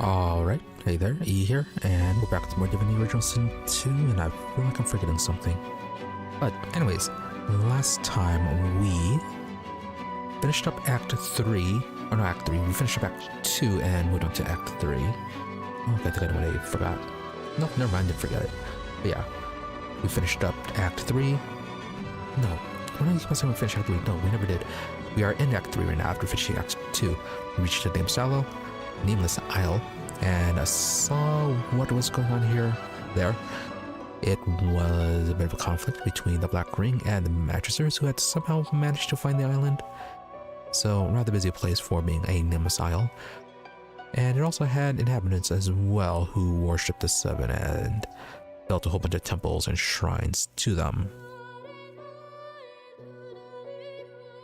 Alright, hey there, E here, and we're back to more Divinity Original Sin 2, and I feel like I'm forgetting something. But anyways, last time we finished up Act 3, or no, Act 3, we finished up Act 2 and moved on to Act 3. Oh, I think I know what I forgot. No, never mind, I didn't forget it. But yeah, we finished up Act 3. No, when are you supposed to finish Act 3? No, we never did. We are in Act 3 right now after finishing Act 2. We reached the Nameless Isle, and I saw what was going on there. It was a bit of a conflict between the Black Ring and the Magisers, who had somehow managed to find the island. So, rather busy place for being a Nameless Isle. And it also had inhabitants as well who worshipped the Seven and built a whole bunch of temples and shrines to them.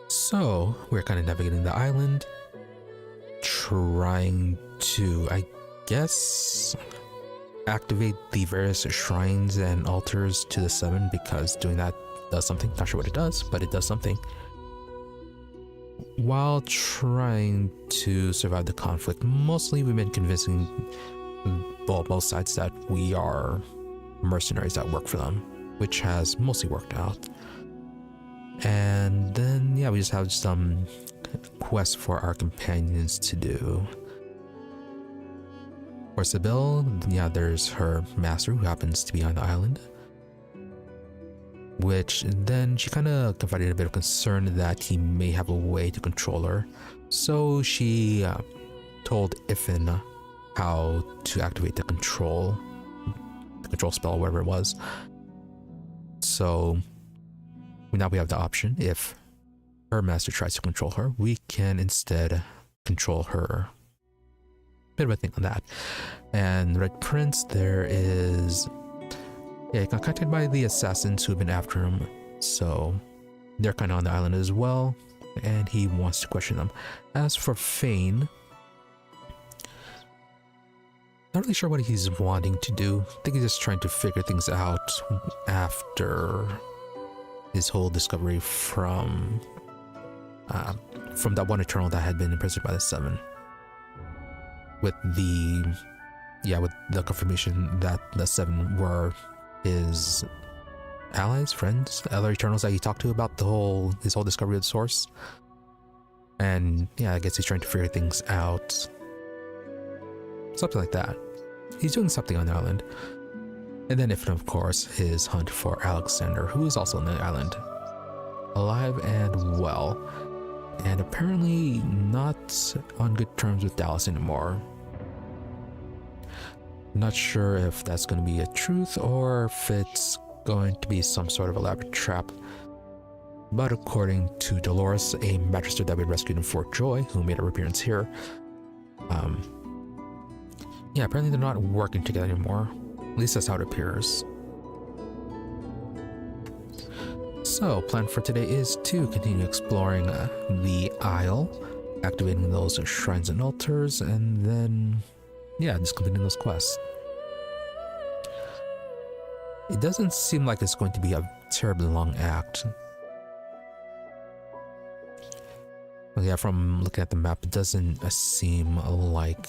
So, we're kind of navigating the island, trying to, I guess, activate the various shrines and altars to the Seven, because doing that does something. Not sure what it does, but it does something. While trying to survive the conflict, mostly we've been convincing both sides that we are mercenaries that work for them, which has mostly worked out. And then, yeah, we just have some quests for our companions to do. For Sibyl, yeah, there's her master who happens to be on the island, which then she kind of confided a bit of concern that he may have a way to control her. So she told Ifin how to activate the control spell, whatever it was. So now we have the option, if her master tries to control her, we can instead control her. Bit of a thing on that. And Red Prince, there is, yeah, he got contacted by the assassins who have been after him, so they're kind of on the island as well, and he wants to question them. As for Fane, not really sure what he's wanting to do. I think he's just trying to figure things out after his whole discovery from that one Eternal that had been imprisoned by the Seven. With the confirmation that the Seven were his allies, friends, other Eternals that he talked to about his whole discovery of the source. And yeah, I guess he's trying to figure things out. Something like that. He's doing something on the island. And then, of course, his hunt for Alexandar, who is also on the island, alive and well, and apparently not on good terms with Dallis anymore. Not sure if that's going to be a truth or if it's going to be some sort of elaborate trap. But according to Delorus, a magister that we rescued in Fort Joy, who made her appearance here, yeah, apparently they're not working together anymore. At least that's how it appears. So, plan for today is to continue exploring the Isle, activating those shrines and altars, and then, yeah, just completing those quests. It doesn't seem like it's going to be a terribly long act. But yeah, from looking at the map, it doesn't seem like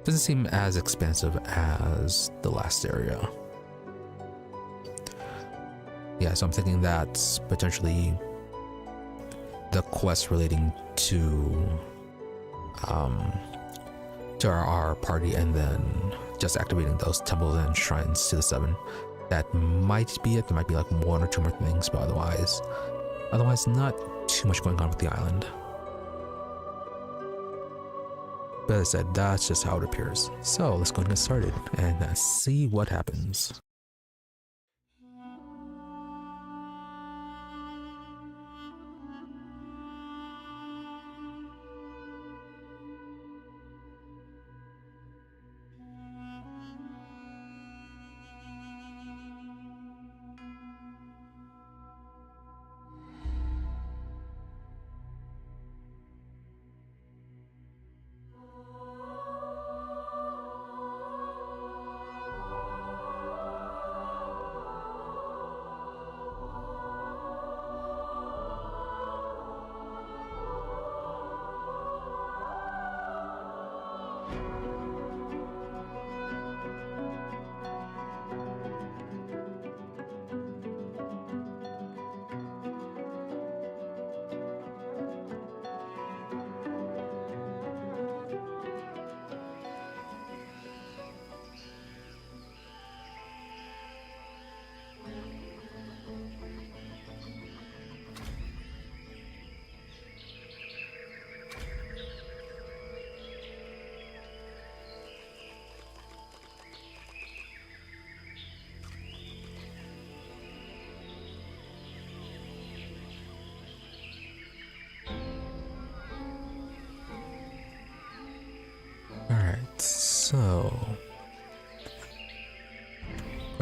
doesn't seem as expansive as the last area. Yeah, so I'm thinking that's potentially the quest relating to our party, and then just activating those temples and shrines to the Seven. That might be it. There might be like one or two more things, but otherwise not too much going on with the island. But as I said, that's just how it appears. So let's go and get started and see what happens.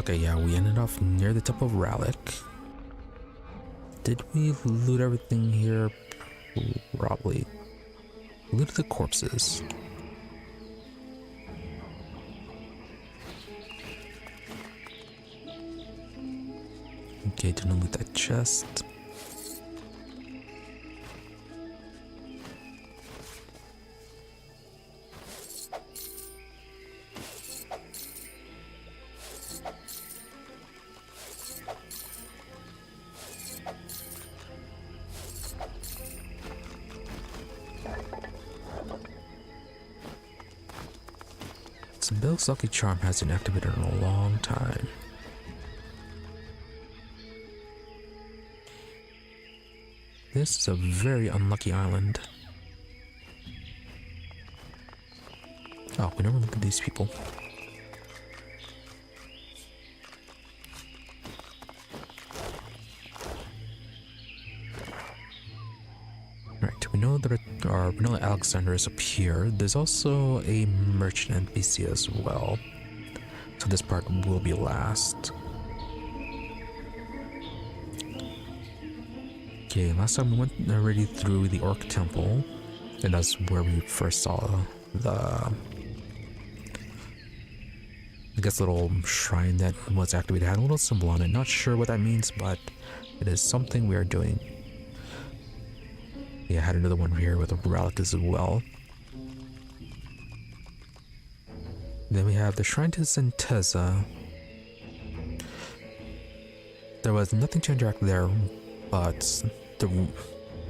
Okay, yeah, we ended up near the top of Rhalic. Did we loot everything here? Probably. Looted the corpses. Okay, didn't loot that chest. Bill's lucky charm hasn't been activated in a long time. This is a very unlucky island. Oh, we never look at these people. Right, we know that our vanilla Alexandar is up here. There's also a merchant NPC as well. So this part will be last. Okay, last time we went already through the Orc Temple, and that's where we first saw the, I guess, little shrine that was activated. It had a little symbol on it. Not sure what that means, but it is something we are doing. Yeah, I had another one here with a Rhalic as well. Then we have the Shrine to Centeza. There was nothing to interact there, but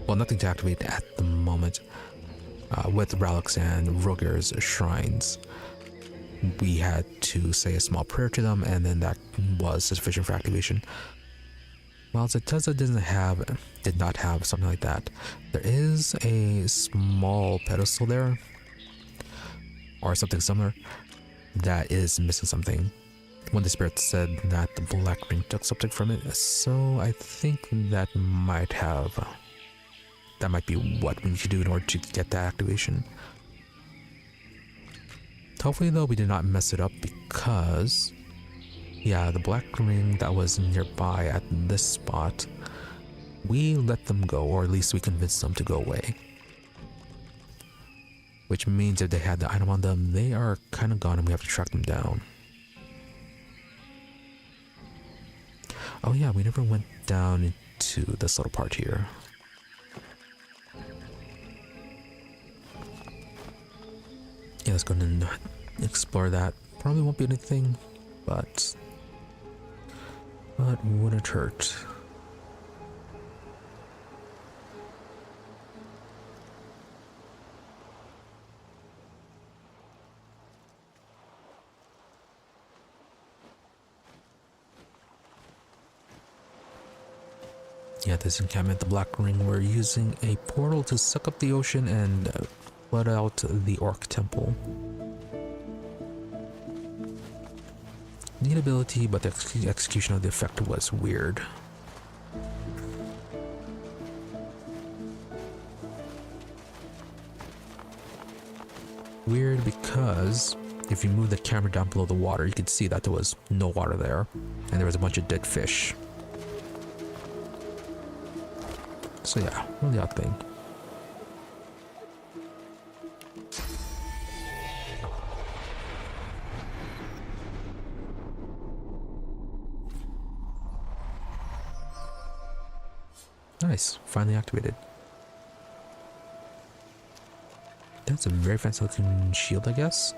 well, nothing to activate at the moment. With Rhalic's and Vrogir's shrines, we had to say a small prayer to them, and then that was sufficient for activation. While Centeza did not have something like that, there is a small pedestal there, or something similar, that is missing something. One of the spirits said that the black ring took something from it, so I think that might be what we need to do in order to get that activation. Hopefully though we did not mess it up, because yeah, the black ring that was nearby at this spot, we let them go, or at least we convinced them to go away. Which means if they had the item on them, they are kind of gone and we have to track them down. Oh yeah, we never went down into this little part here. Yeah, let's go ahead and explore that. Probably won't be anything, but wouldn't hurt. Yeah, this encampment, the Black Ring, we're using a portal to suck up the ocean and flood out the Orc Temple. Neat ability, but the execution of the effect was weird. Weird because if you move the camera down below the water, you could see that there was no water there, and there was a bunch of dead fish. So yeah, really odd thing. Nice, finally activated. That's a very fancy looking shield, I guess.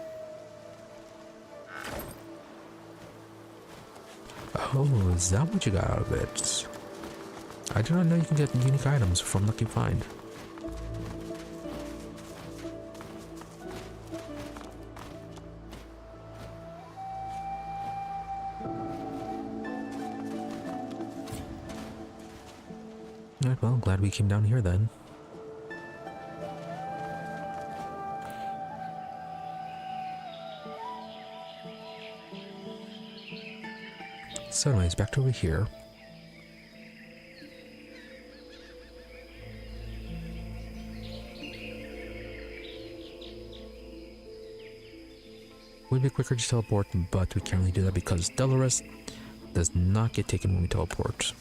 Oh, is that what you got out of it? I did not know you can get unique items from Lucky Find. Alright, well, glad we came down here then. So anyways, back to over here. Would be quicker to teleport, but we can't really do that because Delorus does not get taken when we teleport.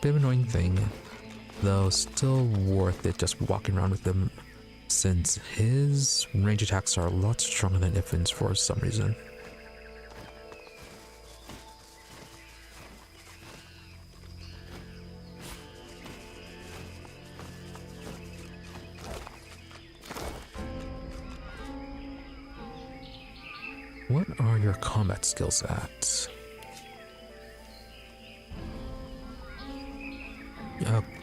Bit of an annoying thing, though still worth it just walking around with him since his range attacks are a lot stronger than Iffin's for some reason. What are your combat skills at?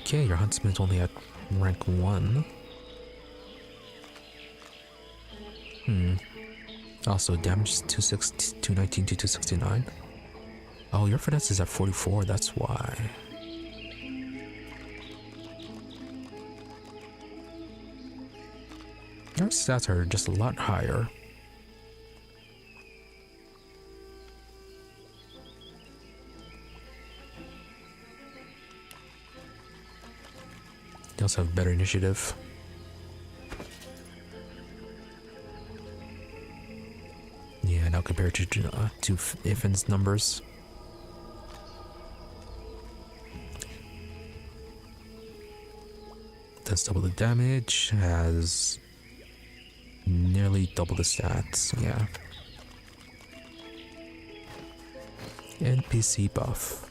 Okay, your huntsman's only at rank 1. Also, damage 219 to 269. Oh, your finesse is at 44, that's why. Your stats are just a lot higher. They also have better initiative. Yeah, now compared to Iffin's numbers. Does double the damage, has nearly double the stats, yeah. NPC buff.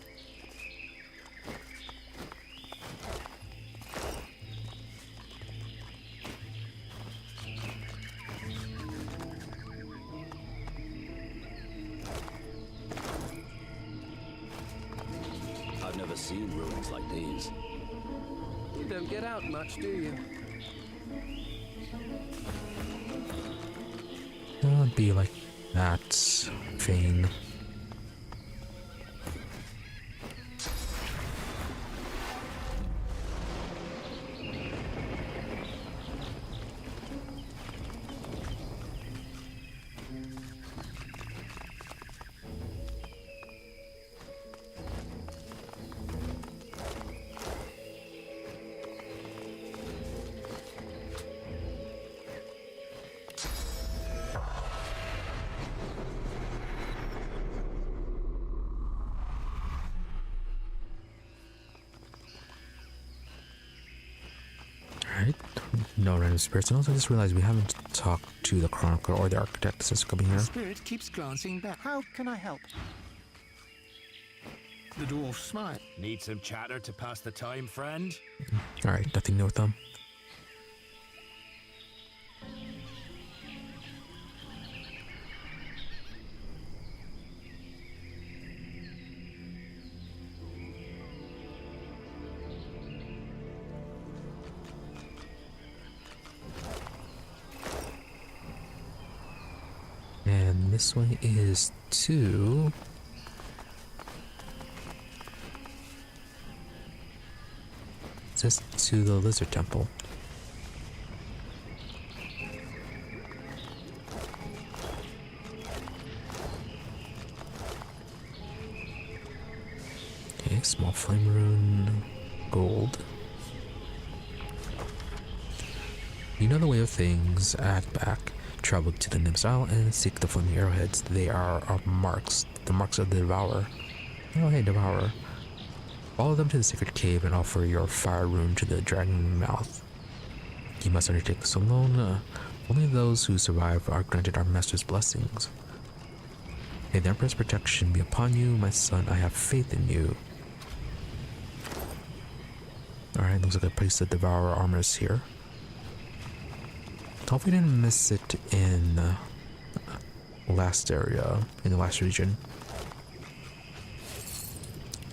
I've never seen ruins like these. You don't get out much, do you? Don't be like that, Fane. Alright, no random spirits. And also I just realized we haven't talked to the Chronicler or the Architect since coming here. The spirit keeps glancing back. How can I help? The dwarf smiled. Need some chatter to pass the time, friend? Alright, nothing new with them. And this one is to... It says to the Lizard Temple. Okay, small flame rune, gold. You know the way of things, add back. Travel to the Nameless Isle and seek the flaming arrowheads. They are our marks, the marks of the Devourer. Oh hey, Devourer. Follow them to the secret cave and offer your fire rune to the dragon mouth. You must undertake this alone. Only those who survive are granted our master's blessings. May the Emperor's protection be upon you, my son. I have faith in you. Alright, looks like I placed the Devourer armors here. Hope we didn't miss it in last area, in the last region.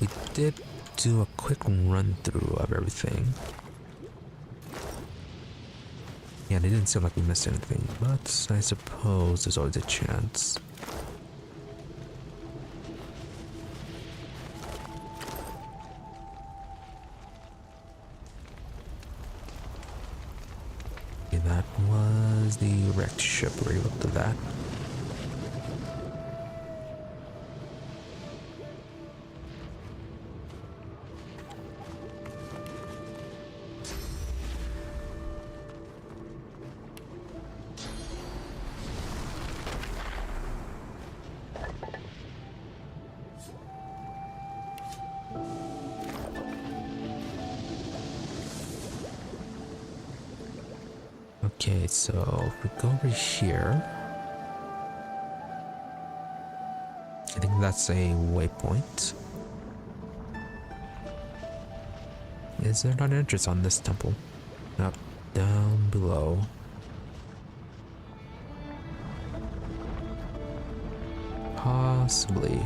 We did do a quick run through of everything. Yeah, it didn't seem like we missed anything, but I suppose there's always a chance. That was the wrecked ship. Where you looked at that. Okay, so if we go over here, I think that's a waypoint. Is there not an entrance on this temple? Nope, down below. Possibly.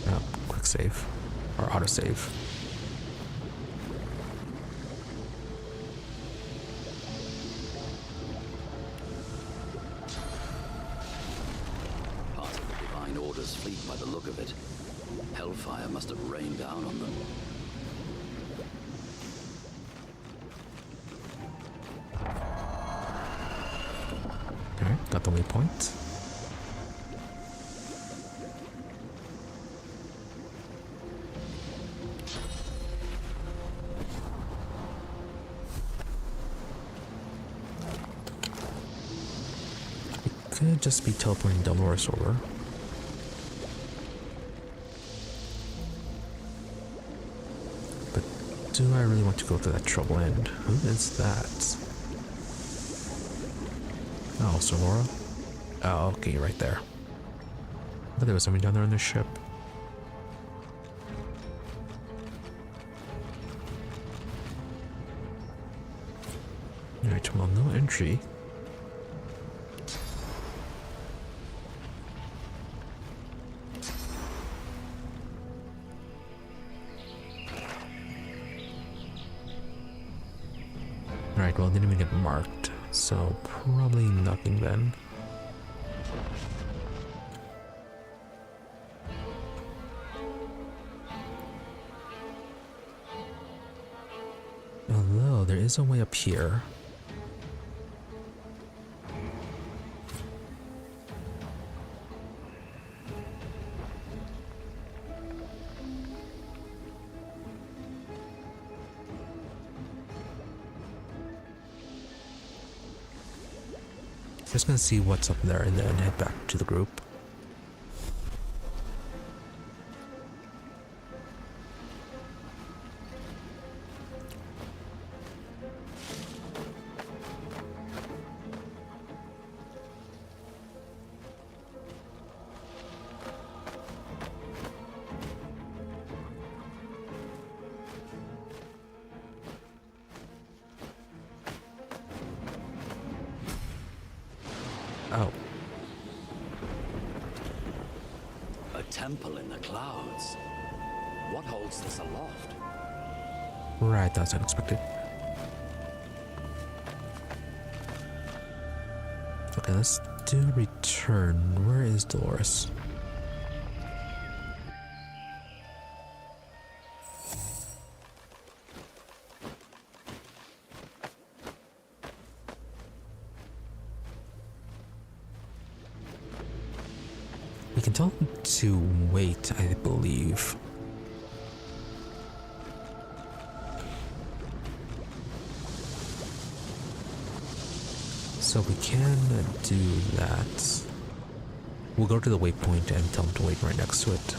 Oh, quick save. Or autosave. Fleet by the look of it. Hellfire must have rained down on them. Alright, got the waypoint. It could just be teleporting Delorus over. Do I really want to go to that trouble end? Who is that? Oh, Sonora? Oh, okay, right there. I thought there was somebody down there on the ship. Alright, well, no entry. Alright, well, it didn't even get marked, so probably nothing then. Although, there is a way up here. Just gonna see what's up there and then head back to the group. Oh. A temple in the clouds. What holds this aloft? Right, that's unexpected. Okay, let's do return. Where is Delorus? We can tell him to wait, I believe. So we can do that. We'll go to the waypoint and tell him to wait right next to it.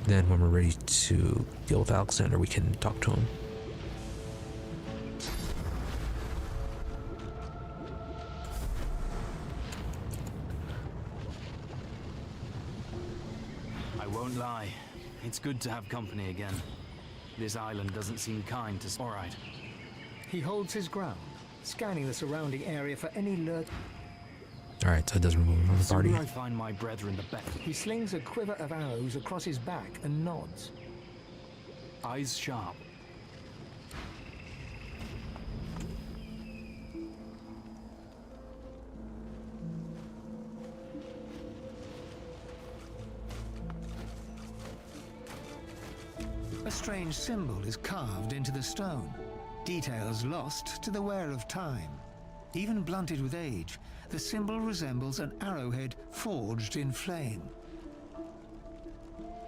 Then when we're ready to deal with Alexander, we can talk to him. I won't lie. It's good to have company again. This island doesn't seem kind to... All right. He holds his ground, scanning the surrounding area for any lurk. Alright, so it does remove him from the party. The sooner I find my brethren, the better. He slings a quiver of arrows across his back and nods. Eyes sharp. A strange symbol is carved into the stone. Details lost to the wear of time. Even blunted with age, the symbol resembles an arrowhead forged in flame.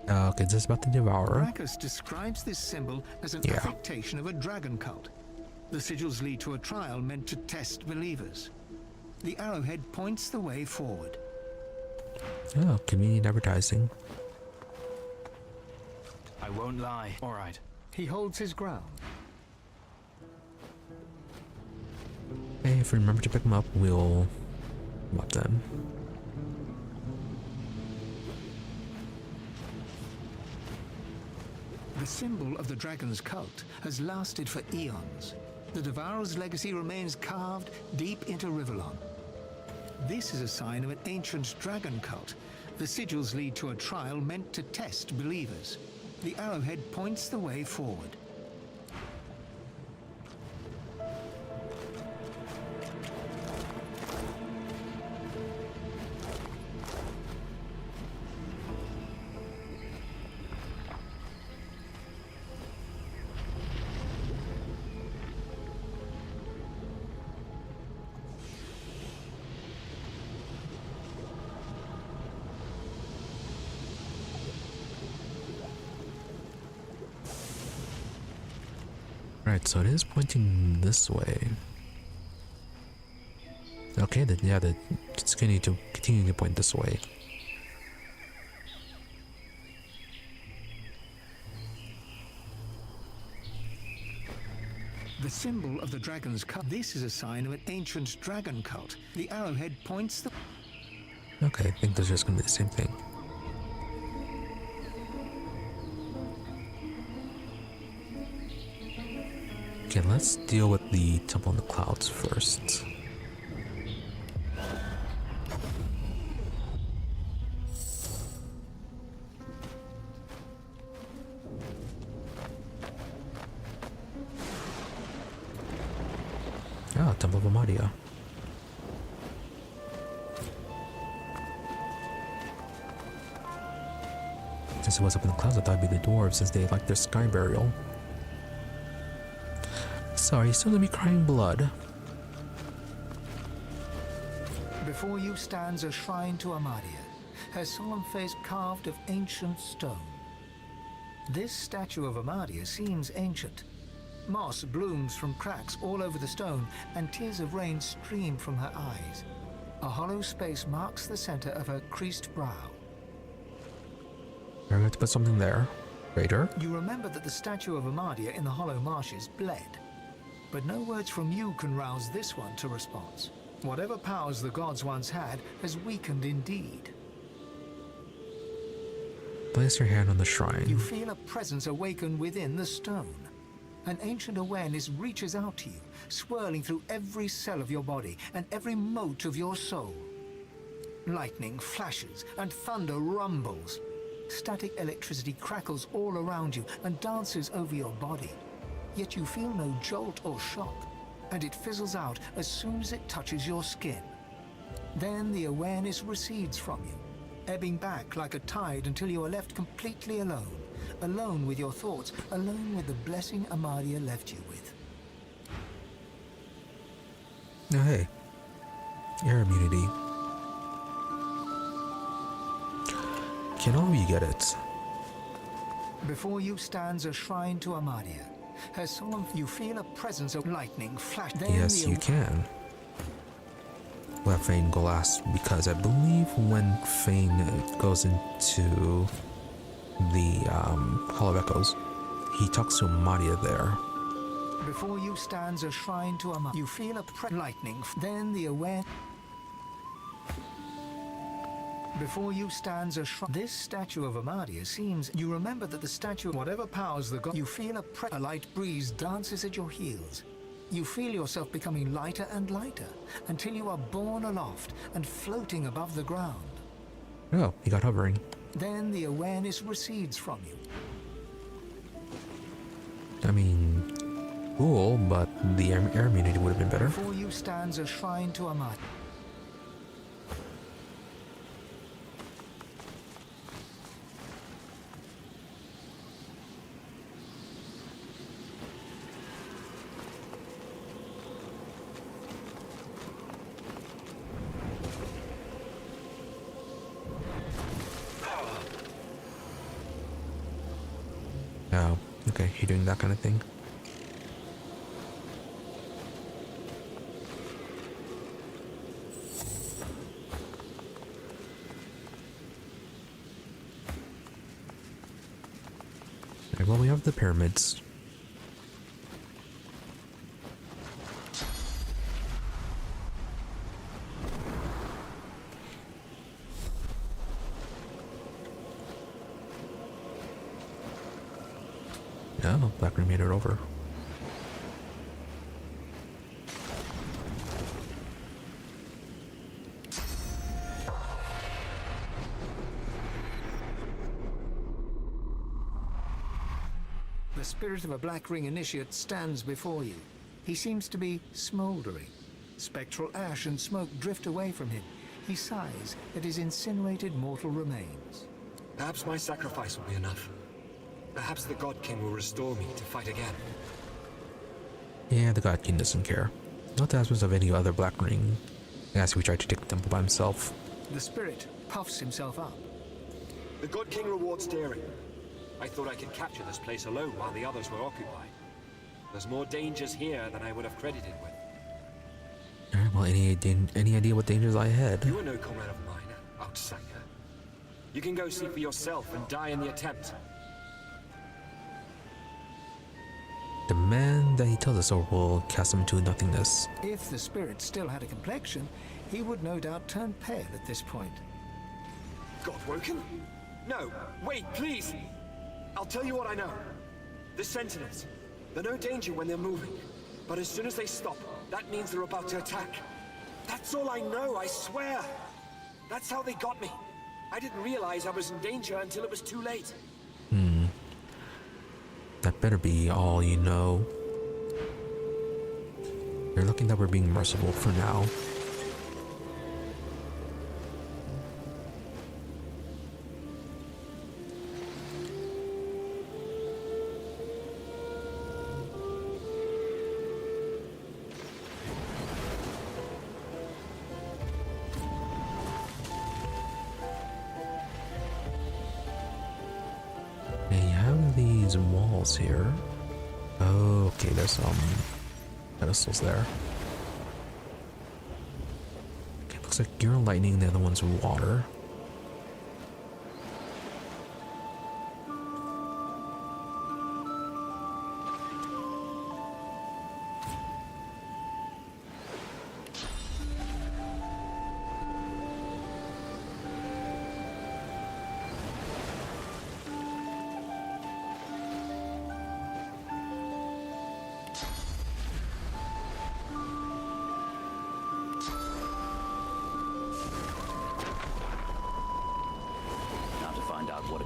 Okay, this is about the Devourer. Brachus describes this symbol as an Yeah. affectation of a dragon cult. The sigils lead to a trial meant to test believers. The arrowhead points the way forward. Oh, convenient advertising. I won't lie. All right. He holds his ground. Hey, if we remember to pick them up, we'll up them. The symbol of the dragon's cult has lasted for eons. The Devourer's legacy remains carved deep into Rivellon. This is a sign of an ancient dragon cult. The sigils lead to a trial meant to test believers. The arrowhead points the way forward. Right, so it is pointing this way. Okay, then yeah, it's going to continue to point this way. The symbol of the dragon's cult. This is a sign of an ancient dragon cult. The arrowhead points the... Okay, I think they're just going to be the same thing. Okay, let's deal with the Temple in the Clouds first. Ah, Temple of Amadia. Since it was up in the clouds, I thought it'd be the dwarves since they like their sky burial. Sorry, still gonna be crying blood. Before you stands a shrine to Amadia, her solemn face carved of ancient stone. This statue of Amadia seems ancient. Moss blooms from cracks all over the stone, and tears of rain stream from her eyes. A hollow space marks the center of her creased brow. We're going to put something there. Raider. You remember that the statue of Amadia in the hollow marshes bled. But no words from you can rouse this one to response. Whatever powers the gods once had has weakened indeed. Place your hand on the shrine. You feel a presence awaken within the stone. An ancient awareness reaches out to you, swirling through every cell of your body and every mote of your soul. Lightning flashes and thunder rumbles. Static electricity crackles all around you and dances over your body. Yet you feel no jolt or shock, and it fizzles out as soon as it touches your skin. Then the awareness recedes from you, ebbing back like a tide until you are left completely alone. Alone with your thoughts, alone with the blessing Amadia left you with. Oh, hey. Air immunity. Can all of you get it? Before you stands a shrine to Amadia. Her solemn, you feel a presence of lightning flash. Then Yes, you can. We'll have Fane go last because I believe when Fane goes into the Hall of Echoes, he talks to Amadia there. Before you stands a shrine to Amadia. You feel a lightning. Then the aware. Before you stands a shrine. This statue of Amadia seems. You remember that the statue, whatever powers the god. You feel a light breeze dances at your heels. You feel yourself becoming lighter and lighter until you are borne aloft and floating above the ground. Oh, he got hovering. Then the awareness recedes from you. I mean, cool, but the air immunity would have been better. Before you stands a shrine to Amadia. Oh, okay, you're doing that kind of thing. Alright, well, we have the pyramids. Oh, Black Ring made it over. The spirit of a Black Ring initiate stands before you. He seems to be smouldering. Spectral ash and smoke drift away from him. He sighs at his incinerated mortal remains. Perhaps my sacrifice will be enough. Perhaps the God King will restore me to fight again. Yeah, the God King doesn't care. Not the absence of any other Black Ring. As he tried to take the temple by himself. The spirit puffs himself up. The God King rewards daring. I thought I could capture this place alone while the others were occupied. There's more dangers here than I would have credited with. Alright, well, any idea what dangers lie ahead? You are no comrade of mine, outsider. You can go see for yourself and die in the attempt. The man that he tells us over will cast him into nothingness. If the spirit still had a complexion, he would no doubt turn pale at this point. God woken? No, wait, please! I'll tell you what I know. The Sentinels. They're no danger when they're moving. But as soon as they stop, that means they're about to attack. That's all I know, I swear! That's how they got me. I didn't realize I was in danger until it was too late. That better be all you know. You're lucky that we're being merciful for now. Walls here. Oh, okay, there's some pedestals there. Okay, looks like you're lightning, the other one's water.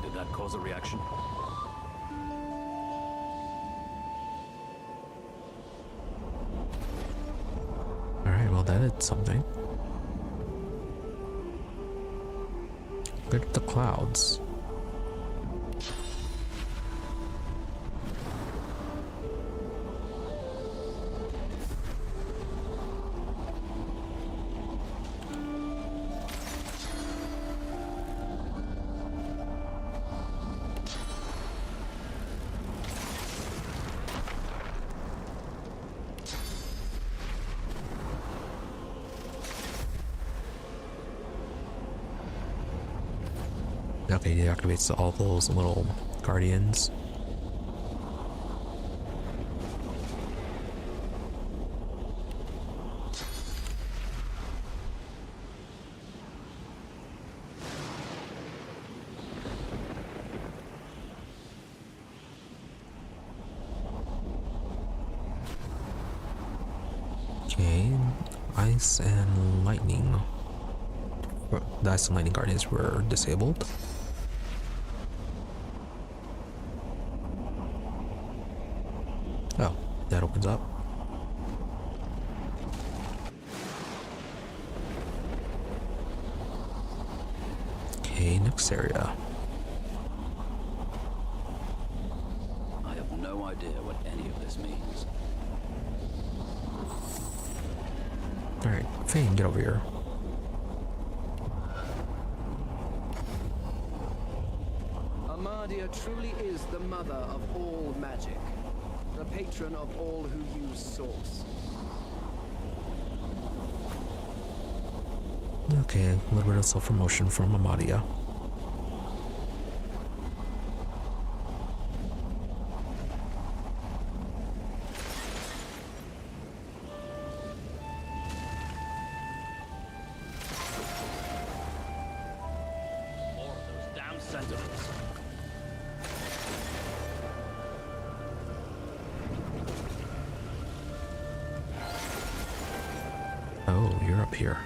Did that cause a reaction? Alright, well that did something. Look at the clouds. Okay, it activates all those little guardians. Okay, ice and lightning. The ice and lightning guardians were disabled. Oh, that opens up. Okay, next area. I have no idea what any of this means. Alright, Fane, get over here. A Amadia truly is the mother of all magic, the patron of all who use Source. Okay, a little bit of self-promotion from Amadia. More of those damn sentinels. Oh, you're up here.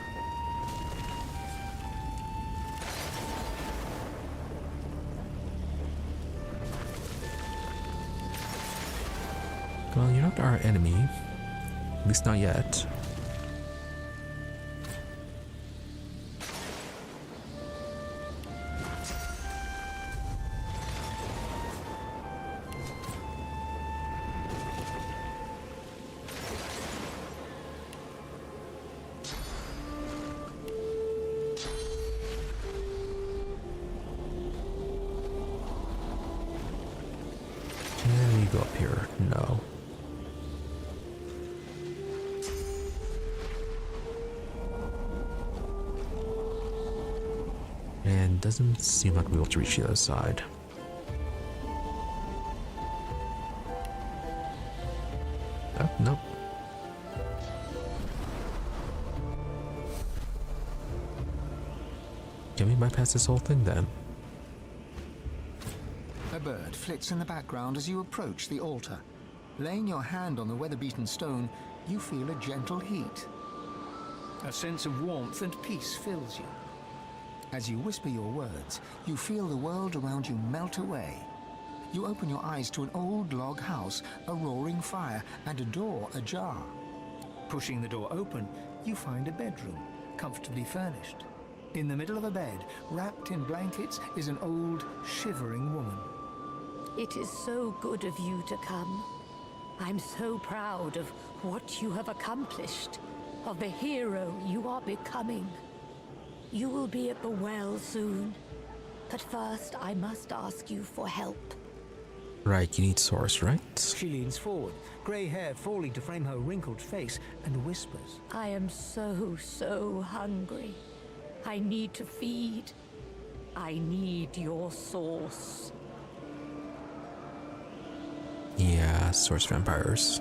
Well, you're not our enemy. At least not yet. Can we go up here? No. And doesn't seem like we'll be able to reach the other side. Oh, nope. Can we bypass this whole thing then? A bird flits in the background as you approach the altar. Laying your hand on the weather-beaten stone, you feel a gentle heat. A sense of warmth and peace fills you. As you whisper your words, you feel the world around you melt away. You open your eyes to an old log house, a roaring fire, and a door ajar. Pushing the door open, you find a bedroom, comfortably furnished. In the middle of a bed, wrapped in blankets, is an old, shivering woman. It is so good of you to come. I'm so proud of what you have accomplished, of the hero you are becoming. You will be at the well soon, but first I must ask you for help. Right, you need source, right? She leans forward, grey hair falling to frame her wrinkled face, and whispers. I am so hungry. I need to feed. I need your source. Yeah, source vampires.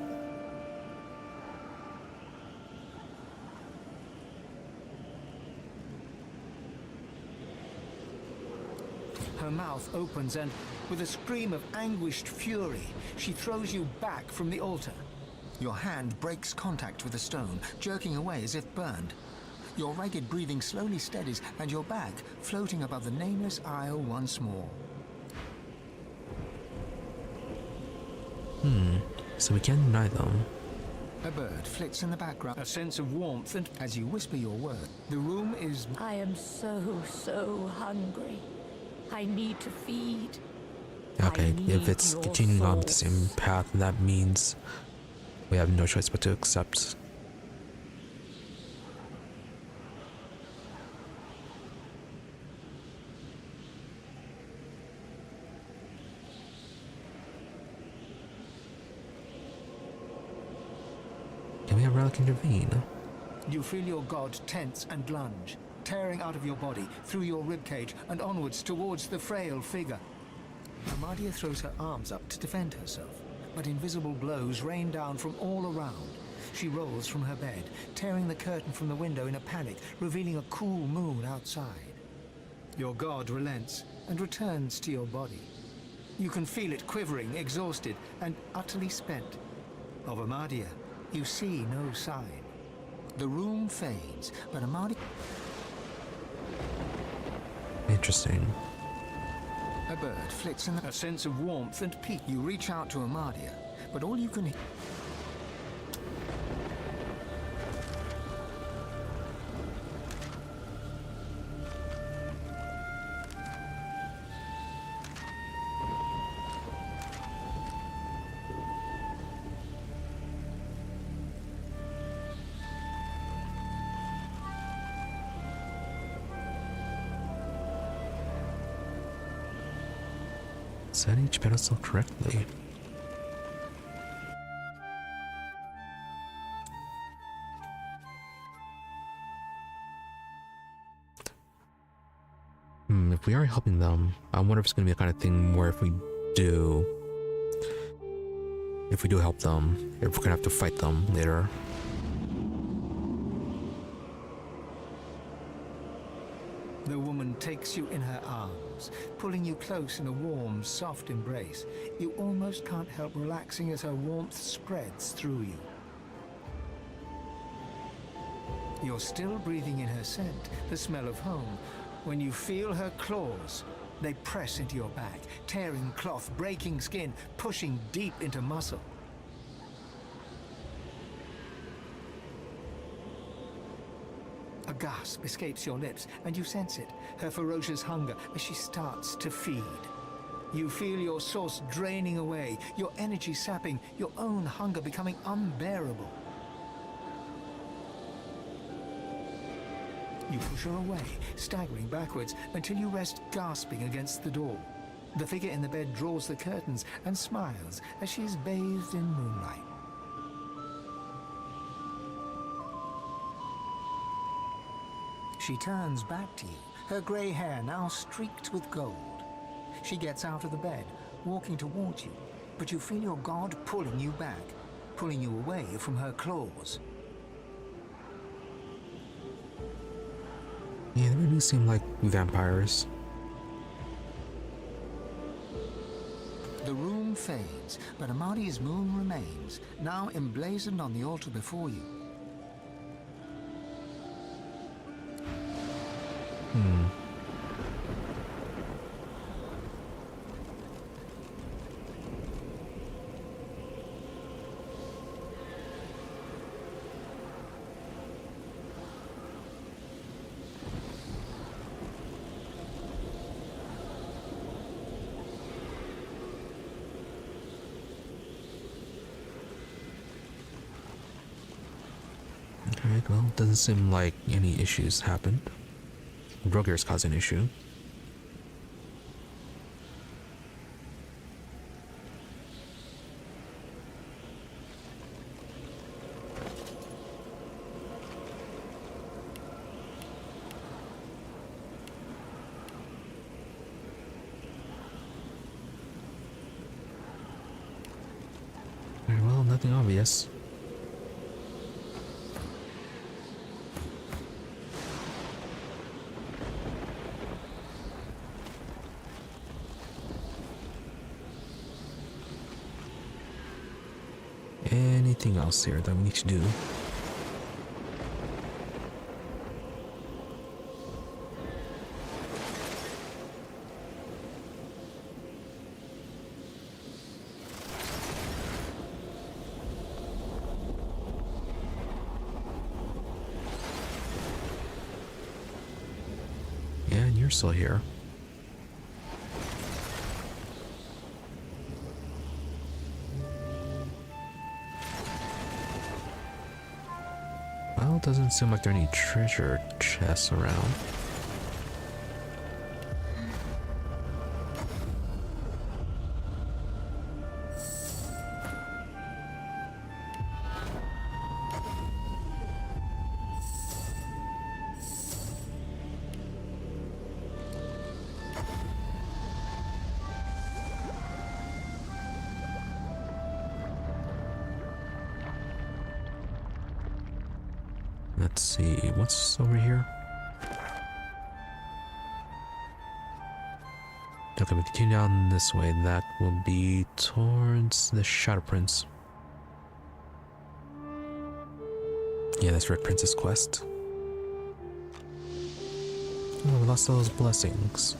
Her mouth opens and, with a scream of anguished fury, she throws you back from the altar. Your hand breaks contact with the stone, jerking away as if burned. Your ragged breathing slowly steadies, and you're back, floating above the Nameless Isle once more. So we can't deny them. A bird flits in the background, a sense of warmth, and as you whisper your word, the room is... I am so hungry. I need to feed. Okay, I if need it's your continuing on the source. same path, that means we have no choice but to accept. Can we have Rhalic intervene? You feel your god tense and lunge, tearing out of your body, through your ribcage, and onwards towards the frail figure. Amadia throws her arms up to defend herself, but invisible blows rain down from all around. She rolls from her bed, tearing the curtain from the window in a panic, revealing a cool moon outside. Your god relents and returns to your body. You can feel it quivering, exhausted, and utterly spent. Of Amadia, you see no sign. The room fades, but Amadia... Interesting. A bird flits in a sense of warmth and peace. You reach out to Amadia, but all you can hear... Set each pedestal correctly. If we are helping them, I wonder if it's going to be a kind of thing where if we do help them, if we're going to have to fight them later. The woman takes you in her arms, pulling you close in a warm, soft embrace. You almost can't help relaxing as her warmth spreads through you. You're still breathing in her scent, the smell of home, when you feel her claws. They press into your back, tearing cloth, breaking skin, pushing deep into muscle. A gasp escapes your lips, and you sense it, her ferocious hunger as she starts to feed. You feel your source draining away, your energy sapping, your own hunger becoming unbearable. You push her away, staggering backwards, until you rest gasping against the door. The figure in the bed draws the curtains and smiles as she is bathed in moonlight. She turns back to you, her grey hair now streaked with gold. She gets out of the bed, walking towards you, but you feel your god pulling you back, pulling you away from her claws. Yeah, they really seem like vampires. The room fades, but Amadi's moon remains, now emblazoned on the altar before you. Alright, well, doesn't seem like any issues happened. Vrogir's caused an issue. Alright, well, nothing obvious. Anything else here that we need to do? Yeah, and you're still here. Well, it doesn't seem like there are any treasure chests around. Let's see, what's over here? Okay, we continue down this way. That will be towards the Shadow Prince. Yeah, that's Red Prince's quest. Oh, we lost all those blessings.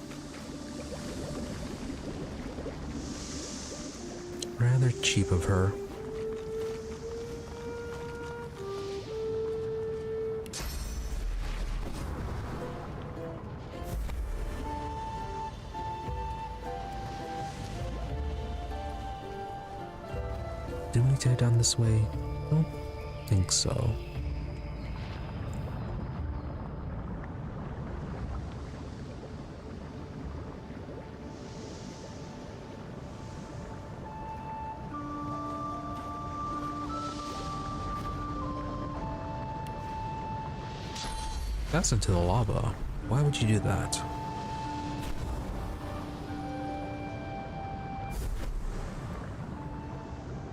Rather cheap of her. Did we take it down this way? I don't think so. That's into the lava. Why would you do that?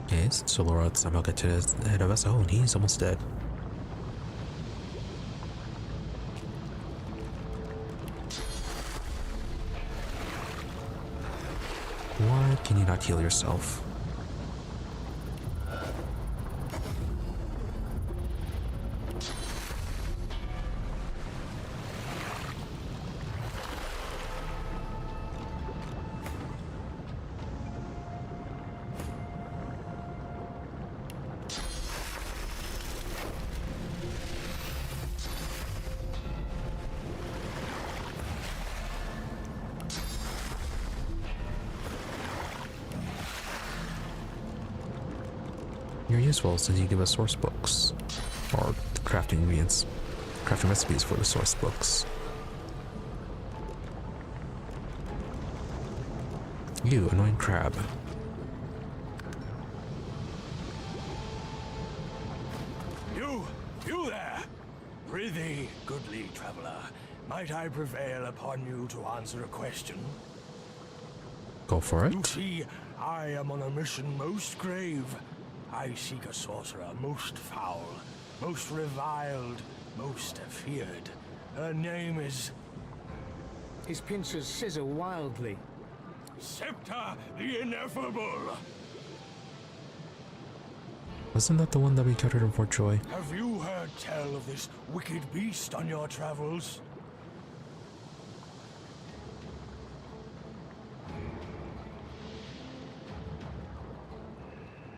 Okay, so Laura somehow get to the head of us. Oh, and he's almost dead. Why can you not heal yourself? You're useful since you give us source books, or crafting ingredients, crafting recipes for the source books. You, annoying crab. You there! Prithee, goodly traveler, might I prevail upon you to answer a question? Go for it. You see, I am on a mission most grave. I seek a sorcerer most foul, most reviled, most feared. Her name is... His pincers scissor wildly. Septa the Ineffable! Wasn't that the one that we captured in Fort Joy? Have you heard tell of this wicked beast on your travels?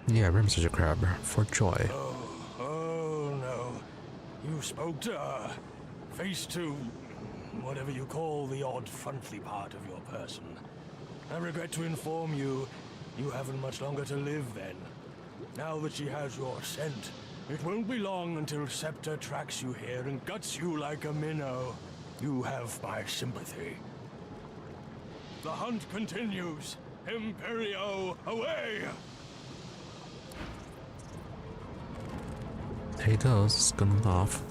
Yeah, I remember such a crab. Fort Joy. Oh no. You spoke to her. Face to... whatever you call the odd frontly part of your person. I regret to inform you, you haven't much longer to live then. Now that she has your scent, it won't be long until Septa tracks you here and guts you like a minnow. You have my sympathy. The hunt continues. Imperio, away! There he goes, scuttling off.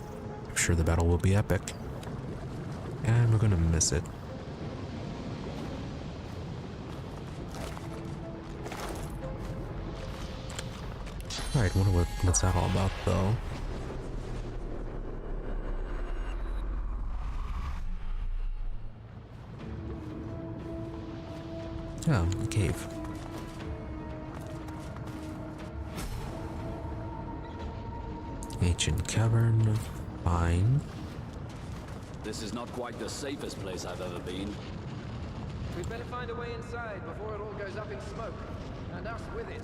I'm sure the battle will be epic. And we're gonna miss it. Alright, wonder what's that all about though. Oh, a cave. Ancient cavern, fine. This is not quite the safest place I've ever been. We'd better find a way inside before it all goes up in smoke. And us with it.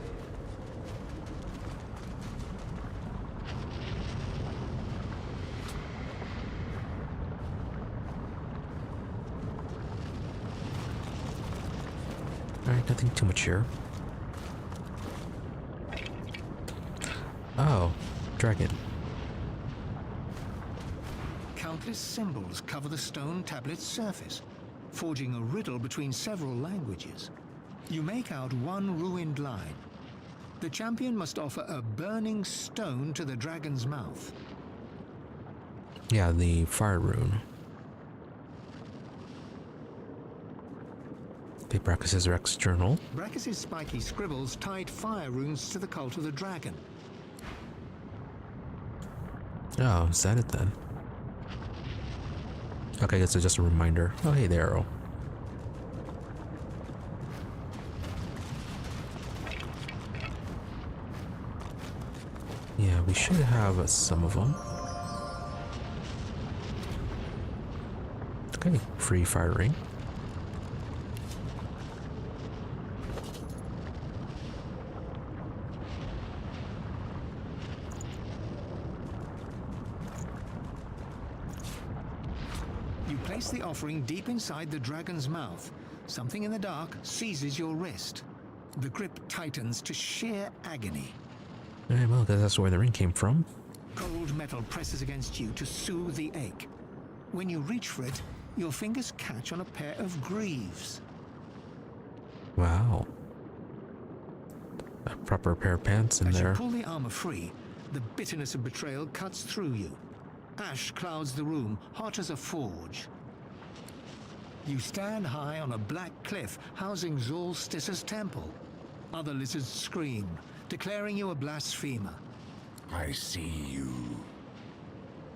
Alright, nothing too much here. Oh, dragon. Countless symbols cover the stone tablet's surface, forging a riddle between several languages. You make out one ruined line. The champion must offer a burning stone to the dragon's mouth. Yeah, the fire rune. The Brachus' Rex journal. Brachus' spiky scribbles tied fire runes to the cult of the dragon. Oh, is that it then? Okay, I guess it's just a reminder. Oh, hey, the arrow. Yeah, we should have some of them. Okay, free firing. You place the offering deep inside the dragon's mouth. Something in the dark seizes your wrist. The grip tightens to sheer agony. Alright, well, that's where the ring came from. Cold metal presses against you to soothe the ache. When you reach for it, your fingers catch on a pair of greaves. Wow. A proper pair of pants in As there. you pull the armor free, the bitterness of betrayal cuts through you. Ash clouds the room, hot as a forge. You stand high on a black cliff housing Solstice's temple. Other lizards scream, declaring you a blasphemer. I see you.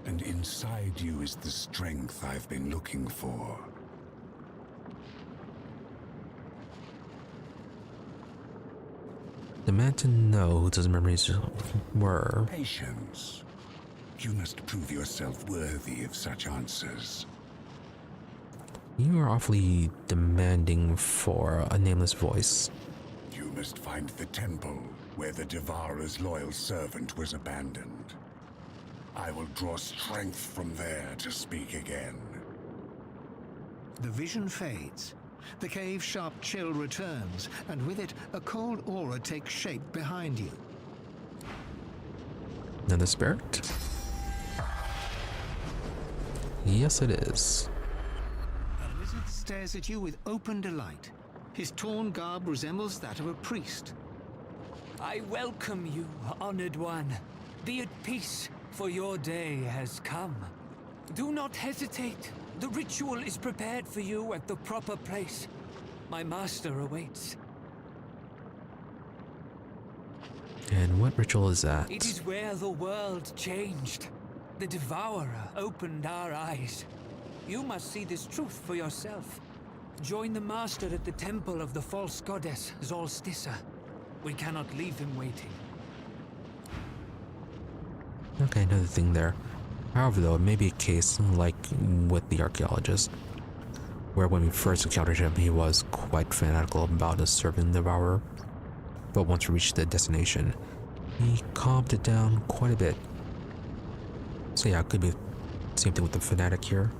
And inside you is the strength I've been looking for. The man to know who those memories were. Patience. You must prove yourself worthy of such answers. You are awfully demanding for a nameless voice. You must find the temple where the Devourer's loyal servant was abandoned. I will draw strength from there to speak again. The vision fades. The cave's sharp chill returns, and with it, a cold aura takes shape behind you. Another spirit? Yes, it is. A lizard stares at you with open delight. His torn garb resembles that of a priest. I welcome you, honored one. Be at peace, for your day has come. Do not hesitate. The ritual is prepared for you at the proper place. My master awaits. And what ritual is that? It is where the world changed. The Devourer opened our eyes. You must see this truth for yourself. Join the master at the temple of the false goddess, Solstice. We cannot leave him waiting. Okay, another thing there. However, though, it may be a case like with the archaeologist, where when we first encountered him, he was quite fanatical about us serving the Devourer. But once we reached the destination, he calmed it down quite a bit. So yeah, it could be the same thing with the fanatic here.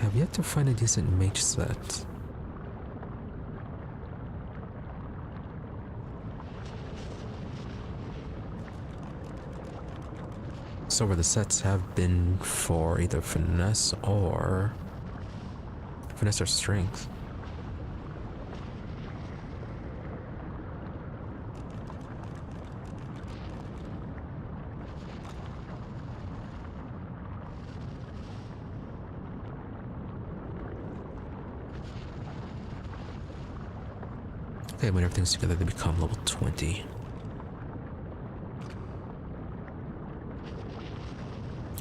Have yet to find a decent mage set. So where the sets have been for either finesse or strength. Okay, when everything's together, they become level 20.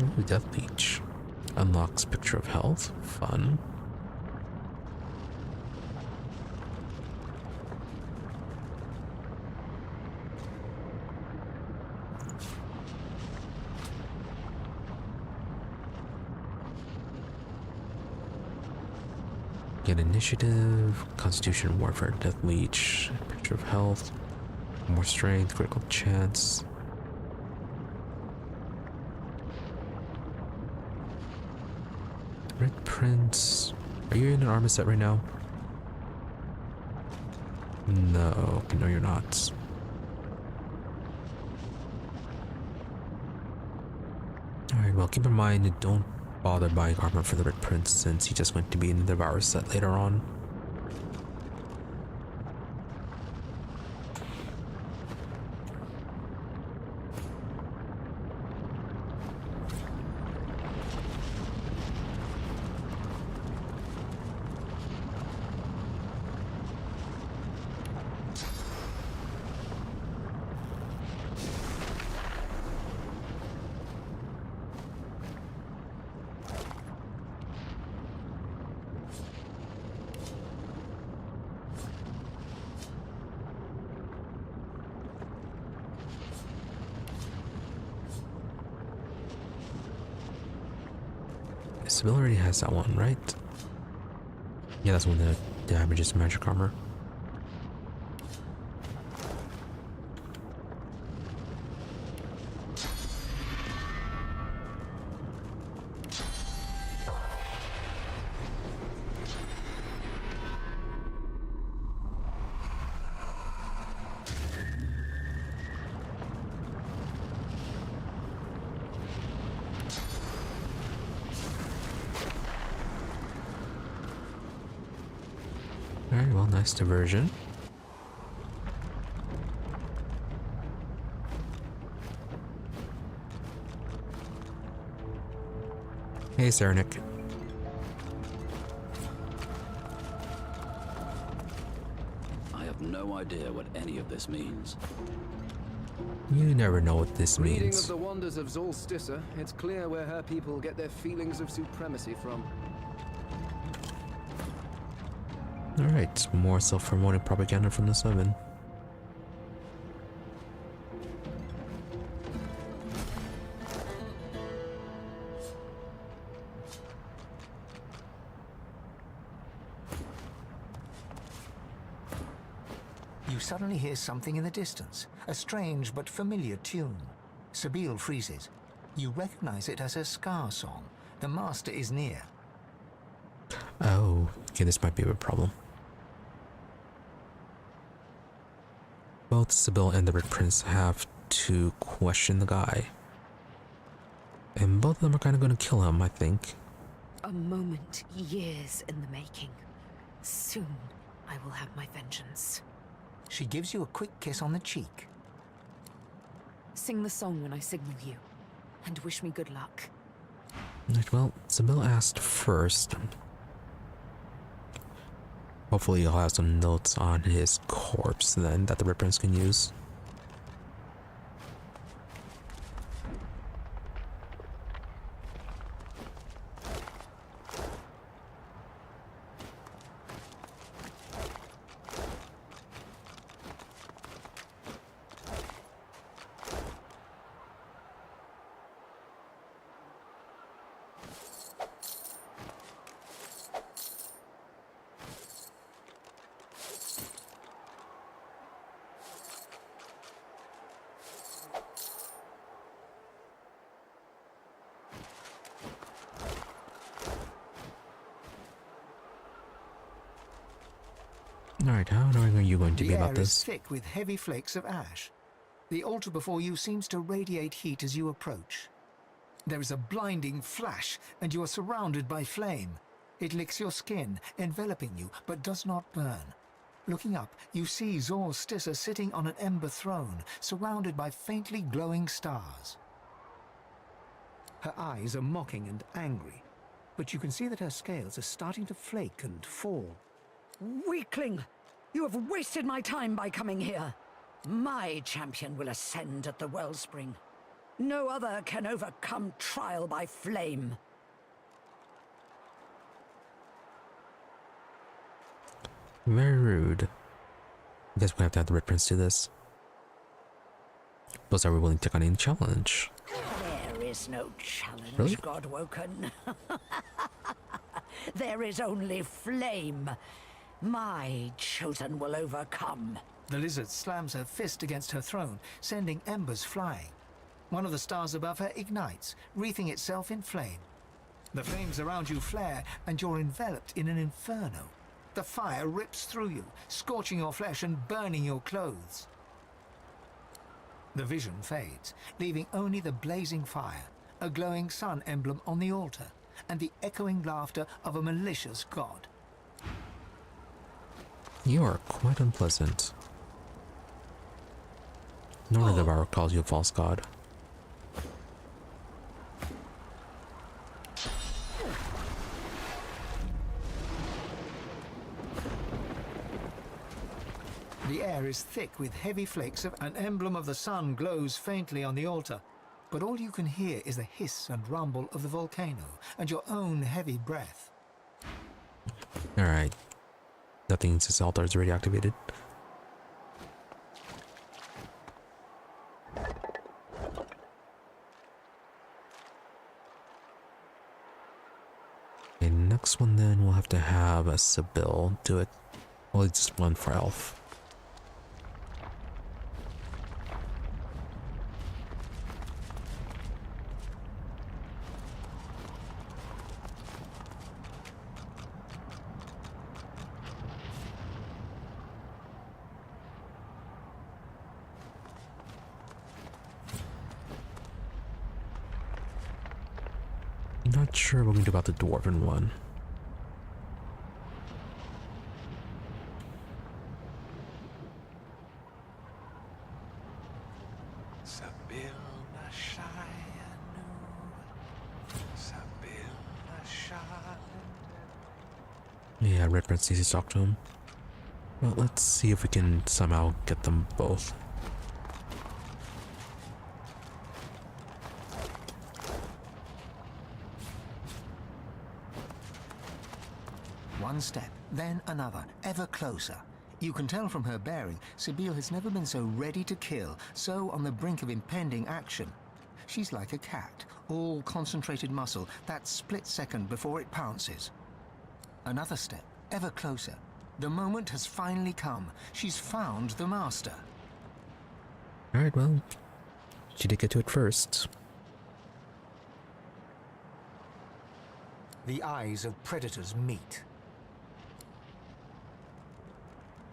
Ooh, Death Leech. Unlocks Picture of Health. Fun. Get initiative, Constitution, Warfare, Death Leech, Picture of Health, more strength, critical chance. Red Prince. Are you in an armor set right now? No, you're not. Alright, well, keep in mind, don't bother buying armor for the Red Prince since he's just going to be in the Devourer set later on. Sybil already has that one, right? Yeah, that's one that damages magic armor. Alright, well, nice diversion. Hey, Sarnik. I have no idea what any of this means. You never know what this Reading means. of the wonders of Zolstissa, it's clear where her people get their feelings of supremacy from. Alright, more self-promoting propaganda from the Seven. You suddenly hear something in the distance, a strange but familiar tune. Sabine freezes. You recognize it as her Scar song. The master is near. Oh, okay, this might be a problem. Both Sibyl and the Red Prince have to question the guy. And both of them are kind of going to kill him, I think. A moment, years in the making. Soon, I will have my vengeance. She gives you a quick kiss on the cheek. Sing the song when I signal you, and wish me good luck. Right, well, Sibyl asked first. Hopefully he'll have some notes on his corpse then that the Red Prince can use. Alright, how annoying are you going to be about The air is this? thick with heavy flakes of ash. The altar before you seems to radiate heat as you approach. There is a blinding flash, and you are surrounded by flame. It licks your skin, enveloping you, but does not burn. Looking up, you see Zolstissa sitting on an ember throne, surrounded by faintly glowing stars. Her eyes are mocking and angry, but you can see that her scales are starting to flake and fall. Weakling! You have wasted my time by coming here. My champion will ascend at the wellspring. No other can overcome trial by flame. Very rude. I guess we have to have the Red Prince do this. Plus, are we willing to take on any challenge? There is no challenge, Really? Godwoken. There is only flame. My chosen will overcome. The lizard slams her fist against her throne, sending embers flying. One of the stars above her ignites, wreathing itself in flame. The flames around you flare, and you're enveloped in an inferno. The fire rips through you, scorching your flesh and burning your clothes. The vision fades, leaving only the blazing fire, a glowing sun emblem on the altar, and the echoing laughter of a malicious god. You are quite unpleasant. No wonder the Baldur calls you a false god. The air is thick with heavy flakes of an emblem of the sun glows faintly on the altar, but all you can hear is the hiss and rumble of the volcano and your own heavy breath. Alright. Nothing in this altar is already activated. Okay, next one then we'll have to have a Sibyl do it. Well, it's just one for Elf. Not sure what we do about the Dwarven one. Yeah, Red Prince needs to talk to him. Well, let's see if we can somehow get them both. One step, then another, ever closer. You can tell from her bearing, Sabine has never been so ready to kill, so on the brink of impending action. She's like a cat, all concentrated muscle, that split second before it pounces. Another step, ever closer. The moment has finally come. She's found the master. Alright, well, she did get to it first. The eyes of predators meet.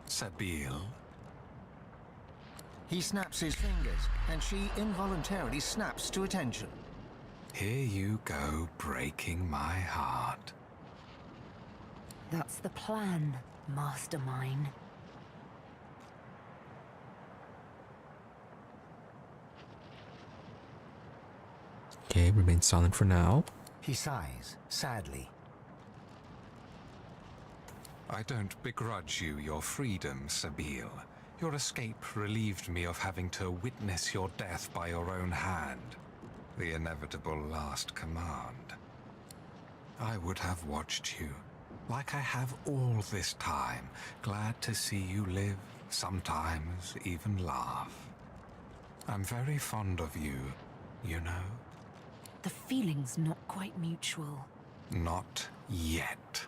Sabine? He snaps his fingers, and she involuntarily snaps to attention. Here you go, breaking my heart. That's the plan, mastermind. Okay, remain silent for now. He sighs, sadly. I don't begrudge you your freedom, Sabine. Your escape relieved me of having to witness your death by your own hand. The inevitable last command. I would have watched you, like I have all this time, glad to see you live, sometimes even laugh. I'm very fond of you, you know? The feeling's not quite mutual. Not yet.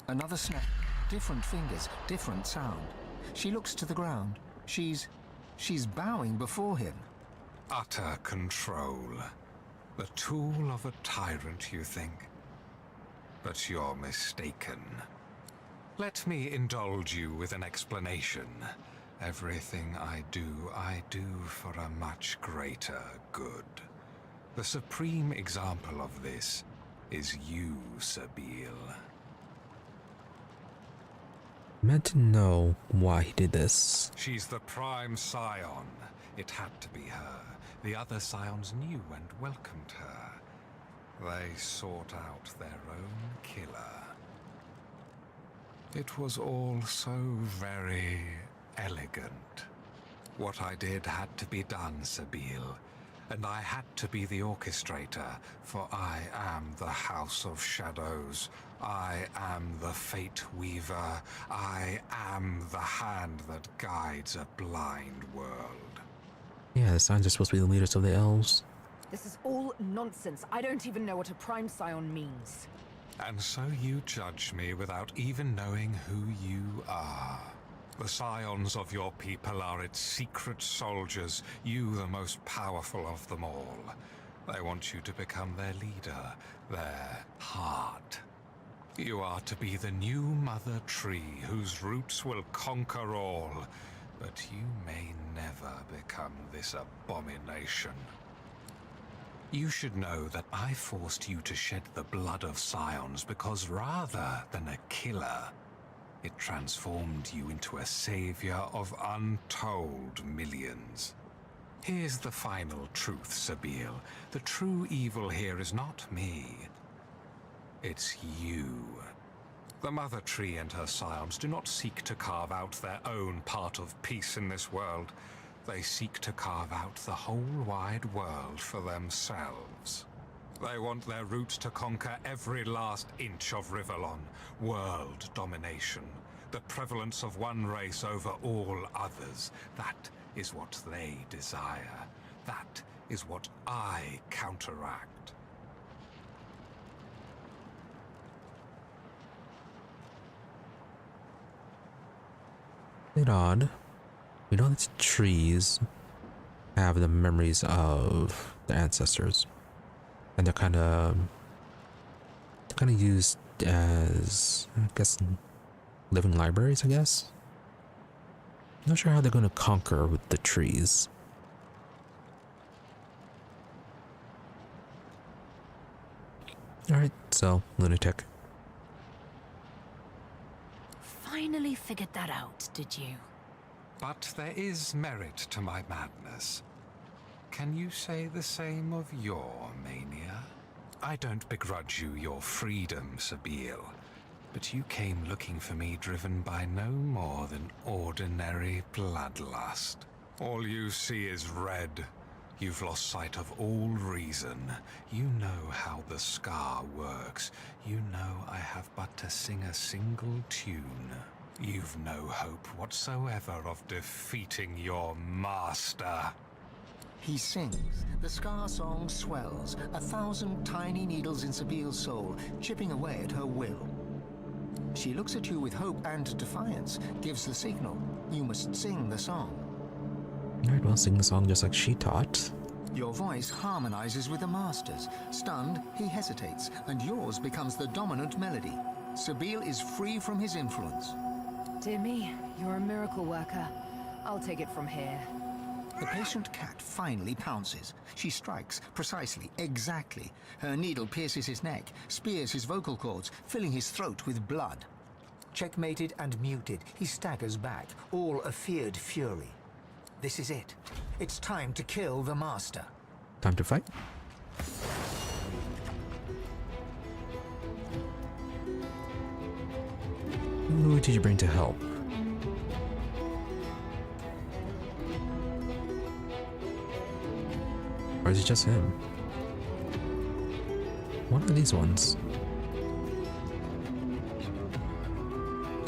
Another snap. Different fingers, different sound. She looks to the ground. She's bowing before him. Utter control. The tool of a tyrant, you think? But you're mistaken. Let me indulge you with an explanation. Everything I do for a much greater good. The supreme example of this is you, Sabine. Meant to know why he did this. She's the prime scion. It had to be her. The other scions knew and welcomed her. They sought out their own killer. It was all so very elegant. What I did had to be done, Sabine. And I had to be the orchestrator, for I am the House of Shadows. I am the Fate Weaver. I am the hand that guides a blind world. Yeah, the Scions are supposed to be the leaders of the elves. This is all nonsense. I don't even know what a prime scion means. And so you judge me without even knowing who you are. The scions of your people are its secret soldiers, you the most powerful of them all. They want you to become their leader, their heart. You are to be the new mother tree whose roots will conquer all, but you may never become this abomination. You should know that I forced you to shed the blood of scions because rather than a killer, it transformed you into a savior of untold millions. Here's the final truth, Sabine. The true evil here is not me. It's you. The Mother Tree and her scions do not seek to carve out their own part of peace in this world. They seek to carve out the whole wide world for themselves. They want their roots to conquer every last inch of Rivellon. World domination. The prevalence of one race over all others. That is what they desire. That is what I counteract. Bit odd. We know that trees have the memories of their ancestors, and they're kind of used as, I guess, living libraries. I guess. Not sure how they're going to conquer with the trees. All right, so lunatic. Finally figured that out, did you? But there is merit to my madness. Can you say the same of your mania? I don't begrudge you your freedom, Sabeel, but you came looking for me driven by no more than ordinary bloodlust. All you see is red. You've lost sight of all reason. You know how the scar works. You know I have but to sing a single tune. You've no hope whatsoever of defeating your master. He sings. The Scar song swells, 1,000 tiny needles in Sabeel's soul, chipping away at her will. She looks at you with hope and defiance, gives the signal. You must sing the song. Alright, well, sing the song just like she taught. Your voice harmonizes with the master's. Stunned, he hesitates, and yours becomes the dominant melody. Sabeel is free from his influence. Dear me, you're a miracle worker. I'll take it from here. The patient cat finally pounces. She strikes, precisely, exactly. Her needle pierces his neck, spears his vocal cords, filling his throat with blood. Checkmated and muted, he staggers back, all a feared fury. This is it. It's time to kill the master. Time to fight. Who did you bring to help? Or is it just him? One of these ones.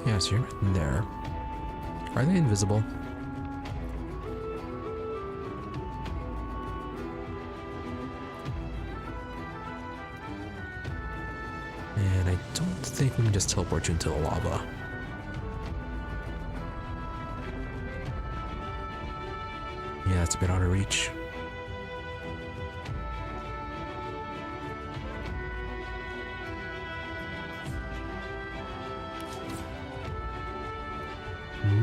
Yes, you're in there. Are they invisible? And I don't think we can just teleport you into the lava. Yeah, it's a bit out of reach.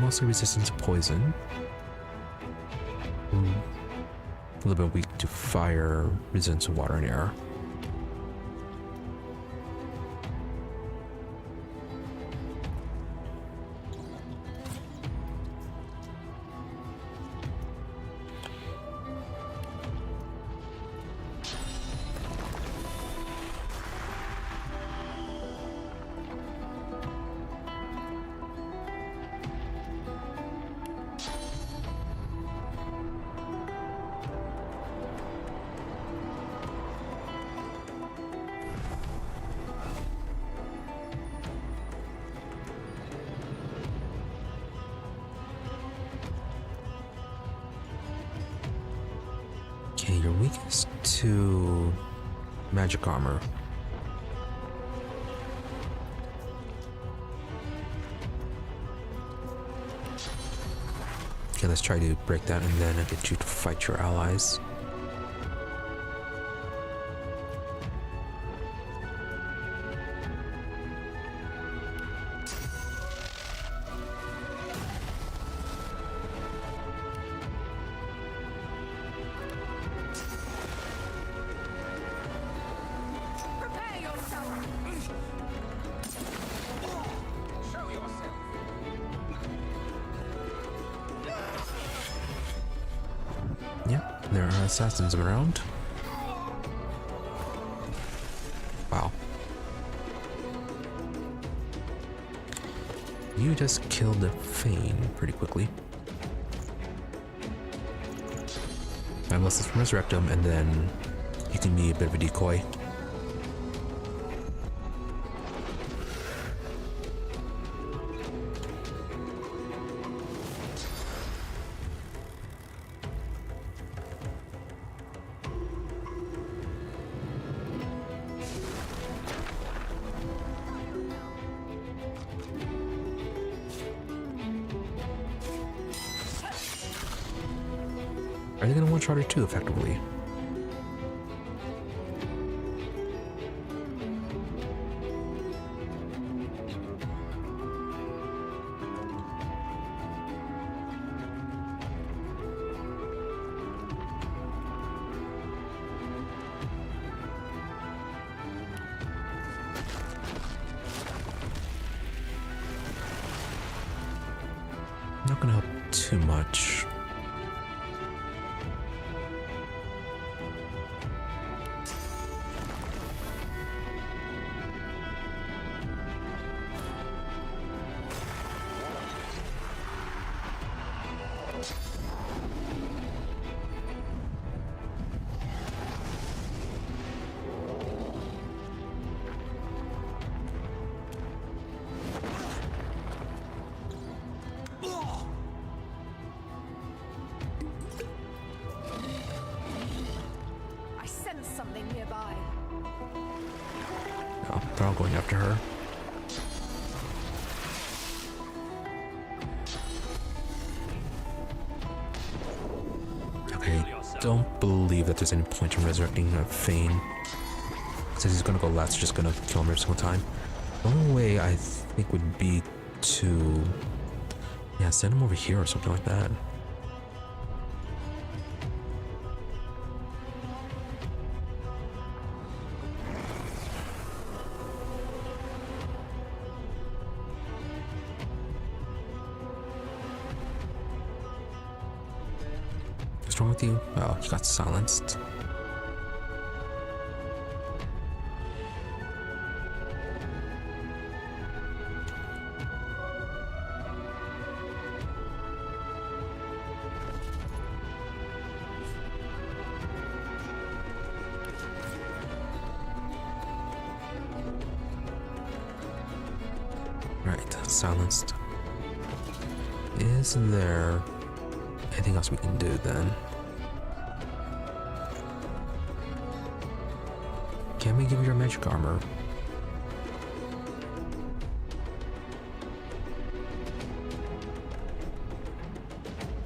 Mostly resistant to poison. A little bit weak to fire, resistant to water and air. Okay, you're weakest to magic armor. Okay, let's try to break that and then I'll get you to fight your allies. There are assassins around. Wow. You just killed the Fane pretty quickly. Unless it's resurrect him and then you can be a bit of a decoy. Are they going to one-shot her too effectively? Not going to help too much. They're all going after her. Okay, don't believe that there's any point in resurrecting Fane. Since he's gonna go last, just gonna kill him every single time. The only way I think would be to, yeah, send him over here or something like that. What's wrong with you? Oh, you got silenced. Right, silenced. Is there anything else we can do then? Can we give you your magic armor?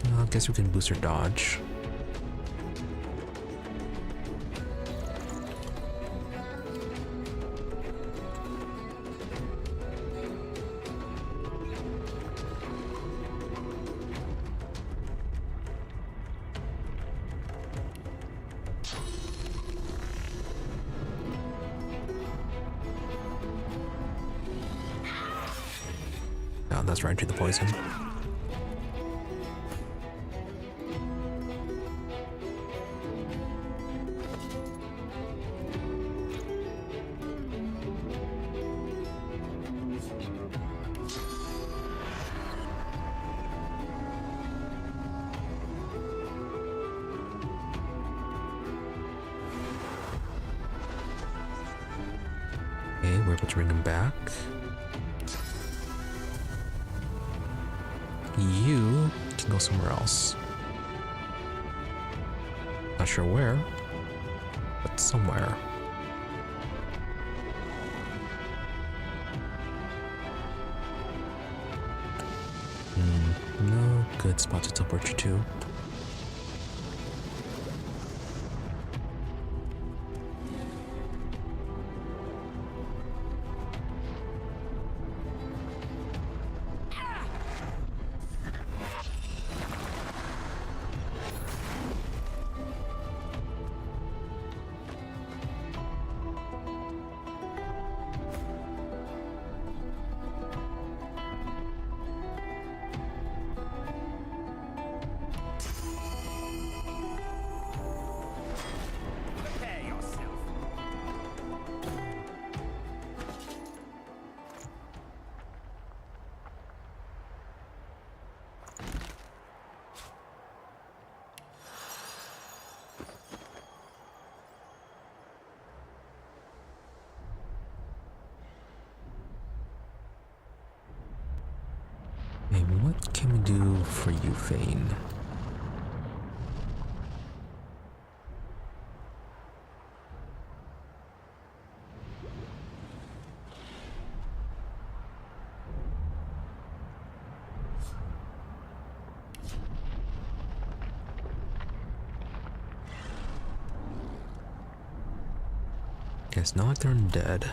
Well, I guess we can boost her dodge. Oh, that's right into the poison. Okay, we're able to bring him back. You can go somewhere else. Not sure where, but somewhere. No good spot to teleport you to. Hey, what can we do for you, Fane? It's not like they're undead.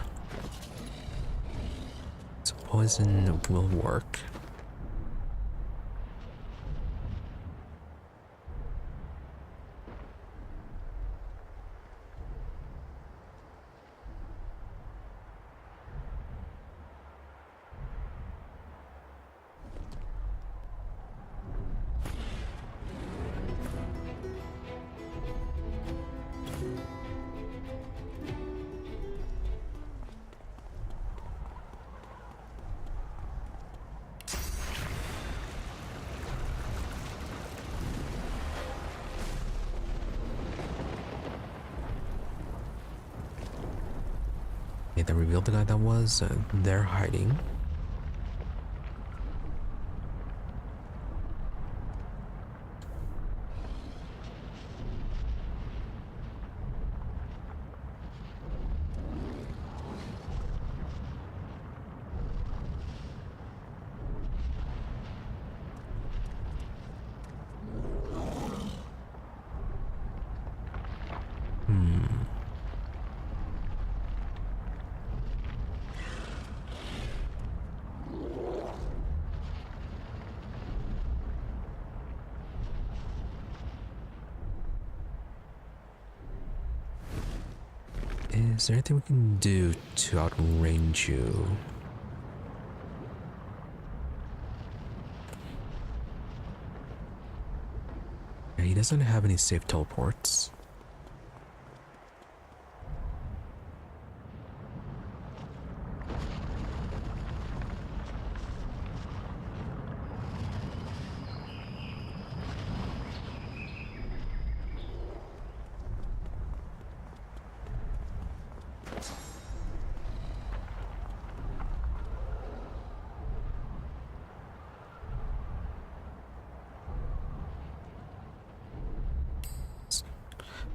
So poison will work. Okay, they revealed the guy that was. They're hiding. Is there anything we can do to outrange you? Yeah, he doesn't have any safe teleports.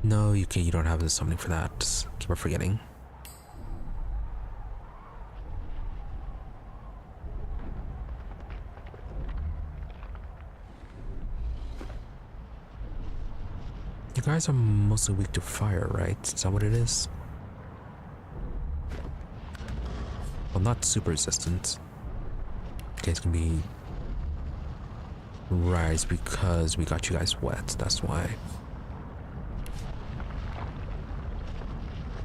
No, you can't. You don't have the summoning for that. Just keep on forgetting. You guys are mostly weak to fire, right? Is that what it is? Well, not super resistant. Okay, it's gonna be rise because we got you guys wet. That's why.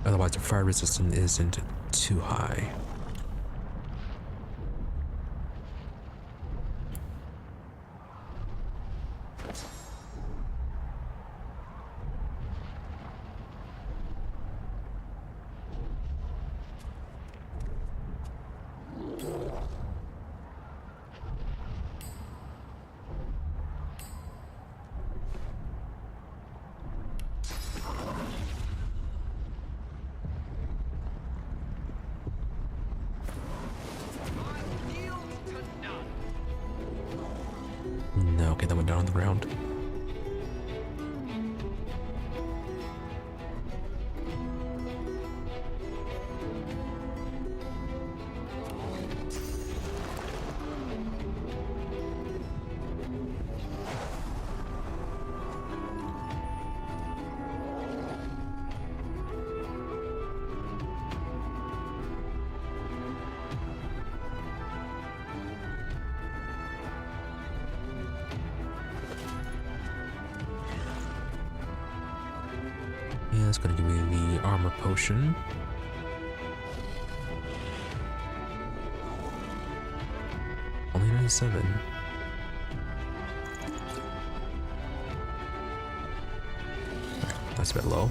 Otherwise, the fire resistance isn't too high. No, okay, that went down on the ground. Yeah, it's gonna give me the armor potion. Only 97. That's a bit low.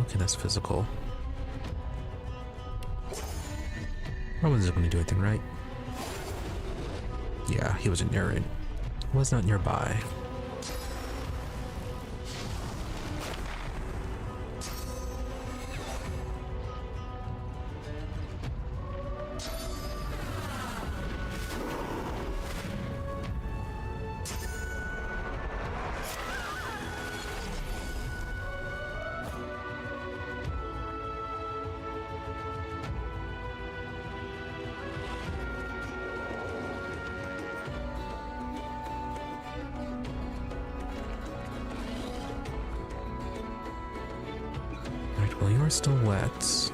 Okay, that's physical. Roman's not going to do anything, right? Yeah, he wasn't near it. Was not nearby. Well, you are still wet.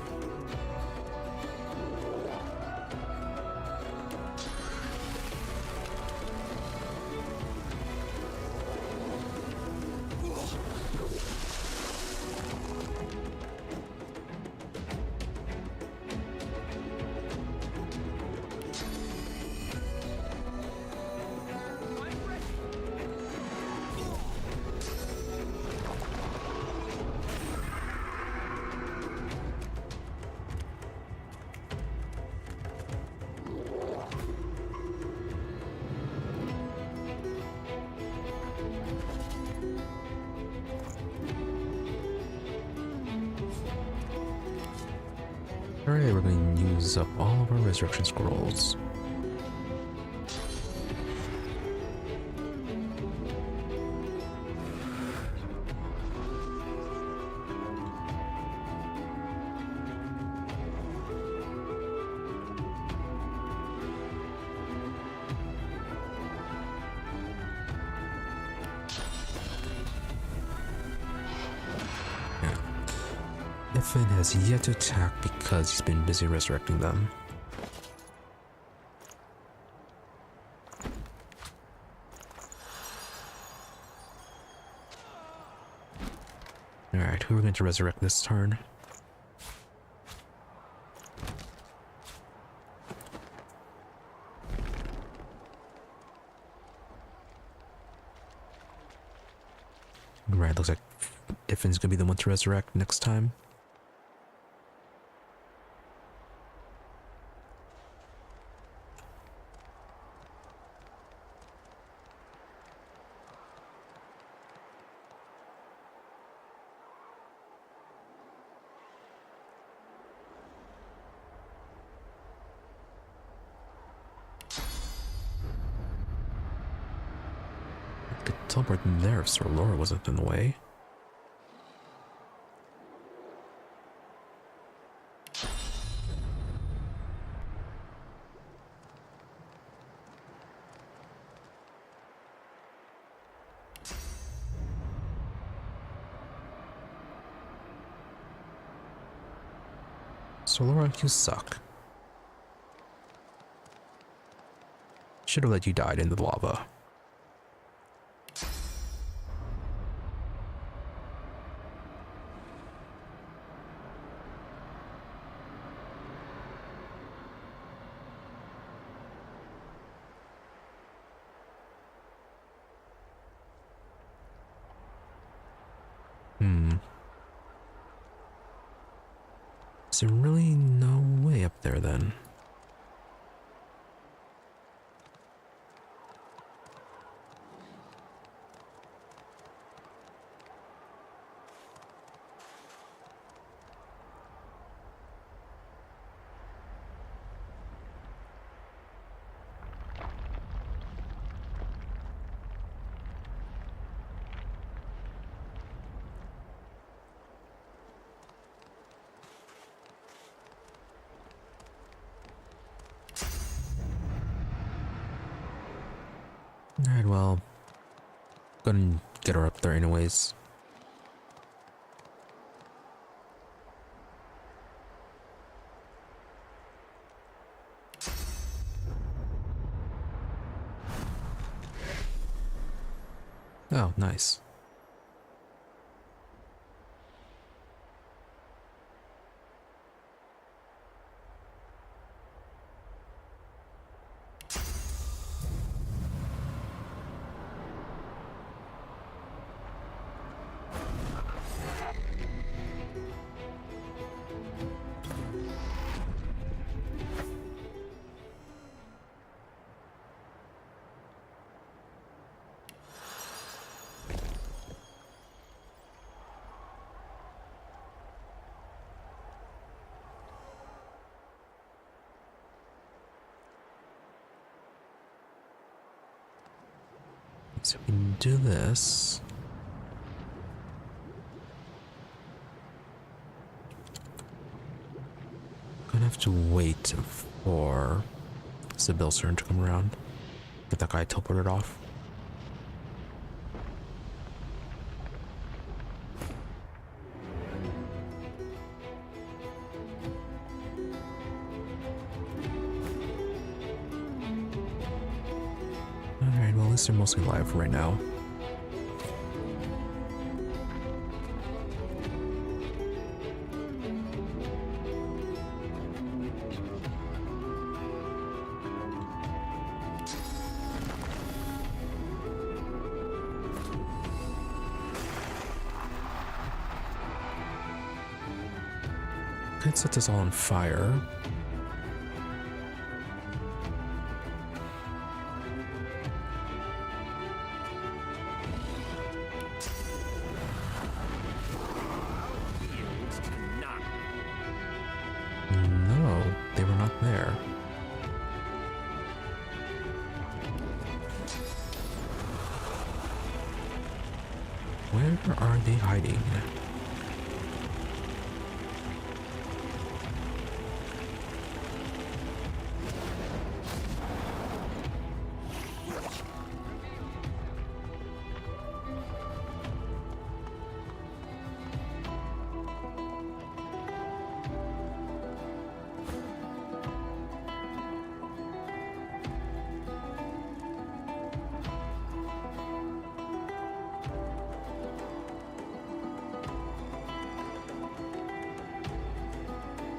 Alright, we're going to use up all of our resurrection scrolls. Finn has yet to attack because he's been busy resurrecting them. Alright, who are we going to resurrect this turn? Right, looks like Iffin's going to be the one to resurrect next time. Teleport in there if Sir Laura wasn't in the way. Sir Laura, you suck. Should have let you die in the lava. Is there really no way up there then? Alright, well, gonna get her up there anyways. Oh, nice. So we can do this. Gonna have to wait for Sibyl's turn to come around. Get that guy teleported off. They're mostly alive right now. Could set this all on fire. Where are they hiding?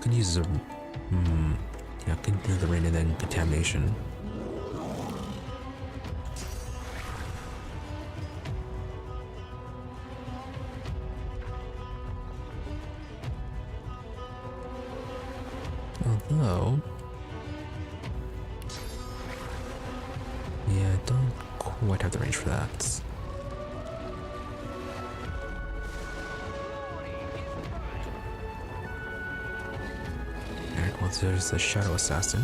Can use the yeah, can do the rain and then contamination. Although, yeah, I don't quite have the range for that. Well, there's the Shadow Assassin.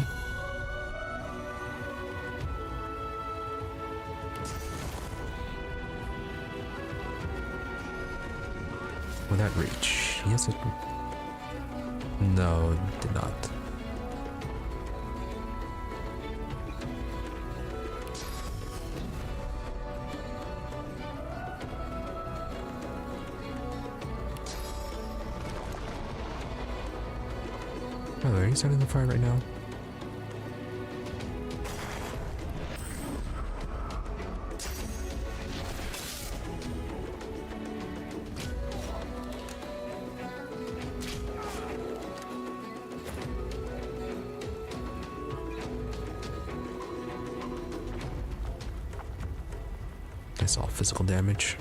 Will that reach? Yes, it... No, it did not. Oh, are you starting the fire right now? That's all physical damage.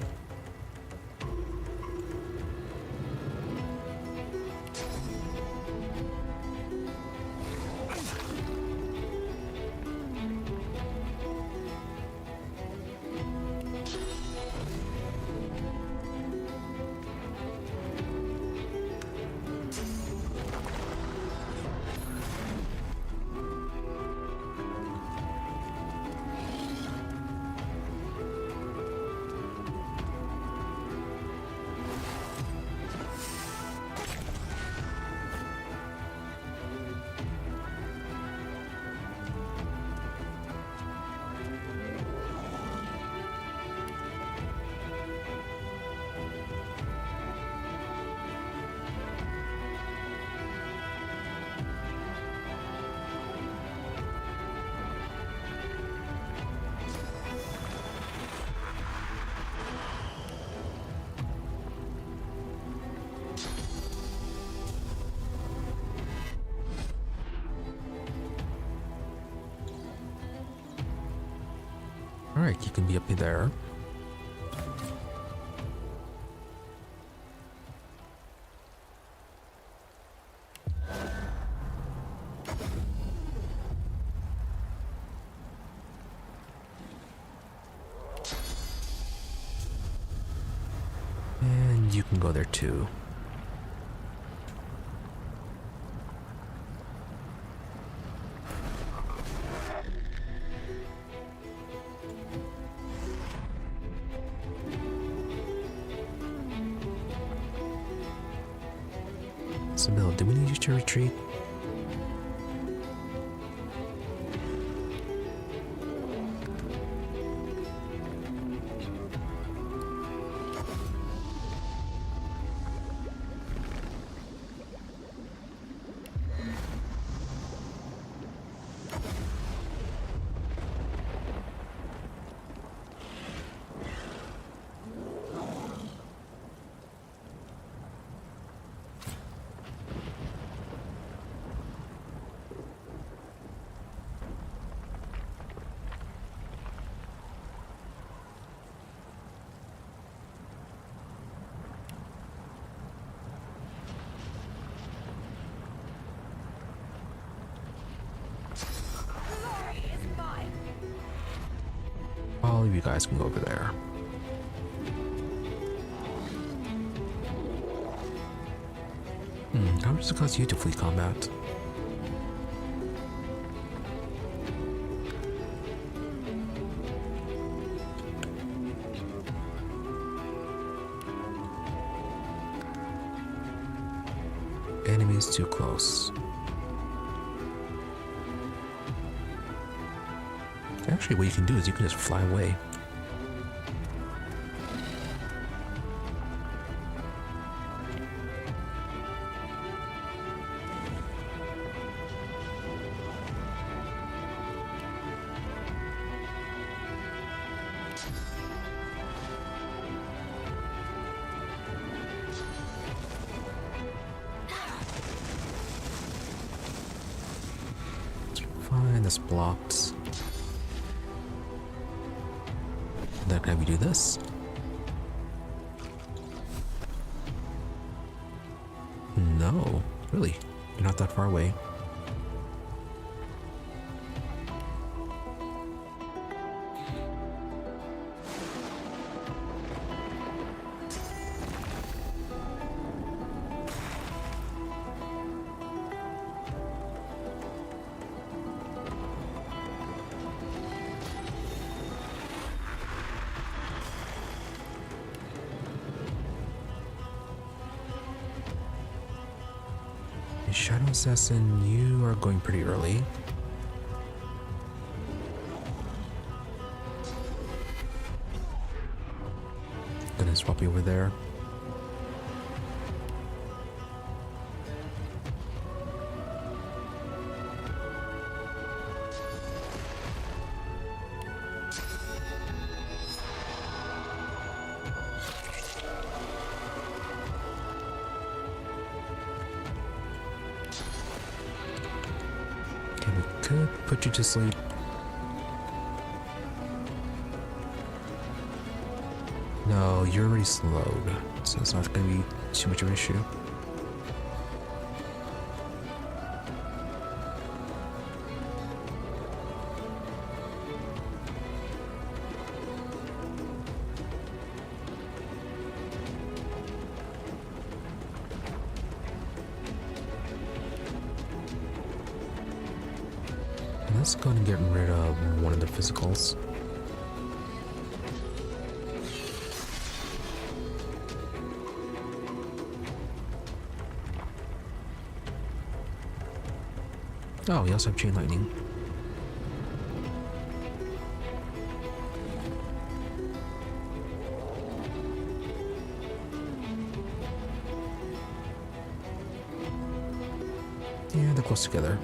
Alright, you can be up there. And you can go there too. Bill, do we need you to retreat? All of you guys can go over there. How much does it cost you to flee combat? enemies too close. Actually, what you can do is you can just fly away. Fine, this blocked. Then can we do this? No, really, you're not that far away. Shadow Assassin, you are going pretty early. Gonna swap you over there. Could put you to sleep. No, you're already slowed, so it's not going to be too much of an issue. Let's go and get rid of one of the physicals. Oh, we also have chain lightning. Yeah, they're close together.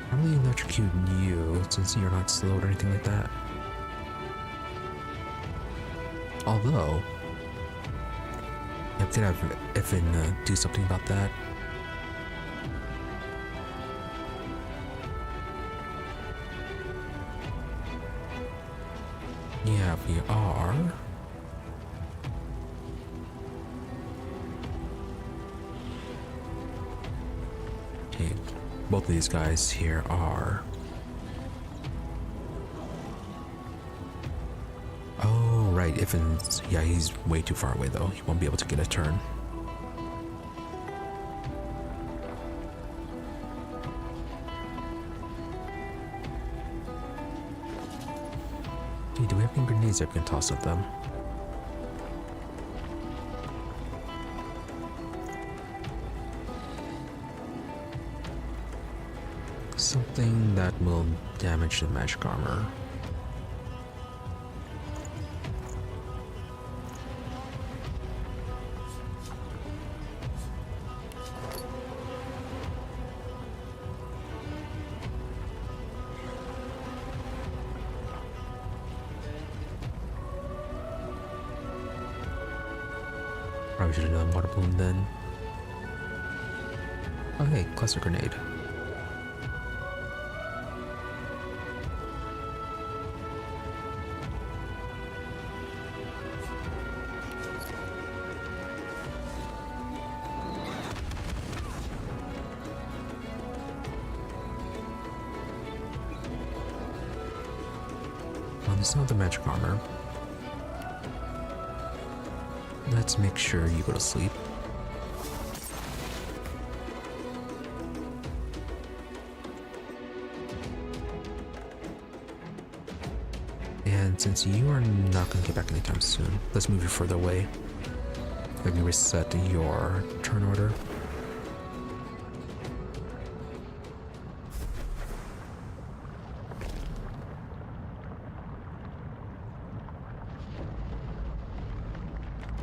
Probably electrocute you, since you're not slowed or anything like that. Although, I could have Evan do something about that. Yeah, we are. Okay, both of these guys here are. Oh, right, Iffin's, yeah, he's way too far away though. He won't be able to get a turn. Okay, do we have any grenades I can toss at them? Something that will damage the magic armor. Probably should have done water balloon then. Oh hey, cluster grenade. you still have the magic armor. Let's make sure you go to sleep. And since you are not going to get back anytime soon, let's move you further away. Let me reset your turn order.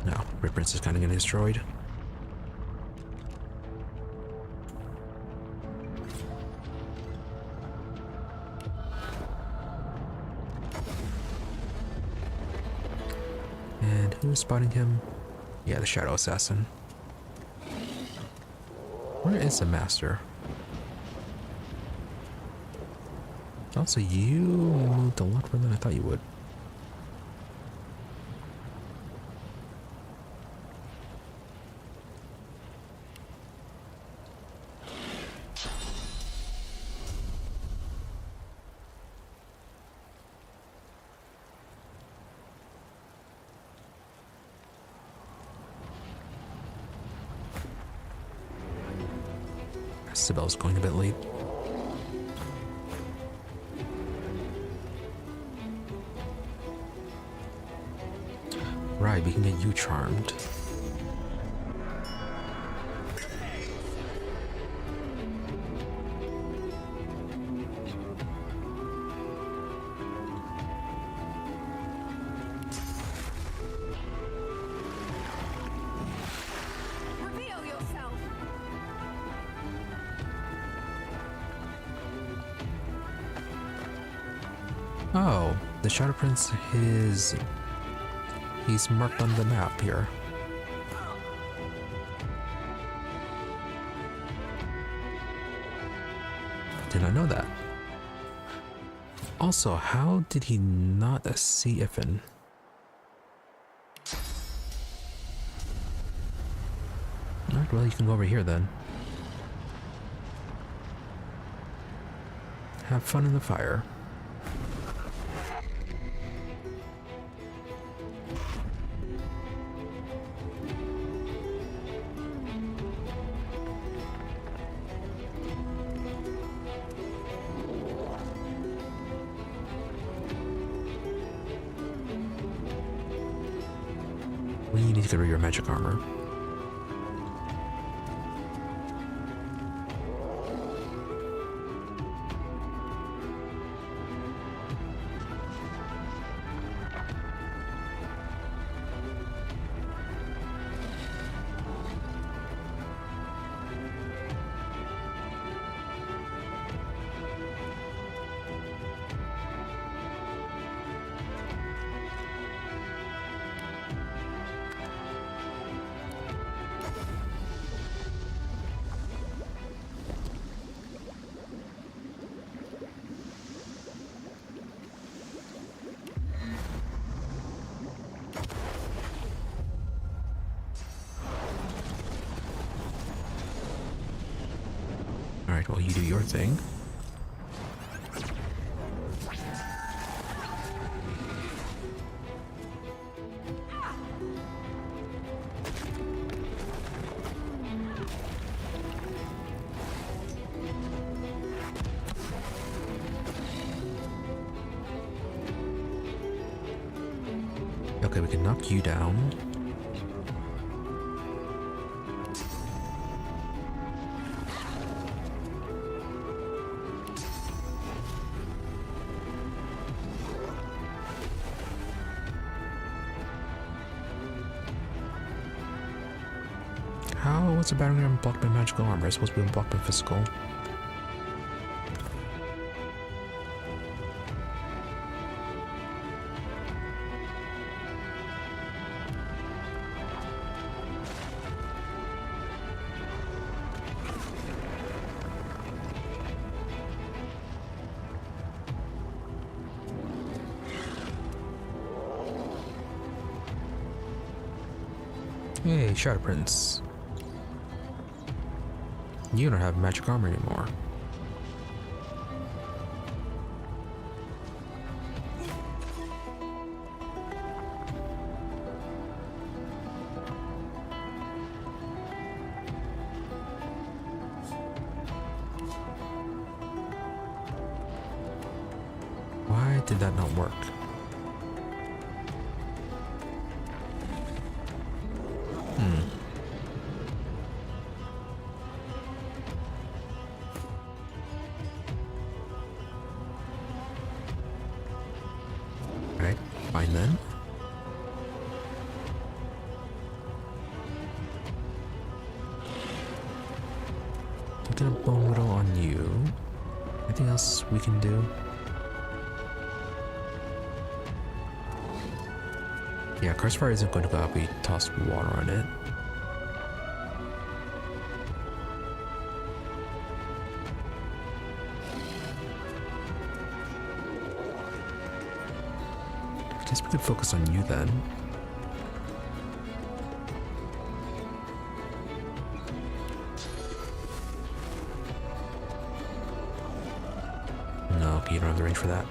Now, Red Prince is kind of getting destroyed. And who's spotting him? Yeah, the Shadow Assassin. Where is the Master? Also, you moved a lot further than I thought you would. Sibel's going a bit late. Right, we can get you charmed. Oh, the Shadow Prince he's marked on the map here. Did not know that. Also, how did he not see Ifin? Alright, well, you can go over here then. Have fun in the fire. We need to get rid of your magic armor. Alright, well, you do your thing. Okay, we can knock you down. How was the battering ram blocked by magical armor? It's supposed to be blocked by physical. Hey, Shadow Prince. You don't have magic armor anymore. did that not work? Alright, fine then. Get a bone whittle on you. Anything else we can do? Yeah, Crossfire isn't going to go up. We toss water on it. I guess we could focus on you then. No, okay, you don't have the range for that.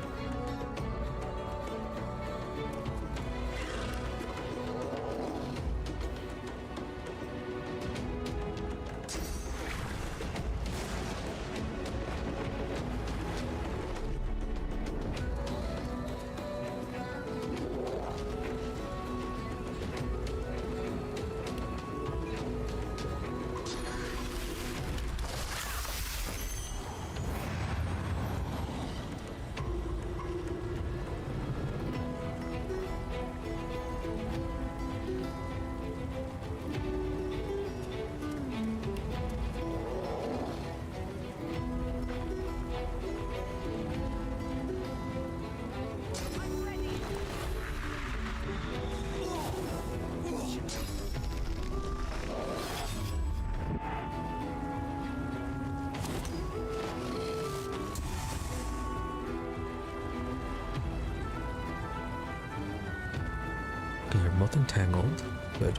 Okay, you're both entangled. Good.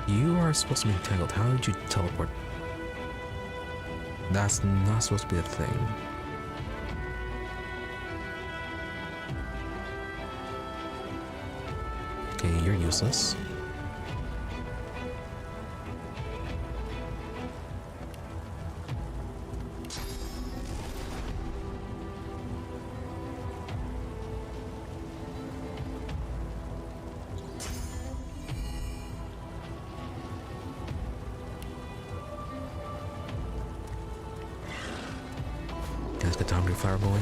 You are supposed to be entangled. How did you teleport? That's not supposed to be a thing. Okay, you're useless. Guys, get Tommy Flower going.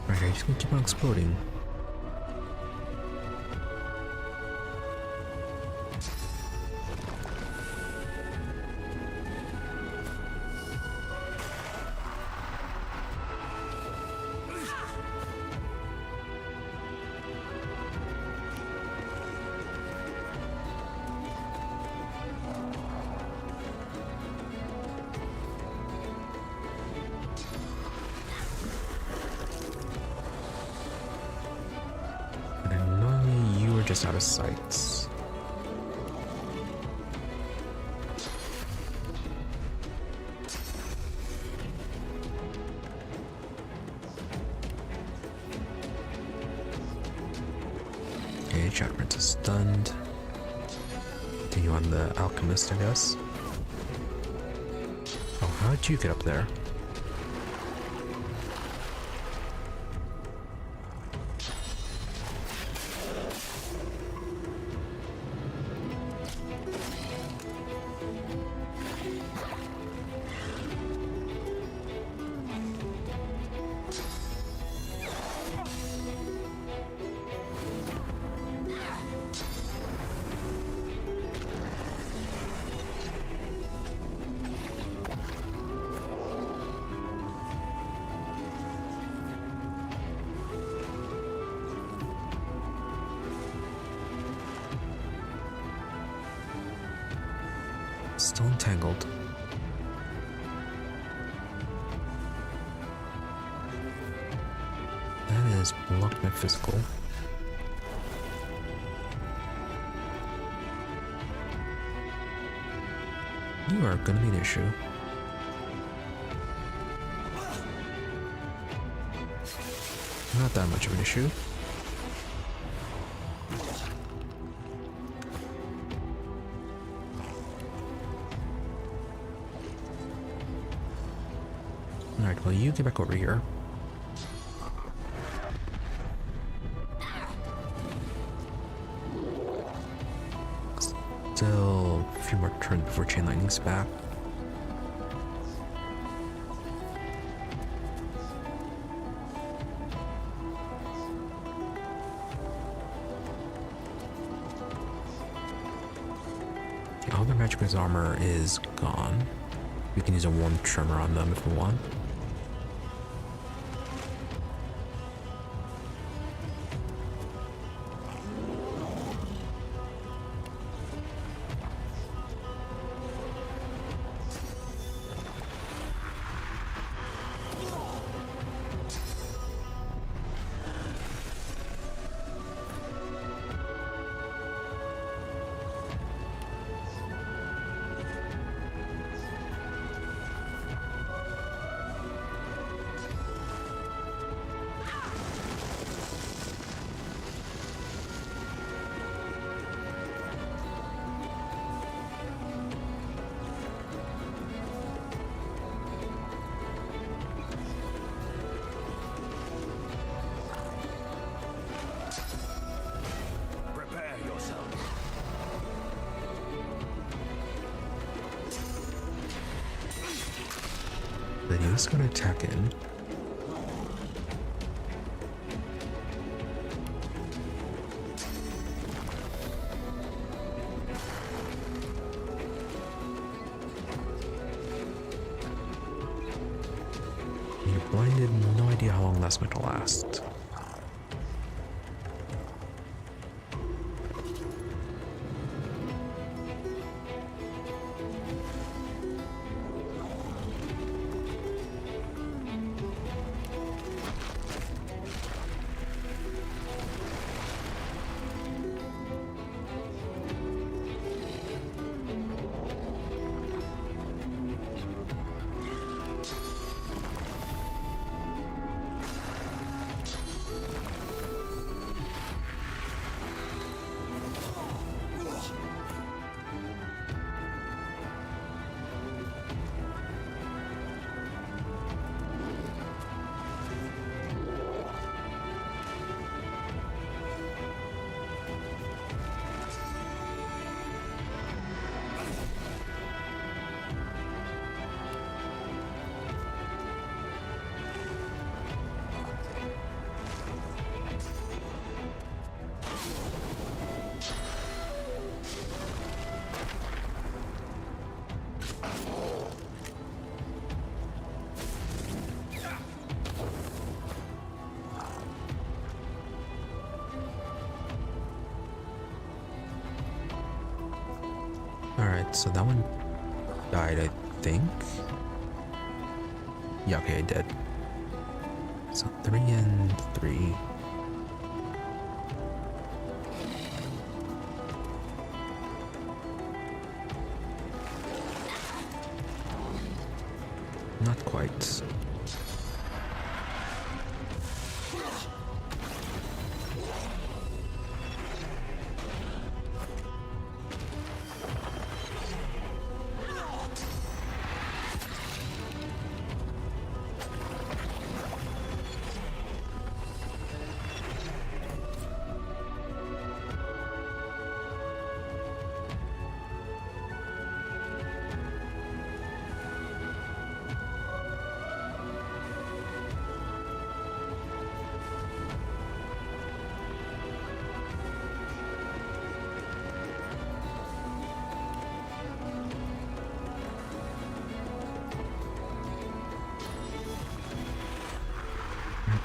Okay, just gonna keep on exploding. Just out of sight. Okay, Shadow Prince is stunned. Continue on the Alchemist, I guess. Oh, how did you get up there? entangled. That is blocked my physical. You are gonna be an issue. Not that much of an issue. Alright, well, you get back over here. Still a few more turns before Chain Lightning's back. All their Magiker's armor is gone. We can use a warm tremor on them if we want. Then he's gonna attack in. You're blinded, no idea how long that's going to last. Alright, so that one died, I think. Yeah, okay, I did. So 3 and 3. Not quite.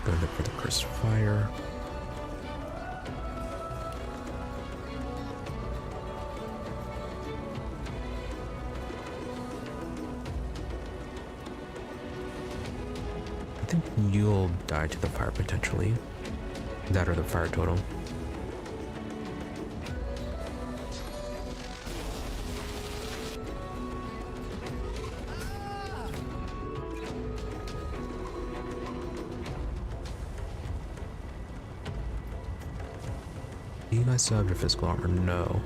Go look for the cursed fire. you'll die to the fire potentially. That or the fire totem. Do you guys still have your physical armor? No.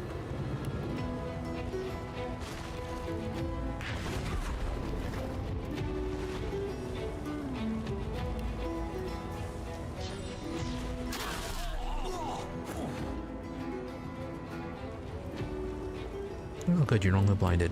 Oh good, you're only blinded.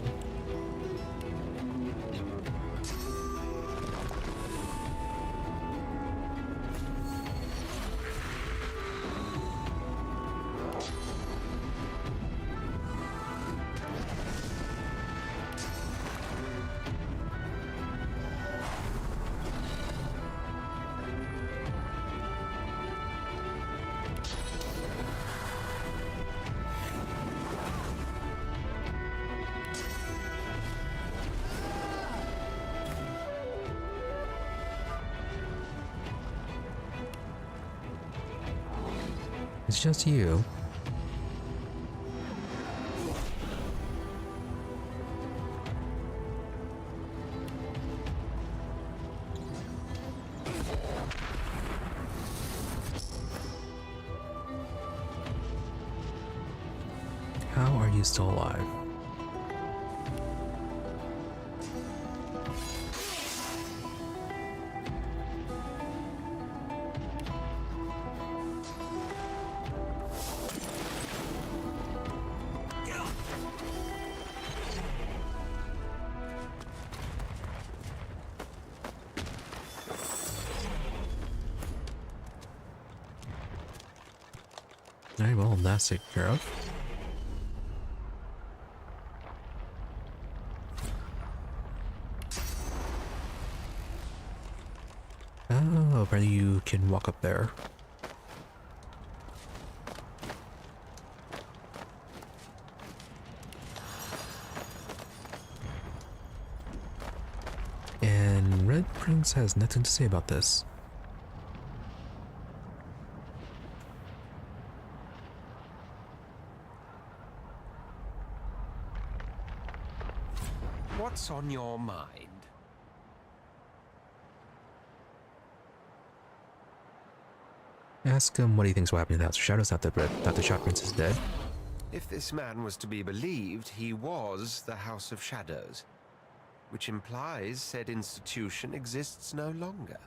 It's just you. How are you still alive? Alright, well, that's taken care of. Oh, apparently you can walk up there. And Red Prince has nothing to say about this. What's on your mind? Ask him what he thinks will happen to the House of Shadows now that the Shadow Prince is dead. If this man was to be believed, he was the House of Shadows, which implies said institution exists no longer.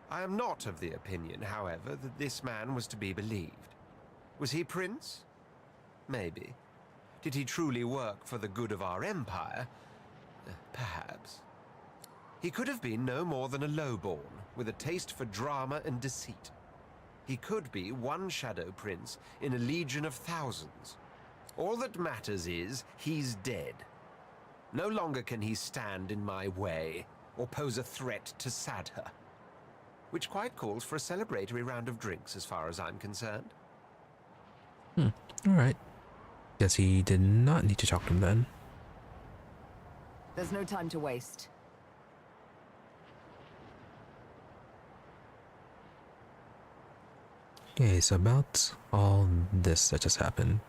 I am not of the opinion, however, that this man was to be believed. Was he prince? Maybe. Did he truly work for the good of our empire? Perhaps. He could have been no more than a lowborn, with a taste for drama and deceit. He could be one shadow prince in a legion of thousands. All that matters is, he's dead. No longer can he stand in my way, or pose a threat to Sadha. Which quite calls for a celebratory round of drinks, as far as I'm concerned. Alright. Guess he did not need to talk to him then. There's no time to waste. Okay, so about all this that just happened.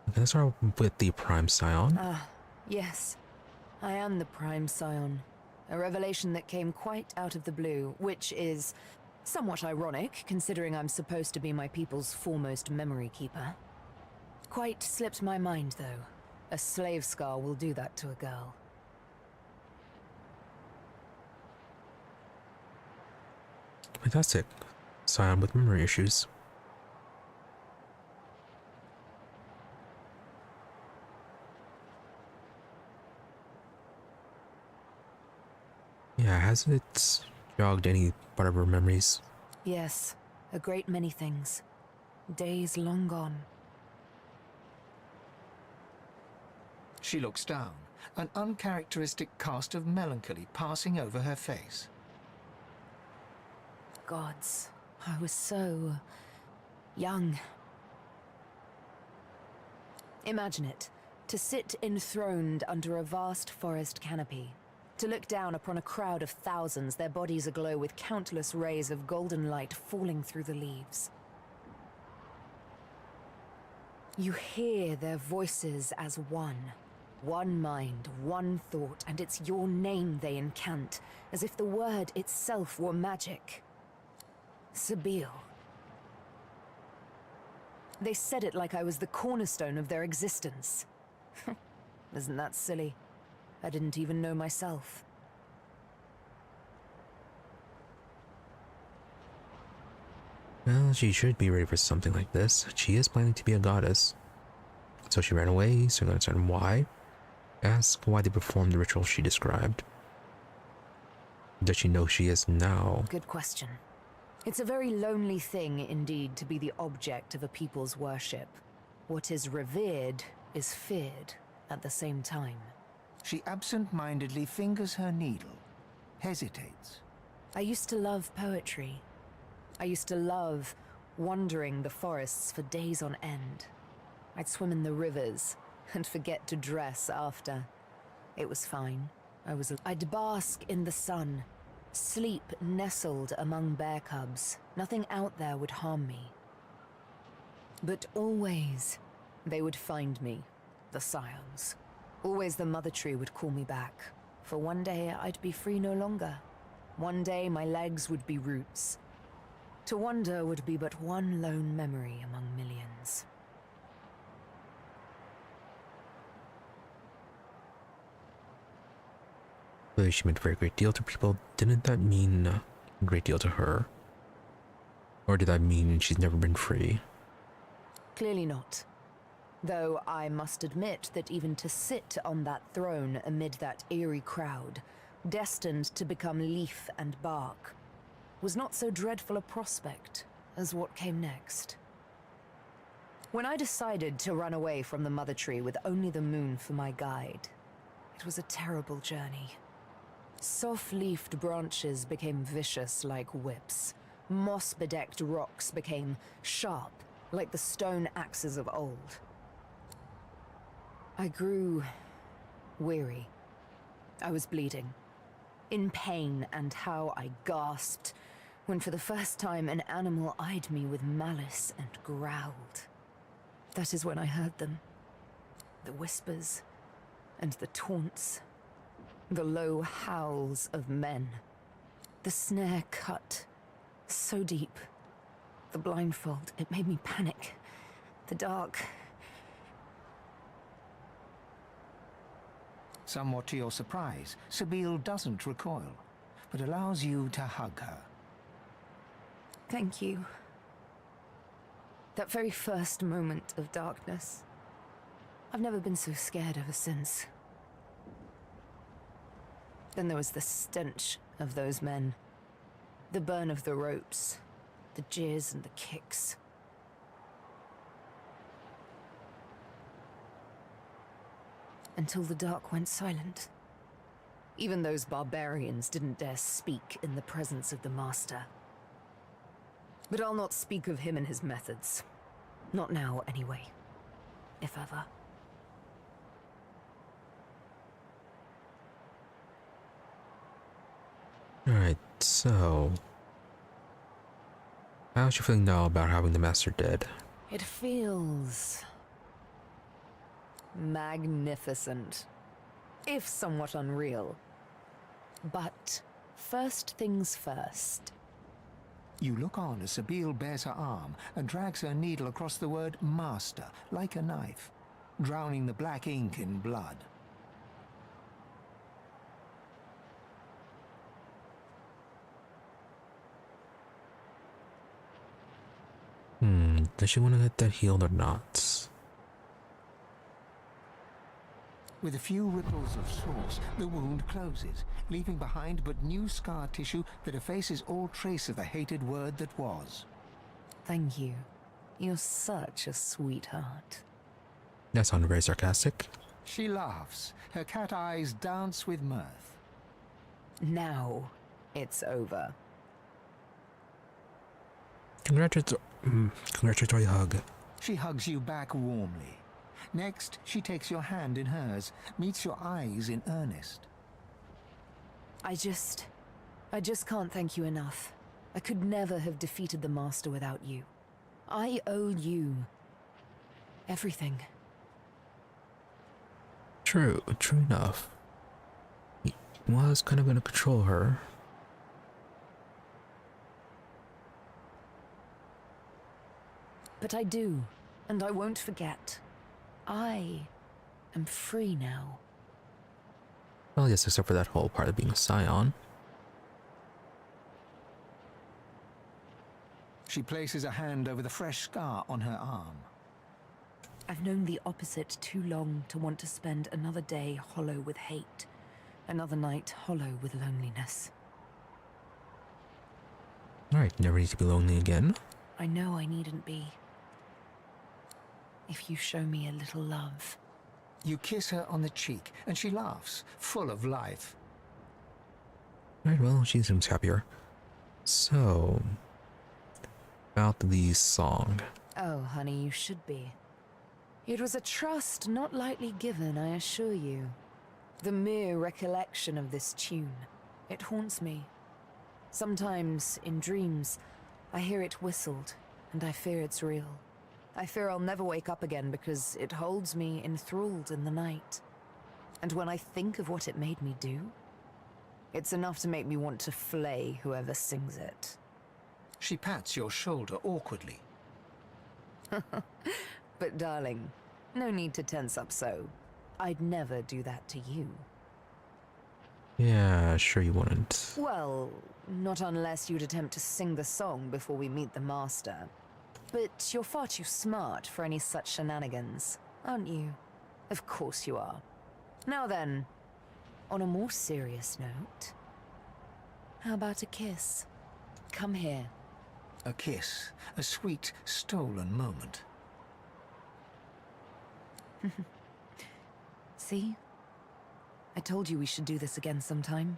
Okay, let's start with the Prime Scion. Yes. I am the Prime Scion. A revelation that came quite out of the blue, which is somewhat ironic, considering I'm supposed to be my people's foremost memory keeper. Quite slipped my mind, though. A slave scar will do that to a girl. Fantastic. Scion with memory issues. Yeah, has it jogged any part of her memories? Yes, a great many things. Days long gone. She looks down, an uncharacteristic cast of melancholy passing over her face. Gods, I was so young. Imagine it. To sit enthroned under a vast forest canopy. To look down upon a crowd of thousands, their bodies aglow with countless rays of golden light falling through the leaves. You hear their voices as one. One mind, one thought, and it's your name they incant, as if the word itself were magic. Sabille. They said it like I was the cornerstone of their existence. Isn't that silly? I didn't even know myself. Well, she should be ready for something like this. She is planning to be a goddess. So she ran away, so I'm going to learn why. Ask why they performed the ritual she described. Does she know she is now? Good question. It's a very lonely thing indeed to be the object of a people's worship. What is revered is feared at the same time. She absent-mindedly fingers her needle, hesitates. I used to love poetry. I used to love wandering the forests for days on end. I'd swim in the rivers and forget to dress after. It was fine. I'd bask in the sun, sleep nestled among bear cubs. Nothing out there would harm me. But always, they would find me, the scions. Always the mother tree would call me back. For one day I'd be free no longer. One day my legs would be roots. To wander would be but one lone memory among millions. Clearly she meant a very great deal to people. Didn't that mean a great deal to her? Or did that mean she's never been free? Clearly not. Though I must admit that even to sit on that throne amid that eerie crowd, destined to become leaf and bark, was not so dreadful a prospect as what came next. When I decided to run away from the Mother Tree with only the moon for my guide, it was a terrible journey. Soft-leafed branches became vicious like whips. Moss-bedecked rocks became sharp like the stone axes of old. I grew weary. I was bleeding, in pain, and how I gasped when for the first time an animal eyed me with malice and growled. That is when I heard them. The whispers and the taunts, the low howls of men. The snare cut so deep. The blindfold, it made me panic. The dark. Somewhat to your surprise, Sabille doesn't recoil, but allows you to hug her. Thank you. That very first moment of darkness. I've never been so scared ever since. Then there was the stench of those men. The burn of the ropes. The jeers and the kicks. Until the dark went silent. Even those barbarians didn't dare speak in the presence of the Master. But I'll not speak of him and his methods. Not now, anyway. If ever. Alright, so... how's she feeling now about having the Master dead? It feels... magnificent. If somewhat unreal. But first things first. You look on as Sabille bares her arm and drags her needle across the word master, like a knife, drowning the black ink in blood. Does she want to get that healed or not? With a few ripples of sauce, the wound closes, leaving behind but new scar tissue that effaces all trace of the hated word that was. Thank you. You're such a sweetheart. That sounded very sarcastic. She laughs. Her cat eyes dance with mirth. Now, it's over. Congratulatory hug. She hugs you back warmly. Next, she takes your hand in hers, meets your eyes in earnest. I just can't thank you enough. I could never have defeated the Master without you. I owe you everything. True enough. He was kind of gonna control her. But I do, and I won't forget. I am free now. Well, yes, except for that whole part of being a scion. She places a hand over the fresh scar on her arm. I've known the opposite too long to want to spend another day hollow with hate, another night hollow with loneliness. Alright, never need to be lonely again. I know I needn't be. If you show me a little love. You kiss her on the cheek, and she laughs, full of life. Alright, well, she seems happier. So, about the song. Oh, honey, you should be. It was a trust not lightly given, I assure you. The mere recollection of this tune, it haunts me. Sometimes, in dreams, I hear it whistled, and I fear it's real. I fear I'll never wake up again because it holds me enthralled in the night. And when I think of what it made me do, it's enough to make me want to flay whoever sings it. She pats your shoulder awkwardly. But darling, no need to tense up so. I'd never do that to you. Yeah, sure you wouldn't. Well, not unless you'd attempt to sing the song before we meet the Master. But you're far too smart for any such shenanigans, aren't you? Of course you are. Now then, on a more serious note, how about a kiss? Come here. A kiss, a sweet, stolen moment. See? I told you we should do this again sometime.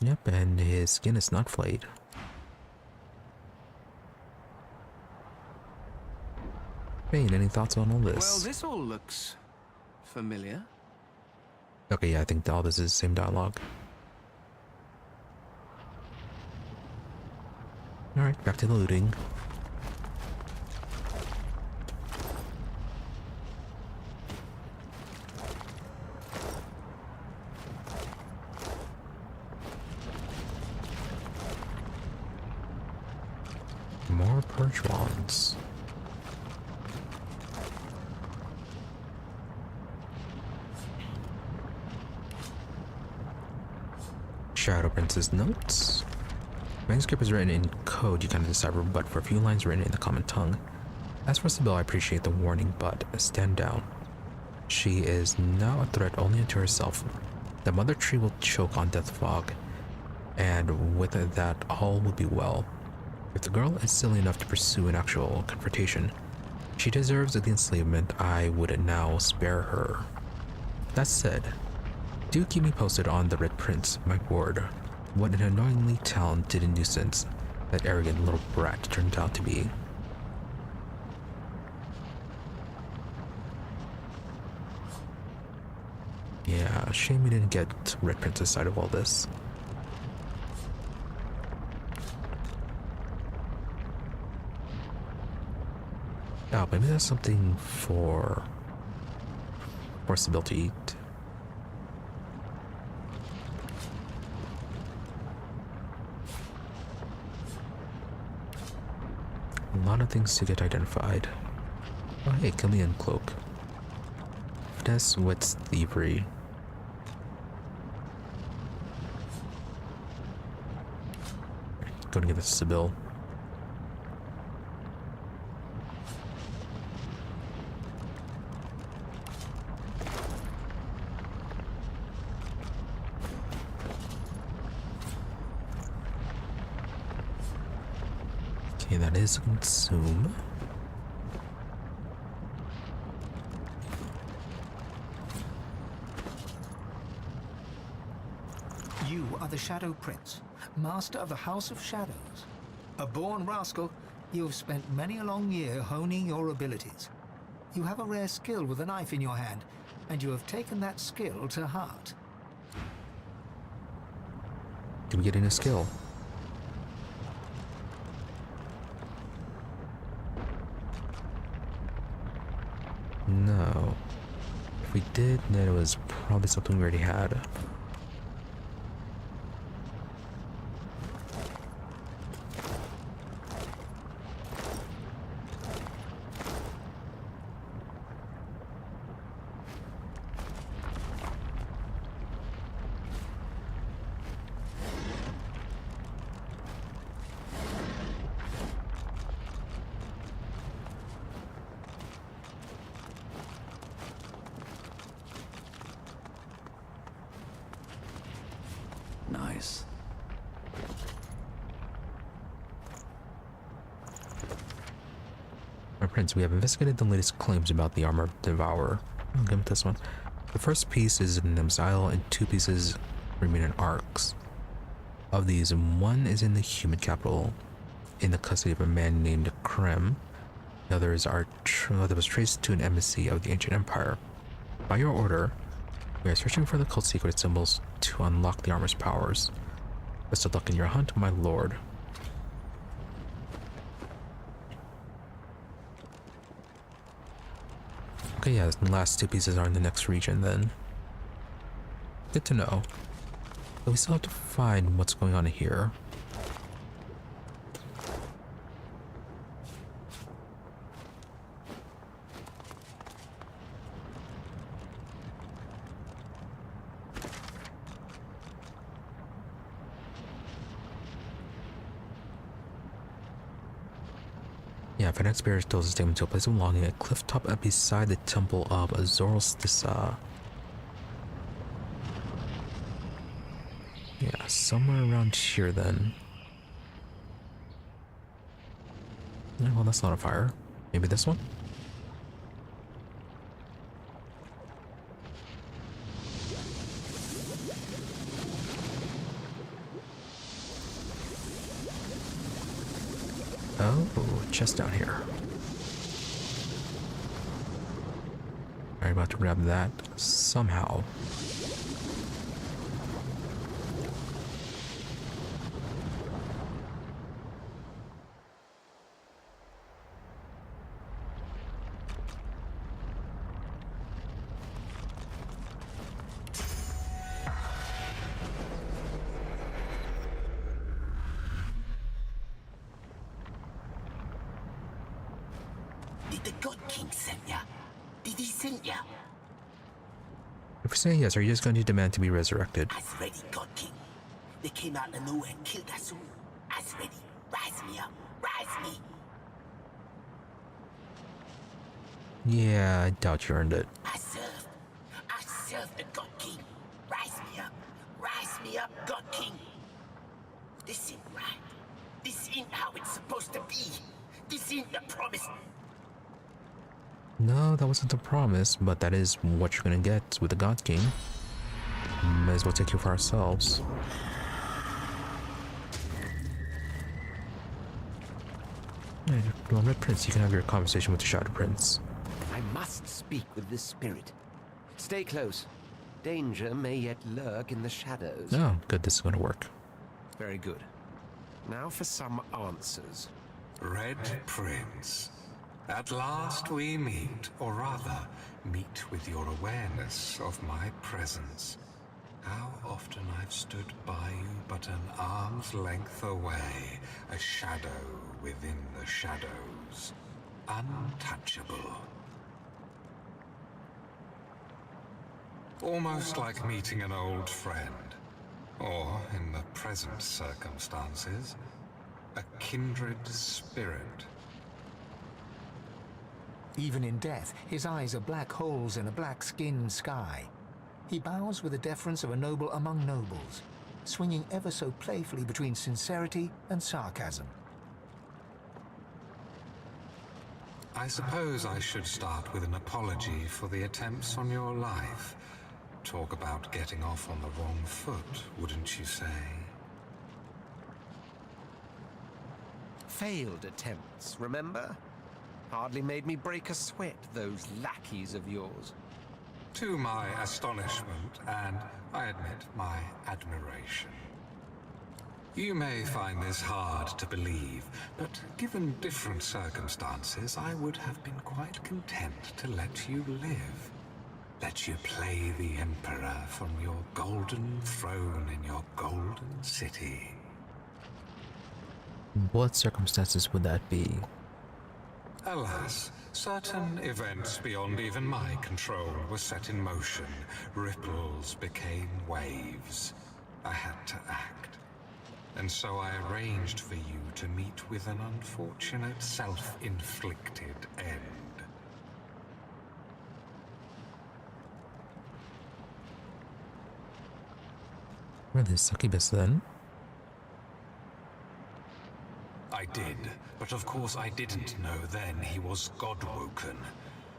Yep, and his skin is not flayed. Bane, any thoughts on all this? Well, this all looks familiar. Okay, yeah, I think all this is the same dialogue. Alright, back to the looting. More purge wands. Shadow Prince's notes. Manuscript is written in code you cannot decipher, but for a few lines written in the common tongue. As for Sibyl, I appreciate the warning, but stand down. She is now a threat only unto herself. The mother tree will choke on death fog, and with that, all will be well. If the girl is silly enough to pursue an actual confrontation, she deserves the enslavement I would now spare her. That said, do keep me posted on the Red Prince, my ward. What an annoyingly talented nuisance that arrogant little brat turned out to be. Yeah, shame we didn't get Red Prince's side of all this. Oh, maybe that's something for Sibyl to eat. A lot of things to get identified. Oh hey, Chameleon Cloak. Finesse, wits, thievery. Go to get the Sibyl. Okay, that is consume. You are the Shadow Prince, master of the House of Shadows. A born rascal, you have spent many a long year honing your abilities. You have a rare skill with a knife in your hand, and you have taken that skill to heart. Did we get in a skill? No. If we did, then it was probably something we already had. Nice. My Prince, we have investigated the latest claims about the armor of Devourer. I'll give him this one. The first piece is in Nameless Isle, and 2 pieces remain in Arcs. Of these, 1 is in the human capital, in the custody of a man named Krem. The others that was traced to an embassy of the ancient empire. By your order, we are searching for the cult secret symbols to unlock the armor's powers. Best of luck in your hunt, my lord. Okay, yeah, the last 2 pieces are in the next region then. Good to know. But we still have to find what's going on here. Yeah, Fennec Spirit tells a statement to a place of belonging, a cliff top up beside the temple of Zorlstissa. Yeah, somewhere around here then. Yeah, well, that's not a fire. Maybe this one? Oh, chest down here. Alright, about to grab that somehow. Did the God King send ya? Did he send ya? If we say yes, are you just going to demand to be resurrected? As ready, God King. They came out of nowhere and killed us all. As ready. Rise me up. Rise me. Yeah, I doubt you earned it. I serve the God King. Rise me up. Rise me up, God King. This ain't right. This ain't how it's supposed to be. This ain't the promise. No, that wasn't the promise, but that is what you're gonna get with the God King. Might as well take you for ourselves. Hey, Red Prince, you can have your conversation with the Shadow Prince. I must speak with this spirit. Stay close. Danger may yet lurk in the shadows. Oh, good, this is gonna work. Very good. Now for some answers. Red Prince. At last we meet, or rather, meet with your awareness of my presence. How often I've stood by you but an arm's length away, a shadow within the shadows, untouchable. Almost like meeting an old friend, or, in the present circumstances, a kindred spirit. Even in death, his eyes are black holes in a black-skinned sky. He bows with the deference of a noble among nobles, swinging ever so playfully between sincerity and sarcasm. I suppose I should start with an apology for the attempts on your life. Talk about getting off on the wrong foot, wouldn't you say? Failed attempts, remember? Hardly made me break a sweat, those lackeys of yours. To my astonishment, and I admit my admiration. You may find this hard to believe, but given different circumstances, I would have been quite content to let you live. Let you play the Emperor from your golden throne in your golden city. What circumstances would that be? Alas, certain events beyond even my control were set in motion. Ripples became waves. I had to act. And so I arranged for you to meet with an unfortunate self-inflicted end. We're the succubus then. I did, but of course I didn't know then he was God-woken,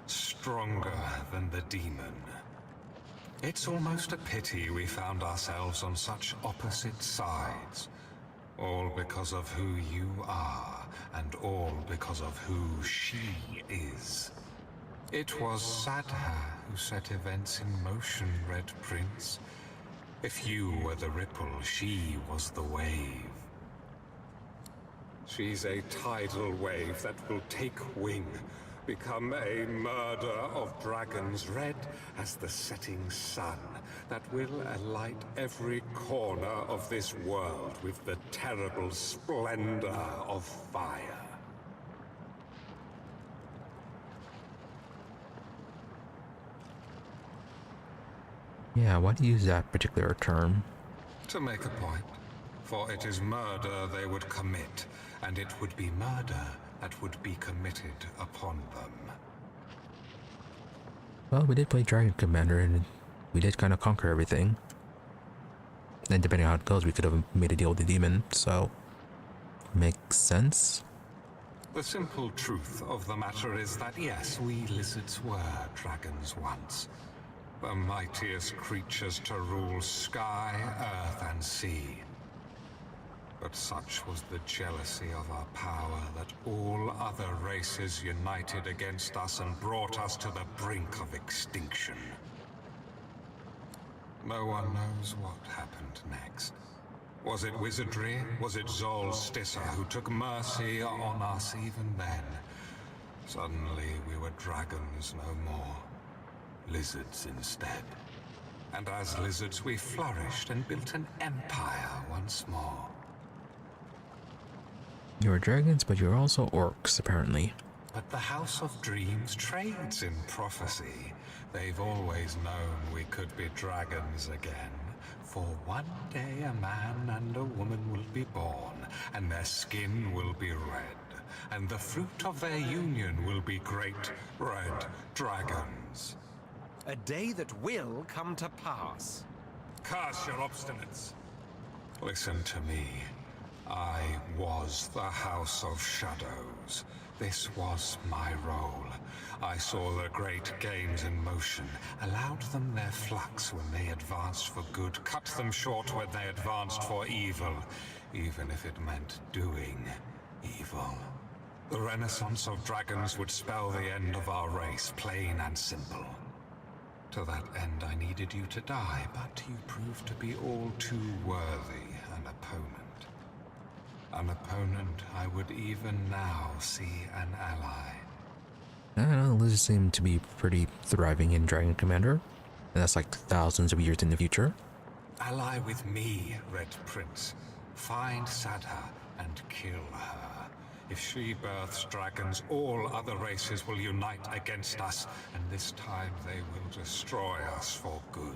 stronger than the demon. It's almost a pity we found ourselves on such opposite sides, all because of who you are, and all because of who she is. It was Sadha who set events in motion, Red Prince. If you were the ripple, she was the wave. She's a tidal wave that will take wing, become a murder of dragons red as the setting sun, that will alight every corner of this world with the terrible splendor of fire. Yeah, why do you use that particular term? To make a point. For it is murder they would commit, and it would be murder that would be committed upon them. Well, we did play Dragon Commander, and we did kind of conquer everything. And depending on how it goes, we could have made a deal with the demon, so... makes sense? The simple truth of the matter is that yes, we lizards were dragons once. The mightiest creatures to rule sky, earth, and sea. But such was the jealousy of our power that all other races united against us and brought us to the brink of extinction. No one knows what happened next. Was it wizardry? Was it Zol Stissa who took mercy on us even then? Suddenly we were dragons no more. Lizards instead. And as lizards we flourished and built an empire once more. You're dragons, but you're also orcs, apparently. But the House of Dreams trades in prophecy. They've always known we could be dragons again. For one day a man and a woman will be born, and their skin will be red, and the fruit of their union will be great red dragons. A day that will come to pass. Curse your obstinance. Listen to me. I was the House of Shadows. This was my role. I saw the great games in motion, allowed them their flux when they advanced for good, cut them short when they advanced for evil, even if it meant doing evil. The renaissance of dragons would spell the end of our race, plain and simple. To that end I needed you to die, but you proved to be all too worthy an opponent. An opponent I would even now see an ally. I don't know, lizards seem to be pretty thriving in Dragon Commander. And that's like thousands of years in the future. Ally with me, Red Prince. Find Sadha and kill her. If she births dragons, all other races will unite against us, and this time they will destroy us for good.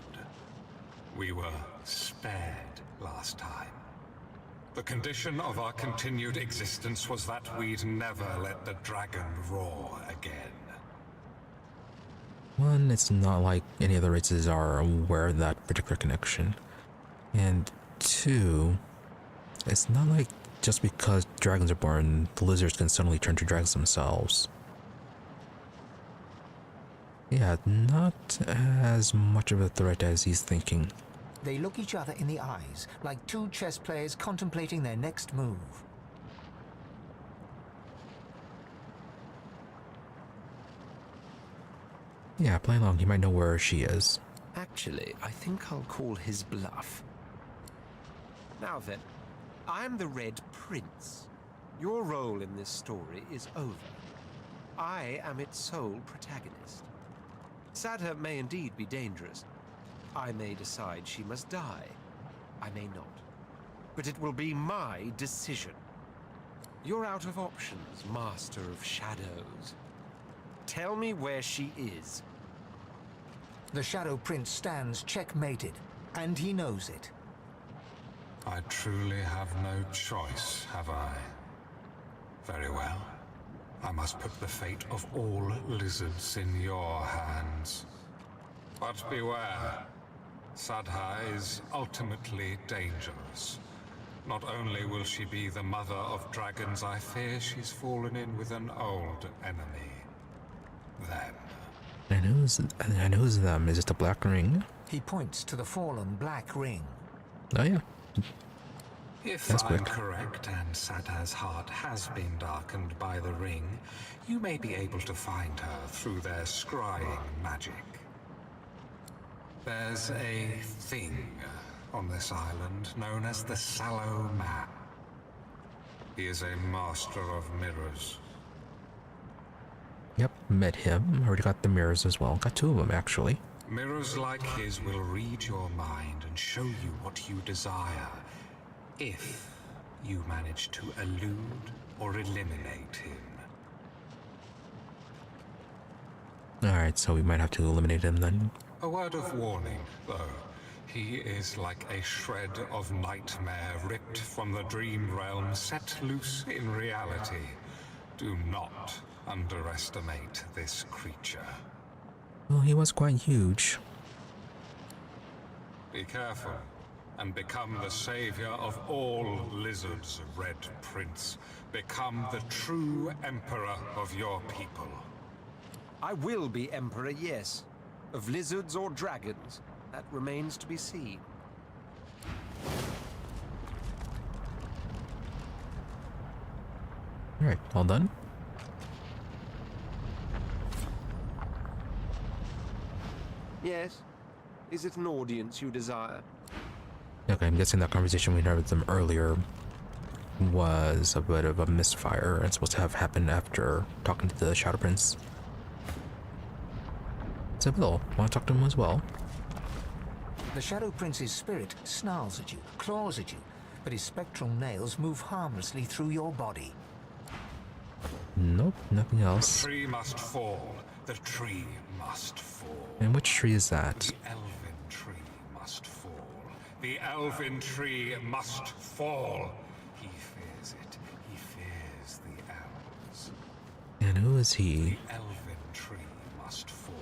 We were spared last time. The condition of our continued existence was that we'd never let the dragon roar again. One, it's not like any other races are aware of that particular connection. And two, it's not like just because dragons are born, the lizards can suddenly turn to dragons themselves. Yeah, not as much of a threat as he's thinking. They look each other in the eyes, like two chess players contemplating their next move. Yeah, play along. He might know where she is. Actually, I think I'll call his bluff. Now then, I'm the Red Prince. Your role in this story is over. I am its sole protagonist. Sadha may indeed be dangerous. I may decide she must die. I may not. But it will be my decision. You're out of options, Master of Shadows. Tell me where she is. The Shadow Prince stands checkmated, and he knows it. I truly have no choice, have I? Very well. I must put the fate of all lizards in your hands. But beware. Sadha is ultimately dangerous. Not only will she be the mother of dragons, I fear she's fallen in with an old enemy. Them. I know them. Is it the black ring? He points to the fallen black ring. Oh yeah. If That's I'm quick. correct and Sadha's heart has been darkened by the ring, you may be able to find her through their scrying magic. There's a thing on this island known as the Sallow Man. He is a master of mirrors. Yep, met him. Already got the mirrors as well. Got two of them actually. Mirrors like his will read your mind and show you what you desire, if you manage to elude or eliminate him. Alright, so we might have to eliminate him then. A word of warning, though. He is like a shred of nightmare ripped from the dream realm, set loose in reality. Do not underestimate this creature. Well, he was quite huge. Be careful, and become the savior of all lizards, Red Prince. Become the true emperor of your people. I will be emperor, yes. Of lizards or dragons, that remains to be seen. Alright, all done? Yes? Is it an audience you desire? Okay, I'm guessing that conversation we had with them earlier was a bit of a misfire. It's supposed to have happened after talking to the Shadow Prince. So Bill, want to talk to him as well? The Shadow Prince's spirit snarls at you, claws at you, but his spectral nails move harmlessly through your body. Nope, nothing The else. tree must fall. The tree must fall. And which tree is that? The elven tree must fall. The elven tree must fall. He fears it. He fears the elves. And who is he? The elven tree must fall.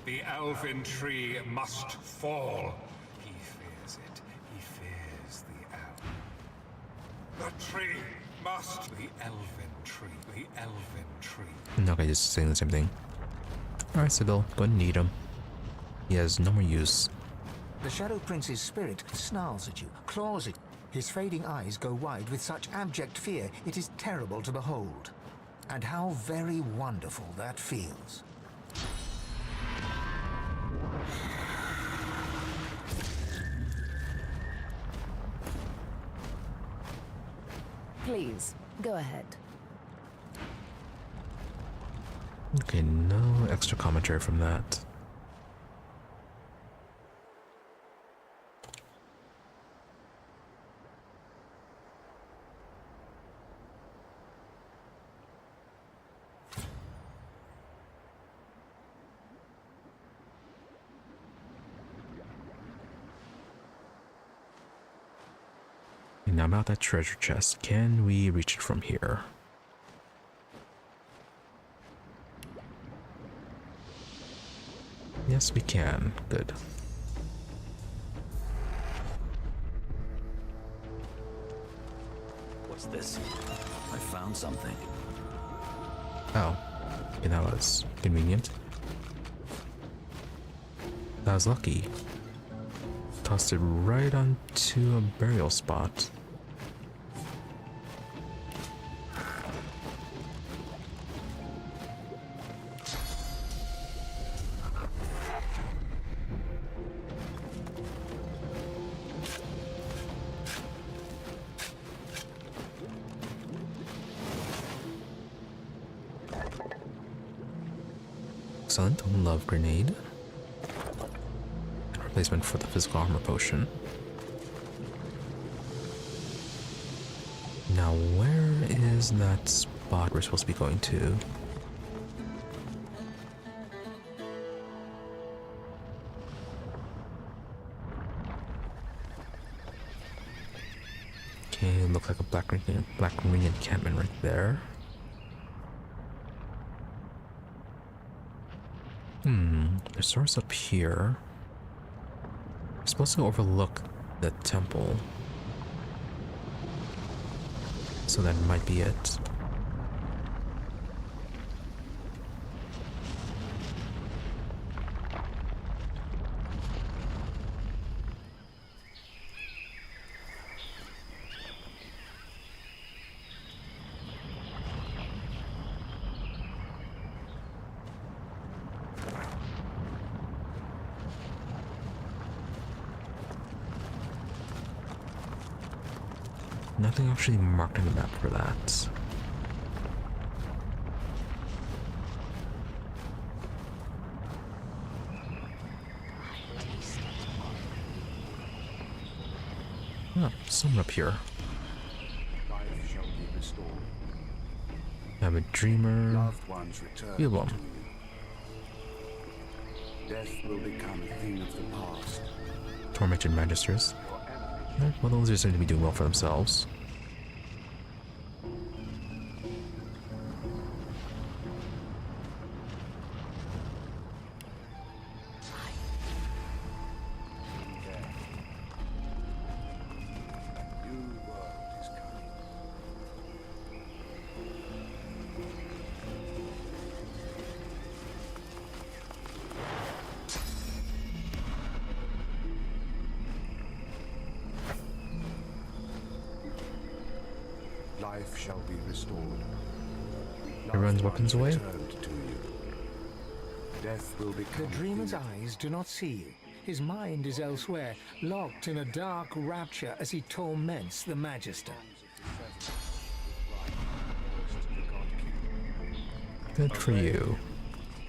The elven tree must fall. He fears it. He fears the elves. The tree must. The elven tree. The elven tree. Okay, just saying the same thing. Alright, Sybil, go ahead and eat him. He has no more use. The Shadow Prince's spirit snarls at you, claws at you. His fading eyes go wide with such abject fear, it is terrible to behold. And how very wonderful that feels. Please, go ahead. Okay, no extra commentary from that. And now about that treasure chest. Can we reach it from here? Yes, we can. Good. What's this? I found something. Oh. Okay, that was convenient. That was lucky. Tossed it right onto a burial spot. Excellent. Love grenade. Replacement for the physical armor potion. Now, where is that spot we're supposed to be going to? Okay, looks like a black ring encampment right there. There's source up here. We're supposed to overlook the temple. So that might be it. Nothing actually marked on the map for that. Oh, someone up here. Life shall be restored. I'm a dreamer. Loved ones return Feel them. to you. Death will become a thing of the past. Tormented Magisters. Well, those are seem to be doing well for themselves. Life shall be restored. Everyone's weapons away. Returned to you. Death will become The dreamer's eyes do not see you. His mind is elsewhere, locked in a dark rapture as he torments the Magister. Good for you.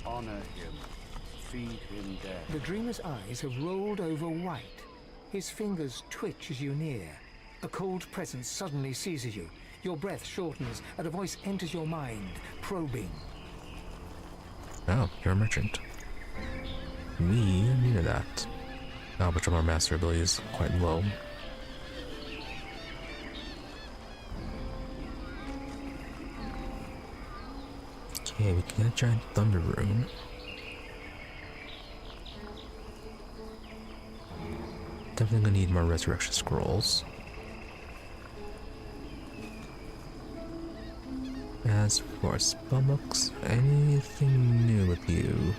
Honor him. Feed him death. The dreamer's eyes have rolled over white. His fingers twitch as you near. A cold presence suddenly seizes you. Your breath shortens, and a voice enters your mind, probing. Oh, you're a merchant. We needed that. Oh, but our master ability is quite low. Okay, we can get a giant thunder rune. Definitely gonna need more resurrection scrolls. As for spellbooks, anything new with you?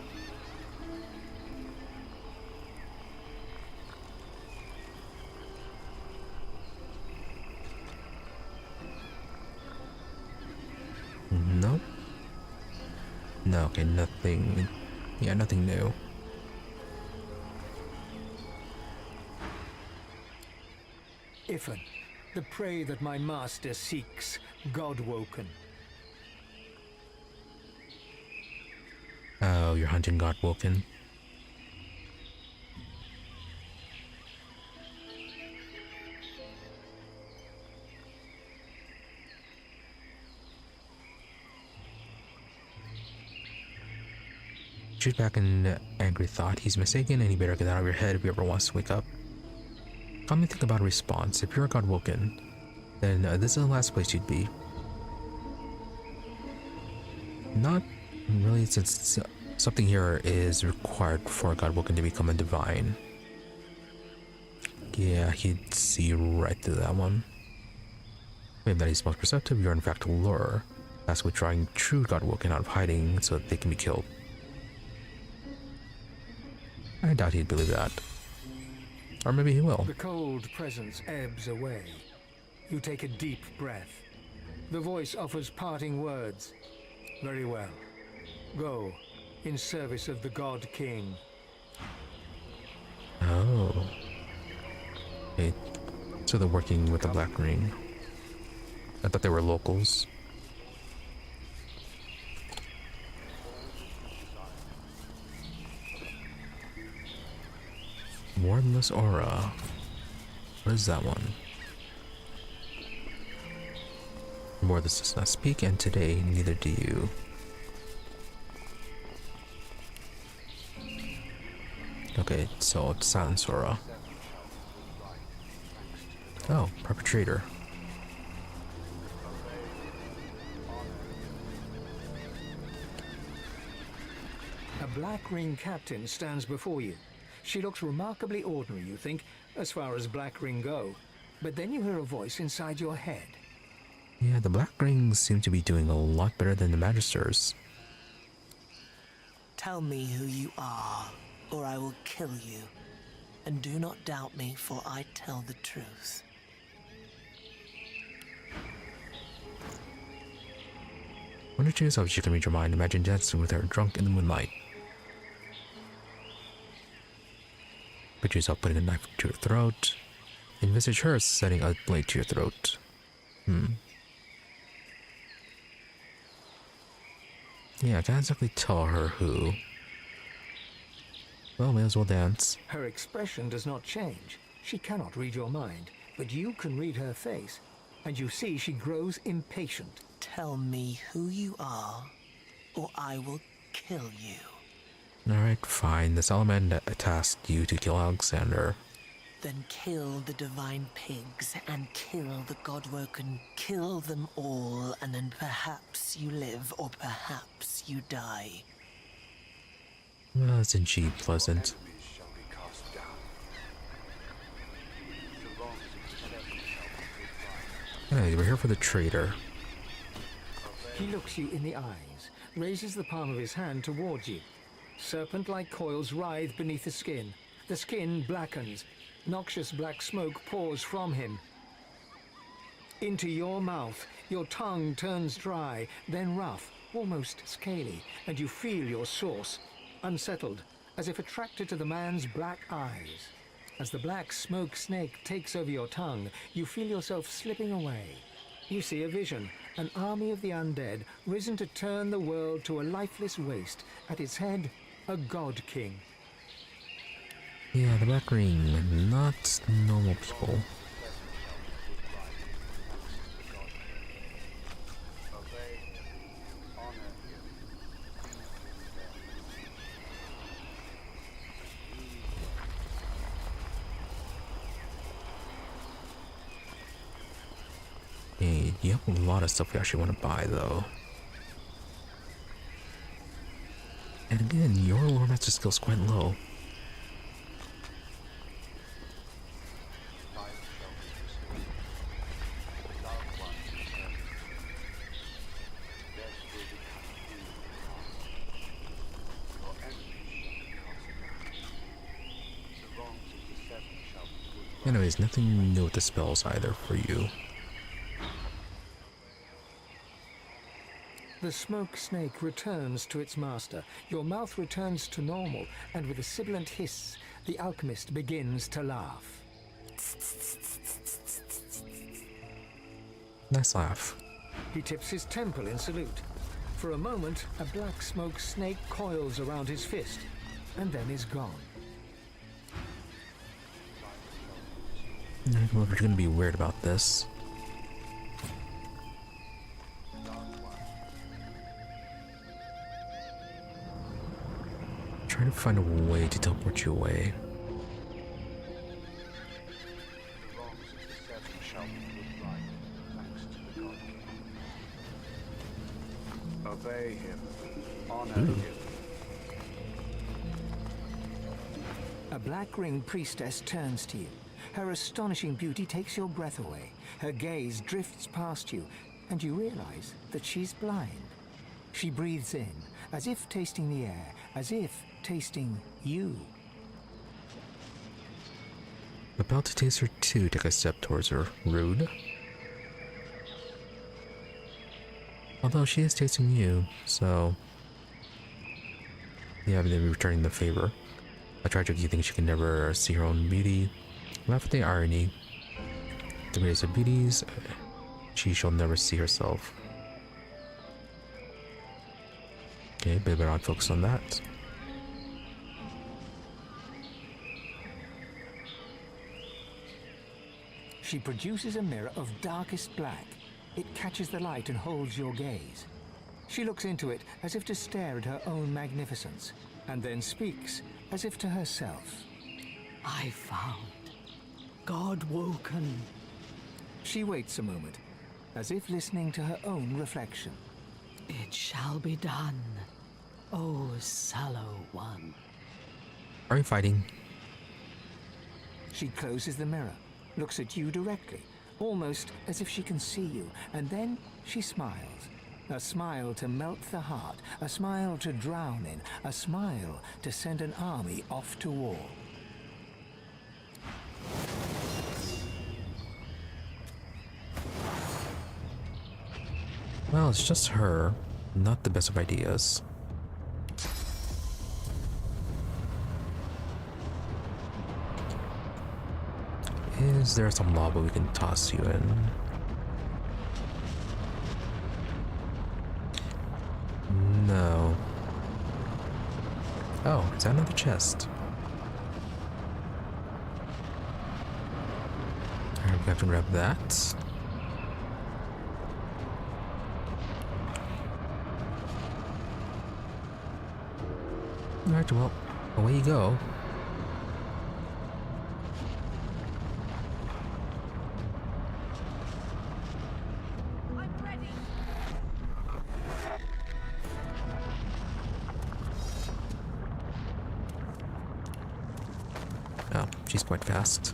No? No, okay, nothing. Yeah, nothing new. Ifan, the prey that my master seeks, God-woken. Oh, you're hunting God-woken. Shoot back an angry thought. He's mistaken and he better get out of your head if he ever wants to wake up. Come and think about a response. If you're a God-woken, then this is the last place you'd be. Not really, since something here is required for a God-woken to become a divine. Yeah, he'd see right through that one. Maybe that he's most perceptive, you're in fact a lure. That's with drawing true God-woken out of hiding so that they can be killed. I doubt he'd believe that. Or maybe he will. The cold presence ebbs away. You take a deep breath. The voice offers parting words. Very well. Go, in service of the God King. Oh. Okay. So they're working with the Black Ring. I thought they were locals. Wardless aura. What is that one? Wardless does not speak, and today neither do you. Okay, so it's silence aura. Oh, perpetrator. A black ring captain stands before you. She looks remarkably ordinary, you think, as far as black ring go. But then you hear a voice inside your head. Yeah, the black rings seem to be doing a lot better than the Magisters. Tell me who you are, or I will kill you. And do not doubt me, for I tell the truth. Wonder to yourself if you can read your mind. Imagine dancing with her drunk in the moonlight. Picture yourself putting a knife to your throat. Envisage her setting a blade to your throat. Yeah, I can't exactly tell her who. Well, may as well dance. Her expression does not change. She cannot read your mind, but you can read her face, and you see she grows impatient. Tell me who you are, or I will kill you. Alright, fine. The salamander tasked you to kill Alexander. Then kill the divine pigs and kill the godwoken. Kill them all, and then perhaps you live, or perhaps you die. Well, isn't she pleasant? Hey, we're here for the traitor. He looks you in the eyes, raises the palm of his hand towards you. Serpent-like coils writhe beneath the skin. The skin blackens. Noxious black smoke pours from him. Into your mouth, your tongue turns dry, then rough, almost scaly, and you feel your source, unsettled, as if attracted to the man's black eyes. As the black smoke snake takes over your tongue, you feel yourself slipping away. You see a vision, an army of the undead, risen to turn the world to a lifeless waste. At its head, a god king. Yeah, the Black Ring, not normal people. Hey, you have a lot of stuff we actually want to buy, though. And again, your lore master skill's quite low. Anyways, nothing new with the spells either for you. The smoke snake returns to its master. Your mouth returns to normal, and with a sibilant hiss, the alchemist begins to laugh. Nice laugh. He tips his temple in salute. For a moment, a black smoke snake coils around his fist, and then is gone. We're gonna be weird about this. Trying to find a way to teleport you away. Obey him. Honor him. A black ring priestess turns to you. Her astonishing beauty takes your breath away. Her gaze drifts past you, and you realize that she's blind. She breathes in, as if tasting the air, as if tasting you. About to taste her too, take a step towards her. Rude. Although she is tasting you, so... yeah, but they're returning the favor. A tragic you think she can never see her own beauty. Laugh at the irony. The greatest of beauties, she shall never see herself. Okay, but better not focus on that. She produces a mirror of darkest black. It catches the light and holds your gaze. She looks into it as if to stare at her own magnificence, and then speaks as if to herself. I found God woken. She waits a moment, as if listening to her own reflection. It shall be done, O sallow one. Are you fighting? She closes the mirror, looks at you directly, almost as if she can see you, and then she smiles. A smile to melt the heart, a smile to drown in, a smile to send an army off to war. Well, it's just her. Not the best of ideas. Is there some lava we can toss you in? No. Oh, is that another chest? Alright, we have to grab that. Alright, well, away you go. Oh, she's quite fast.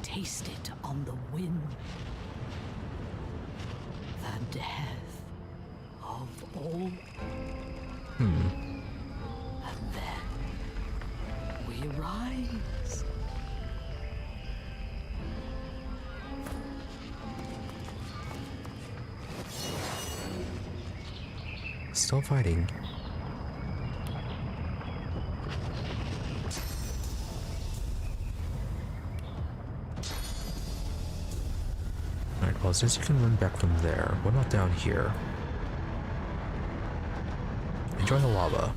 Taste it on the wind. The death of all. And then we rise. Still fighting. Well, since you can run back from there, what about down here? Enjoy the lava.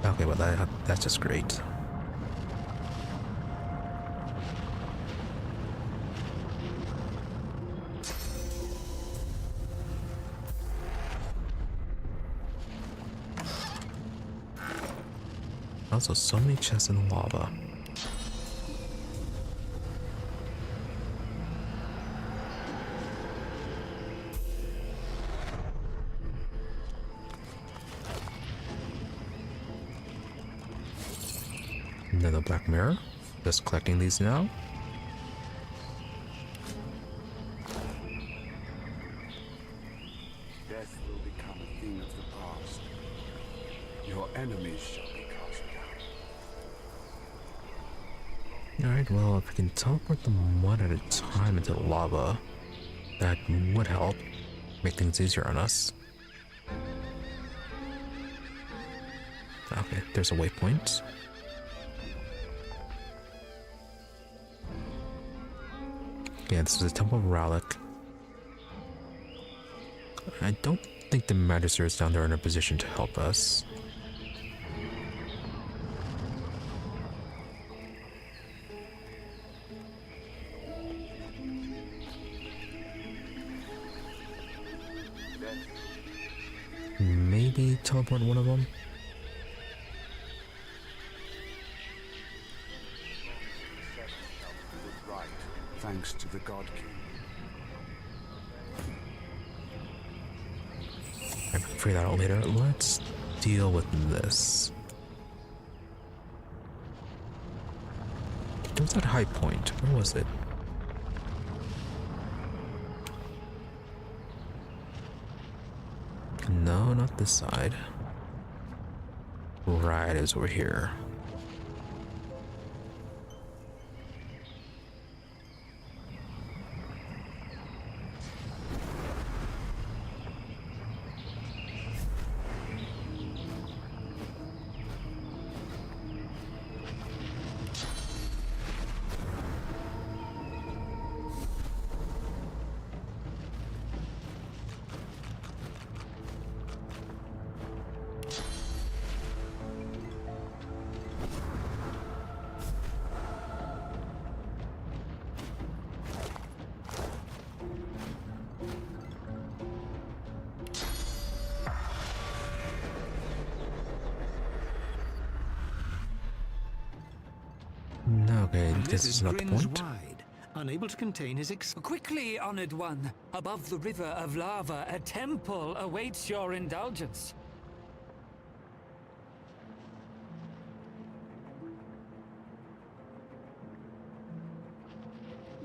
Okay, well that's just great. Also, so many chests in the lava. Another black mirror. Just collecting these now. Death will become a thing of the past. Your enemies shall be cast down. Alright, well, if we can teleport them one at a time into the lava, that would help make things easier on us. Okay, there's a waypoint. Yeah, this is the Temple of Rhalic. I don't think the Magisters down there are in a position to help us. Maybe teleport one of them? Right, thanks to the God King. I can figure that out later. Let's deal with this. There was that high point. Where was it? No, not this side. Right, it's over here. Okay, this is not the grins point. wide, unable to contain his Quickly, honored one. Above the river of lava, a temple awaits your indulgence.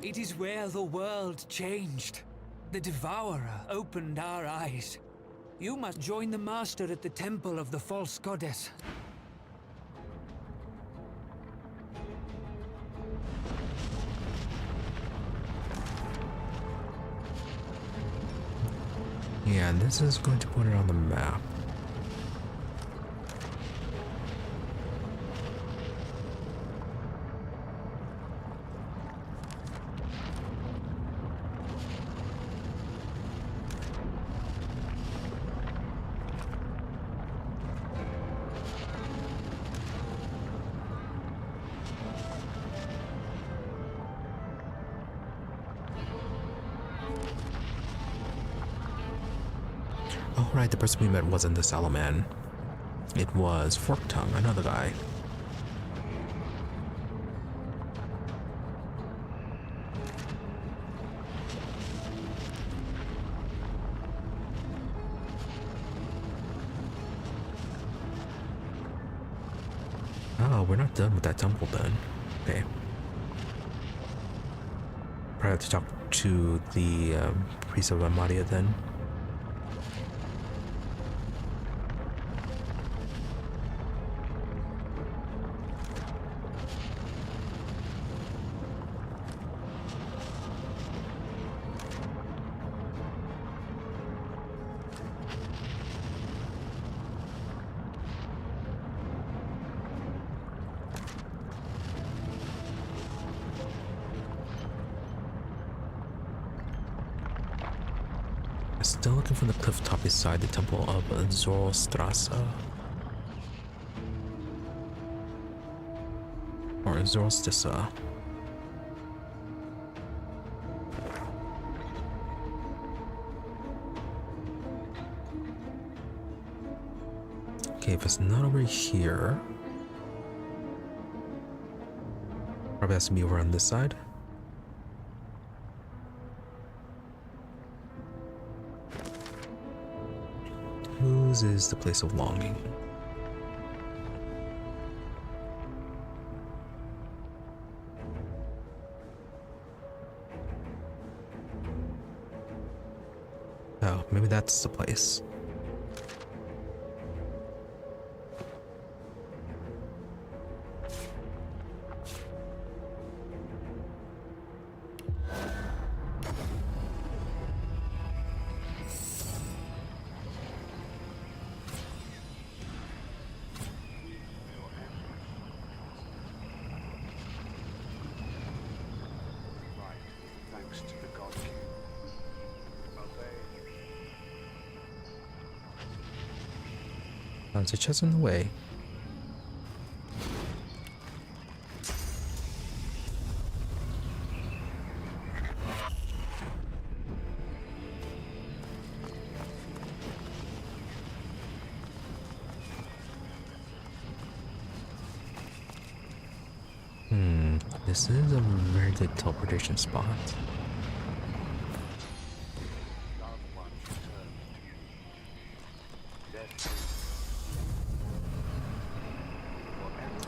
It is where the world changed. The Devourer opened our eyes. You must join the Master at the temple of the false goddess. Yeah, and this is going to put it on the map. Oh, right, the person we met wasn't the Salaman. It was Forktongue, another guy. Oh, we're not done with that temple then. Okay. Probably have to talk to the priest of Amadia then. Still looking for the cliff top beside the temple of Zoroastrasse. Or Zoroastrassa. Okay, if it's not over here, probably has to be over on this side. Whose is the place of longing? Oh, maybe that's the place. There's a chest in the way. This is a very good teleportation spot.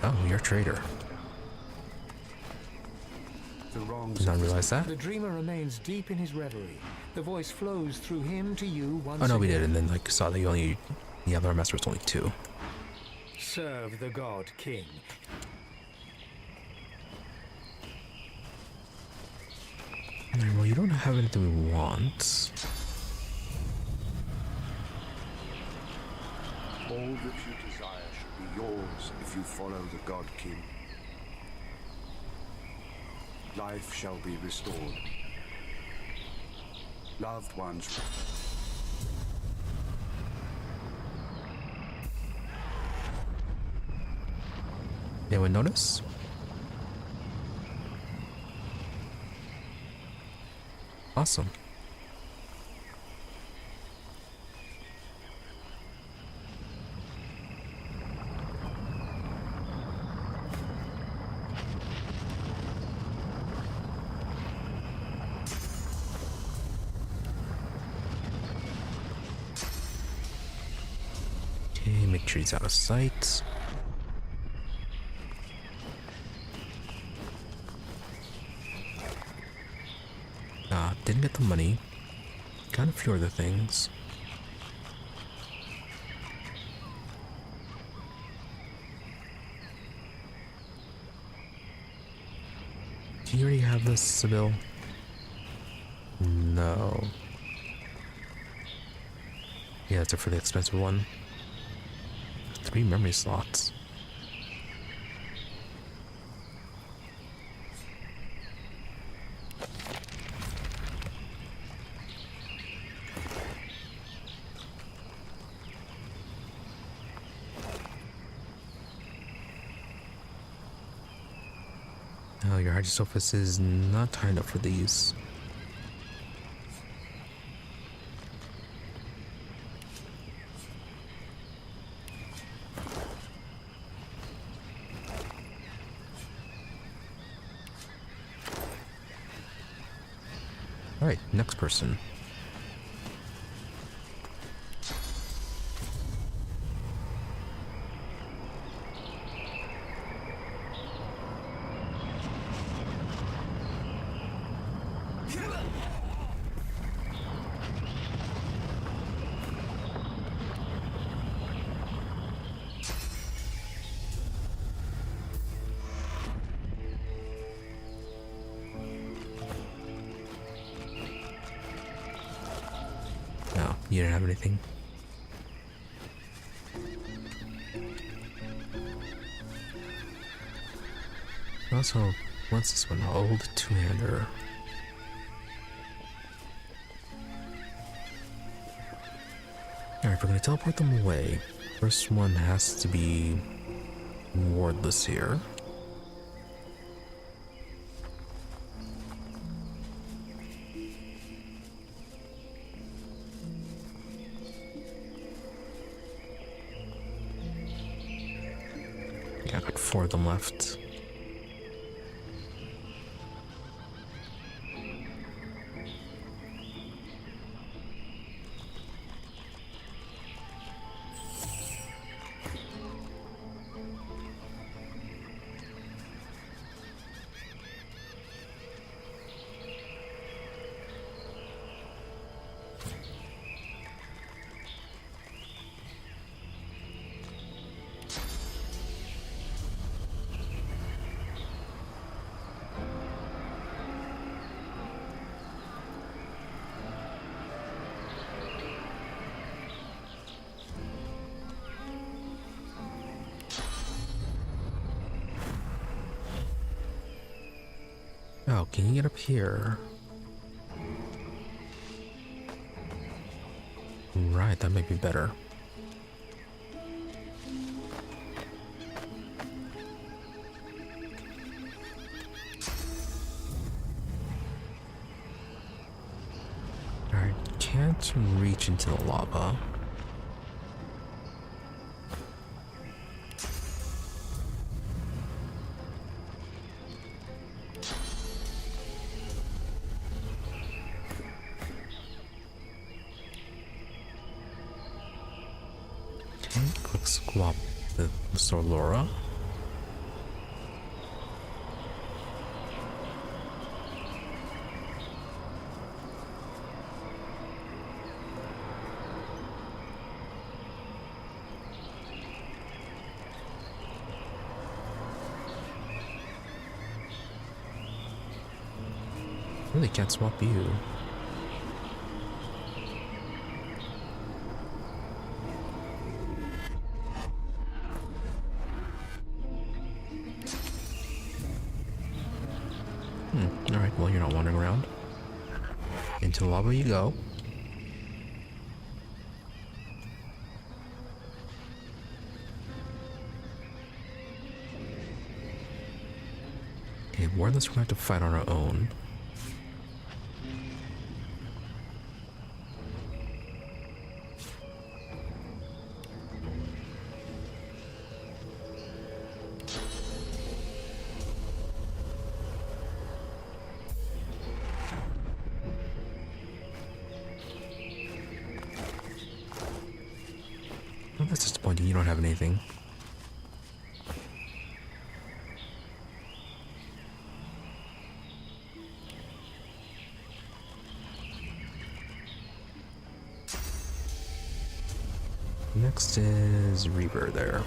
Oh, you're a traitor. Did not realize that. The dreamer remains deep in his reverie. The voice flows through him to you once Oh no, we again. did, and then like saw that the other master was only 2. Serve the god king. Well, you don't have anything we want. All that you desire should be yours if you follow the God King. Life shall be restored. Loved ones. Anyone notice? Awesome. Make sure he's out of sight. Didn't get the money. Got a few other things. Do you already have this, Sybil? No. Yeah, it's a really expensive one. 3 memory slots. Oh, your Hydrosophis is not tied up for these. Alright, next person. No, you didn't have anything. Also, what's this one? Old two-hander. Alright, we're gonna teleport them away. First one has to be wardless here. Yeah, I got 4 of them left. Oh, can you get up here? Right, that might be better. Alright, can't reach into the lava. Quick swap the Solora. Really can't swap you. Alright, well, you're not wandering around. Into the lava you go. Okay, wardless we're going to have to fight on our own. You don't have anything. Next is Reaver there.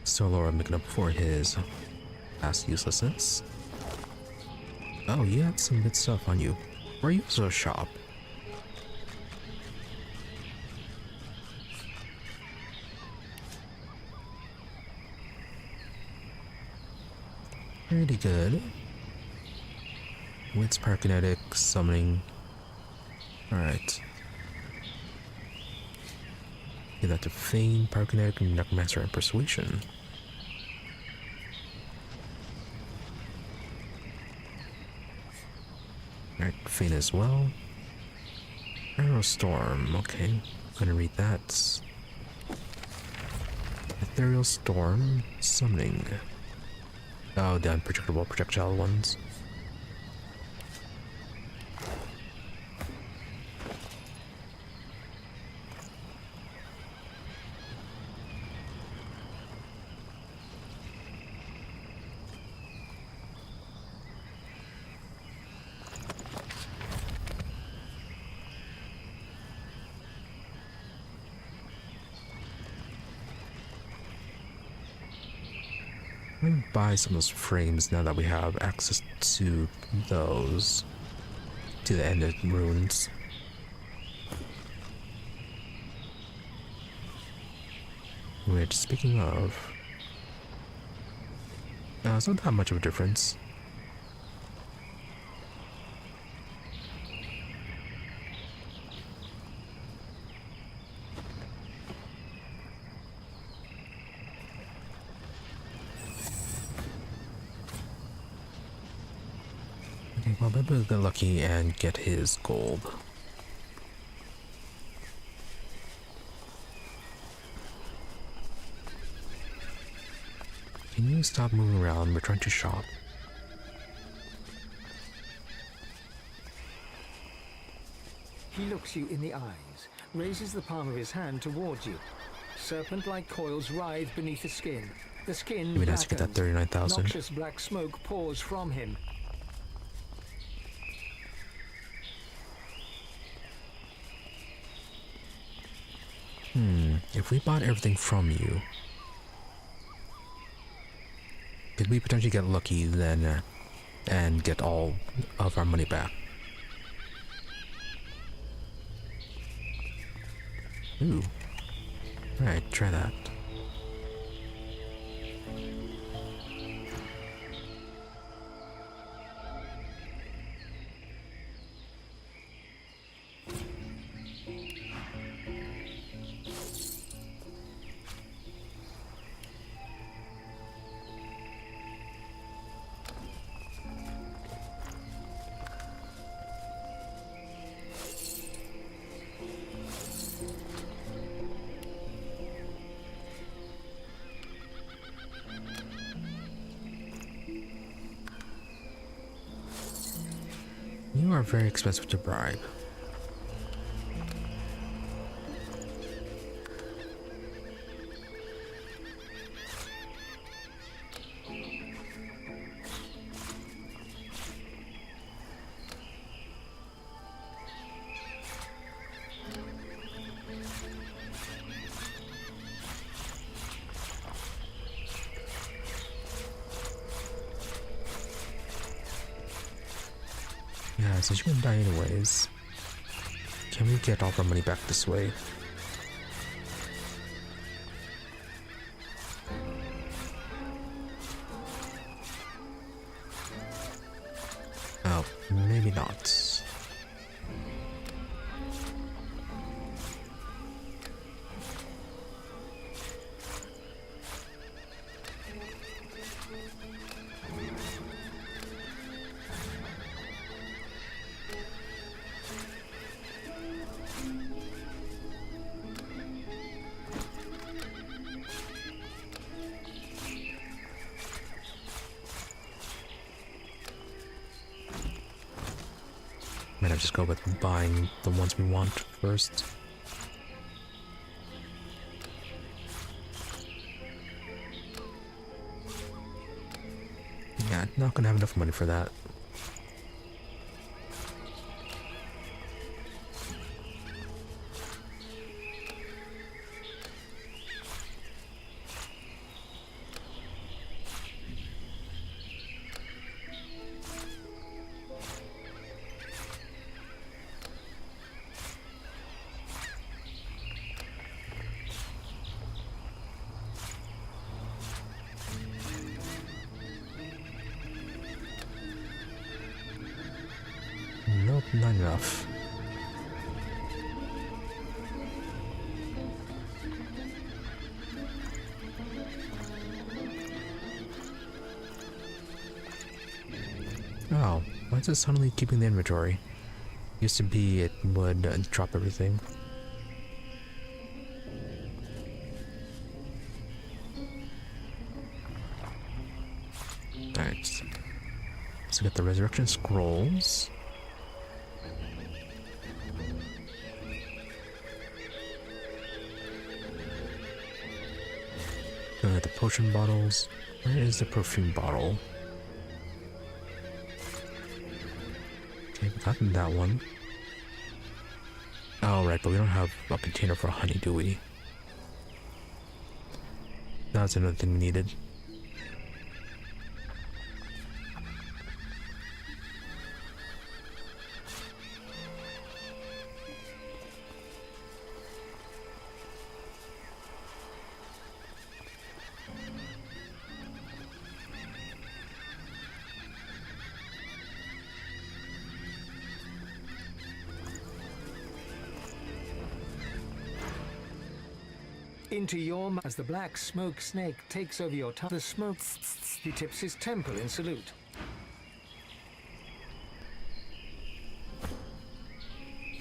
Delorus making up for his past uselessness. Oh, you had some good stuff on you. Where are you also a shop? Pretty good. Wits, pyrokinetic, summoning. Alright. Give that to Feign, pyrokinetic, necromancer, and persuasion. Alright, Feign as well. Arrow Storm, okay. I'm gonna read that. Ethereal Storm, Summoning. Oh, the unprojectable projectile ones. I'm gonna buy some of those frames now that we have access to those. To the end of runes. Which, speaking of... it's not that much of a difference. Okay, well, maybe we'll get lucky and get his gold. Can you stop moving around? We're trying to shop. He looks you in the eyes, raises the palm of his hand towards you. Serpent-like coils writhe beneath the skin. The skin Maybe nice to get that 39,000. Noxious black smoke pours from him. If we bought everything from you, could we potentially get lucky then and get all of our money back? Ooh. Alright, try that. You are very expensive to bribe. Yeah, since you're gonna die anyways, can we get all of our money back this way? Might have to just go with buying the ones we want first. Yeah, not gonna have enough money for that. Nope, not enough. Oh, why is it suddenly keeping the inventory? Used to be it would drop everything. Alright. So get the resurrection scrolls. The potion bottles. Where is the perfume bottle? Okay, we got that one. Oh, right, but we don't have a container for honey, do we? That's another thing we needed. Into your mouth as the black smoke snake takes over your tongue. The smoke, he tips his temple in salute.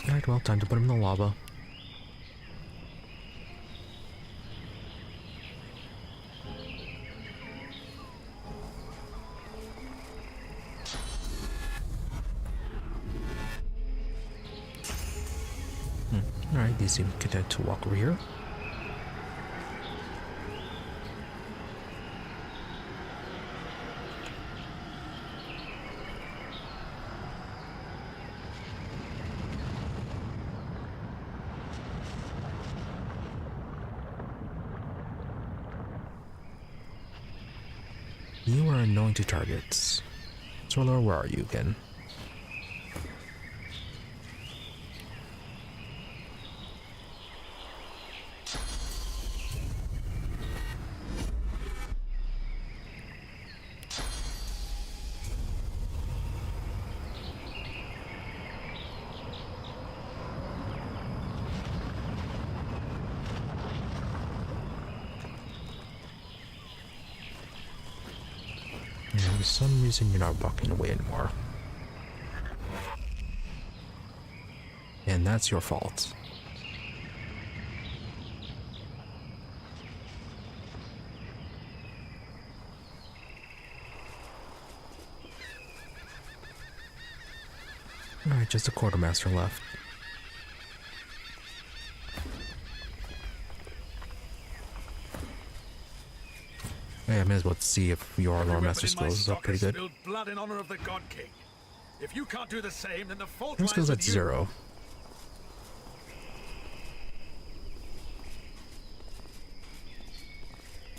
Alright, well, time to put him in the lava. Alright, these seem content to walk over here. You are unknown to targets. Swallow, where are you again? And for some reason you're not walking away anymore. And that's your fault. Alright, just a quartermaster left. Hey, I may as well see if your lore master skills is up pretty good. Blood in honor of the God King. If you can't do the same, then the fault Your lies skills with at you. 0.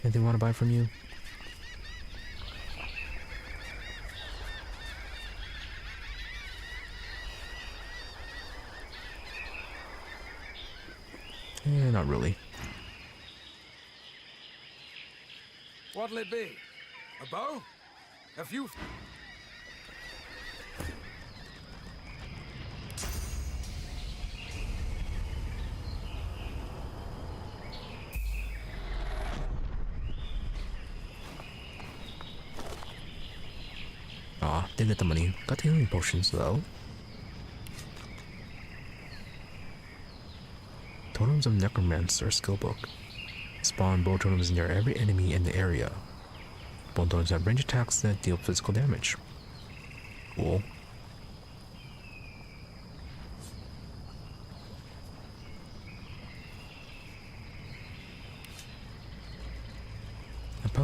Anything I want to buy from you? Not really. What'll it be? A bow? A few... Aw, didn't get the money. Got the healing potions though. Totems of Necromancer skill book. Spawn bone totems near every enemy in the area. Bone totems have range attacks that deal physical damage. Cool.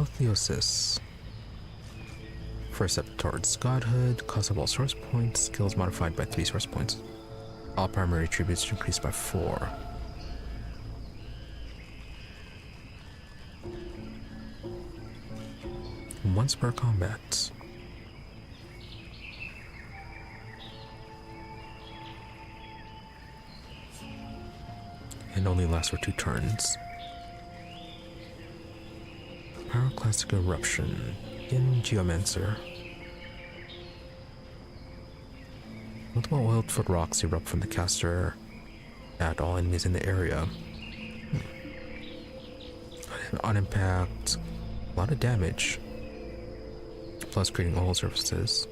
Apotheosis. First step towards godhood. Cost of all source points. Skills modified by 3 source points. All primary attributes increased by 4. Once per combat. And only lasts for 2 turns. Pyroclastic Eruption in Geomancer. Multiple oiled-foot rocks erupt from the caster at all enemies in the area. On impact, a lot of damage, plus creating oil surfaces.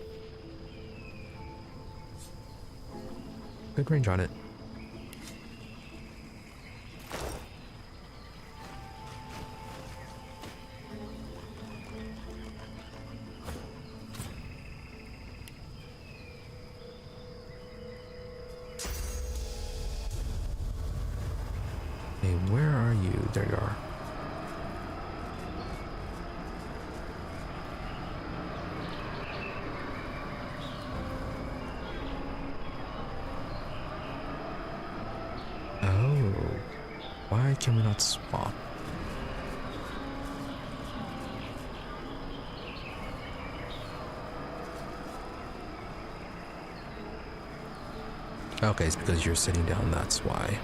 Good range on it. Hey, where are you? There you are. Oh, why can we not swap? Okay, it's because you're sitting down, that's why.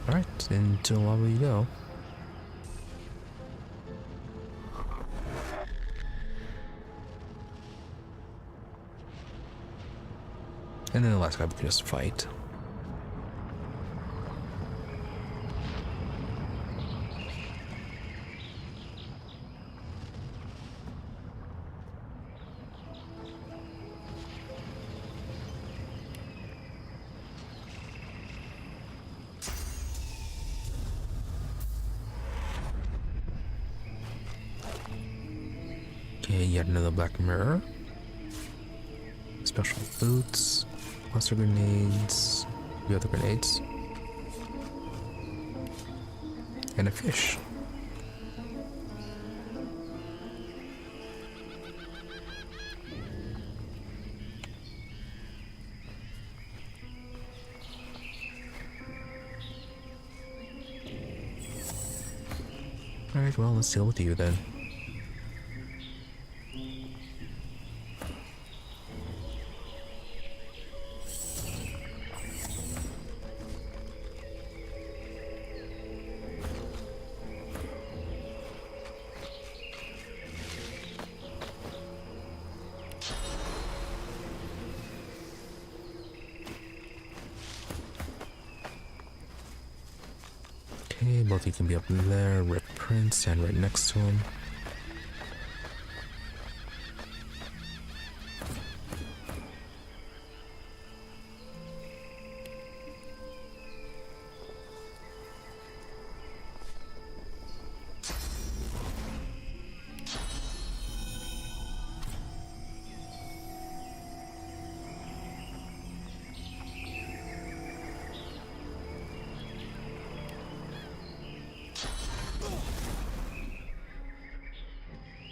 Alright, into lava you go. And then the last guy we can just fight. Okay, yet another black mirror. Special boots. Cluster grenades. The other grenades. And a fish. Alright, well, let's deal with you then. Okay, both you can be up there. Red Prince, stand right next to him.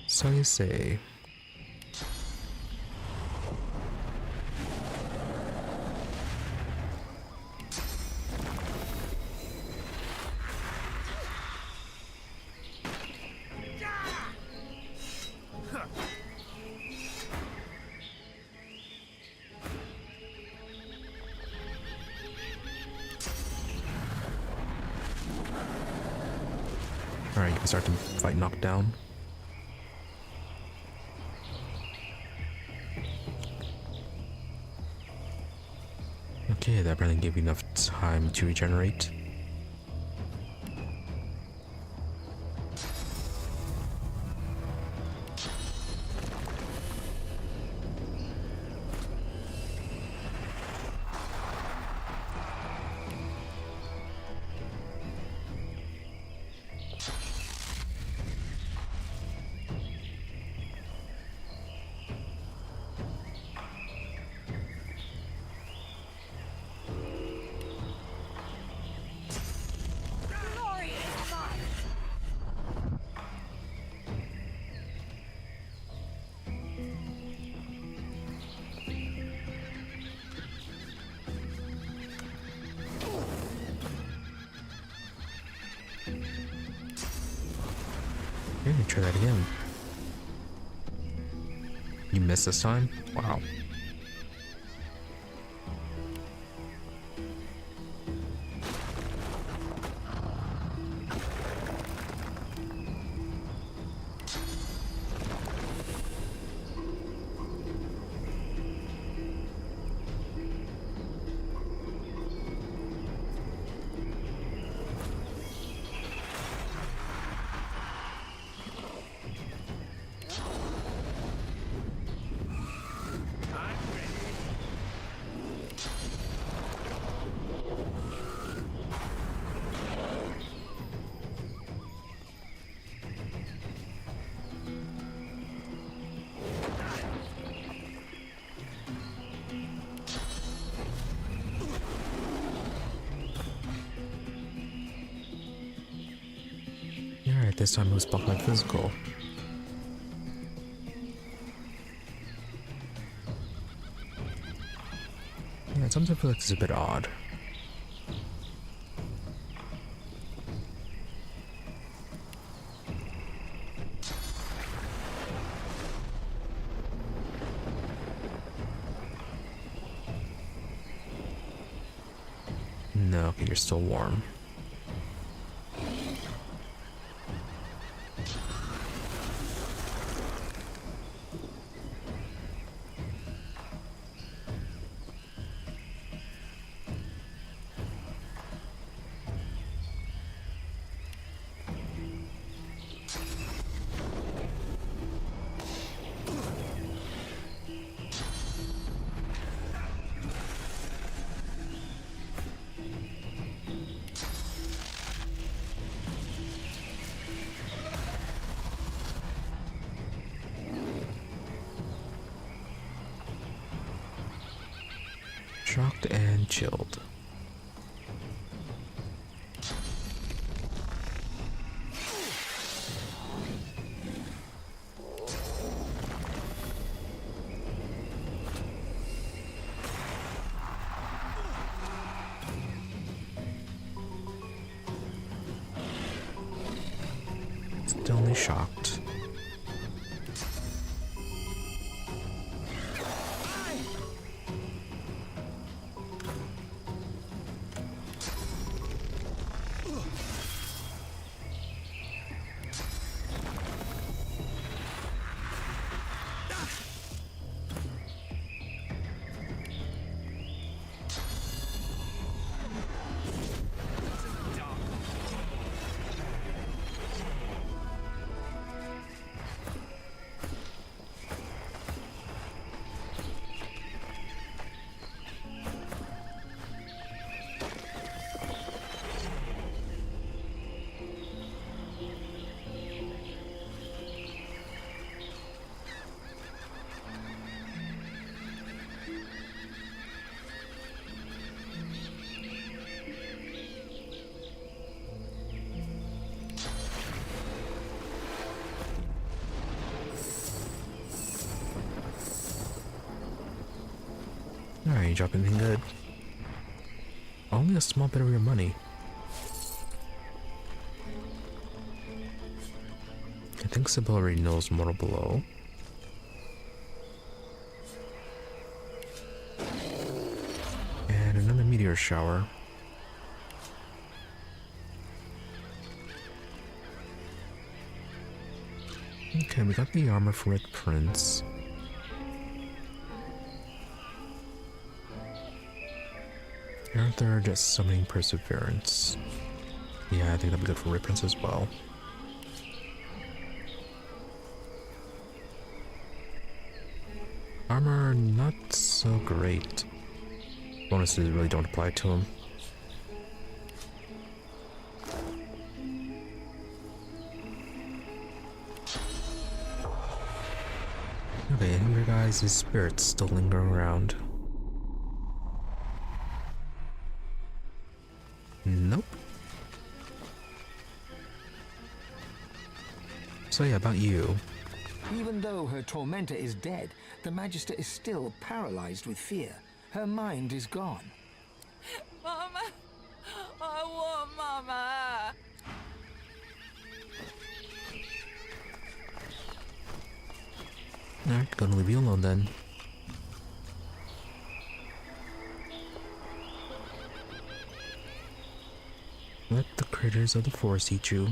So you say. Alright, you can start to fight knockdown. Okay, that apparently gave you enough time to regenerate. Try that again. You missed this time? Wow. Alright, this time it was blocked by physical. Yeah, sometimes I feel like this is a bit odd. No, okay, you're still warm. Shocked and chilled. Still only shocked. Alright, you drop anything good? Only a small bit of your money. I think Sybil already knows Mortal Below. And another meteor shower. Okay, we got the armor for Red Prince. Arthur just summoning Perseverance. Yeah, I think that'd be good for Red Prince as well. Armor, not so great. Bonuses really don't apply to him. Okay, any of your guys' spirits still lingering around? Nope. So yeah, about you. Even though her tormentor is dead, the Magister is still paralyzed with fear. Her mind is gone. Mama! I want Mama! Alright, gonna leave you alone then. Let the critters of the forest eat you.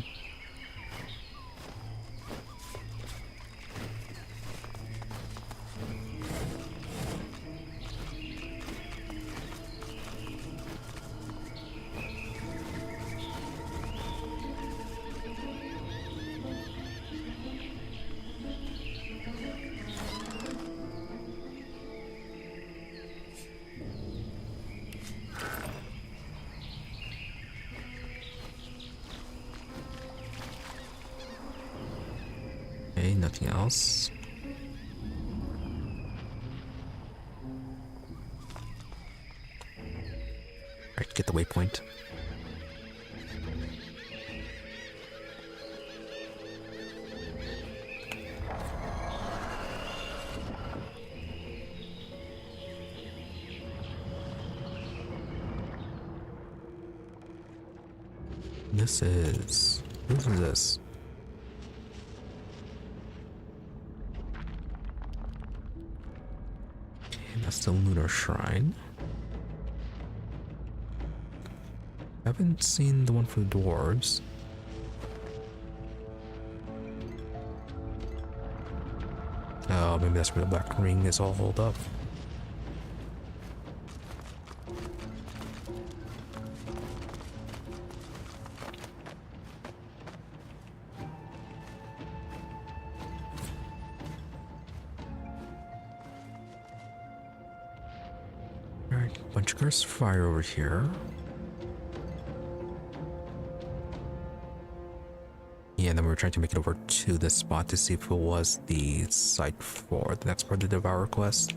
Okay, nothing else. Alright, get the waypoint. This is... What is this? That's the Lunar Shrine. I haven't seen the one for the dwarves. Oh, maybe that's where the black ring is all holed up. Bunch of cursed fire over here. Yeah, and then we were trying to make it over to this spot to see if it was the site for the next part of the Devour quest.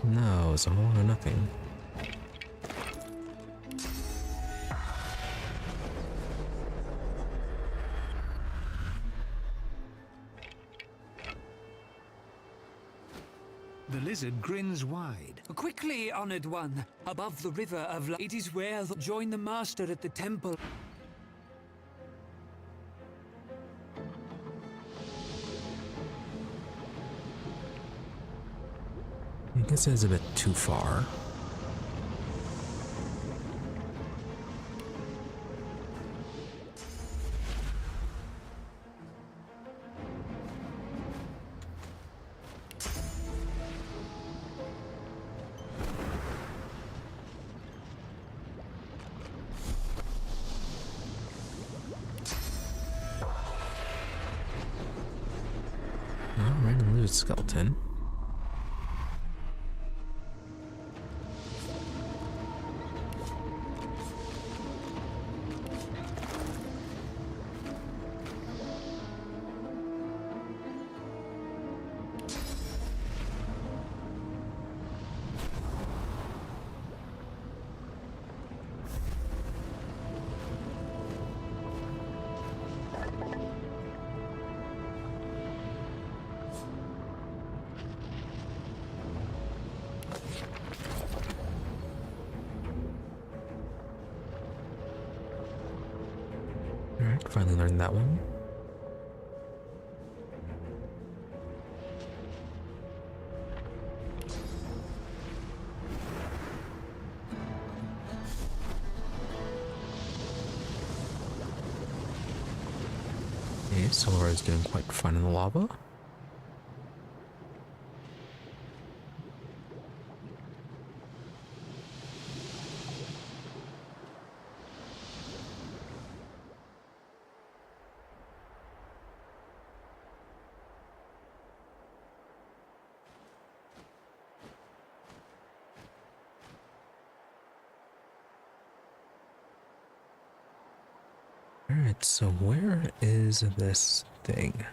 No, it's all or nothing. The lizard grins wide. Quickly, honored one. Above the river of it is where join the master at the temple. I guess it is a bit too far. Random lizard skeleton. Alright, finally learned that one. Okay, Delorus is doing quite fine in the lava. Alright, so where is this thing?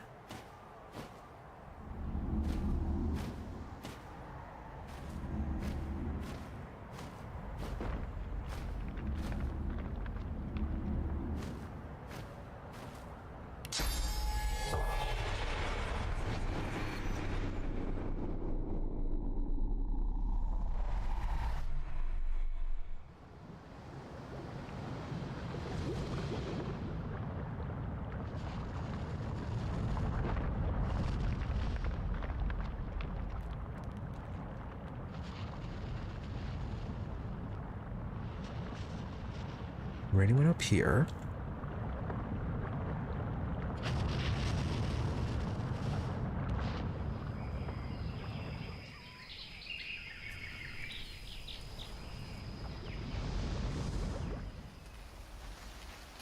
Anyone up here?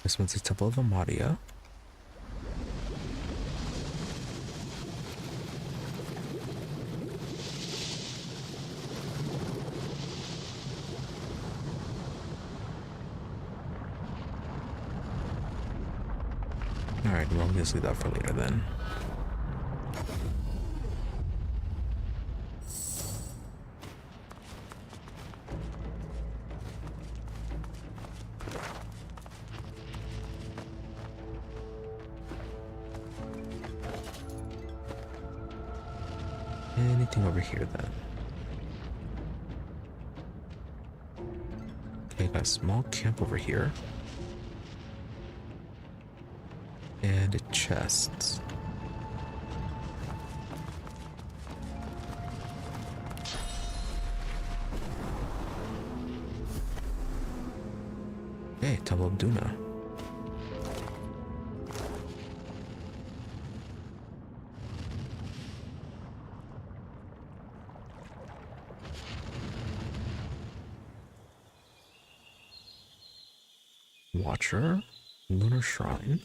This one's the Temple of Amadia. Alright, well, I'm gonna leave that for later then. Anything over here then? Okay, got a small camp over here. And a chest. Hey, Temple of Duna. Watcher, Lunar Shrine.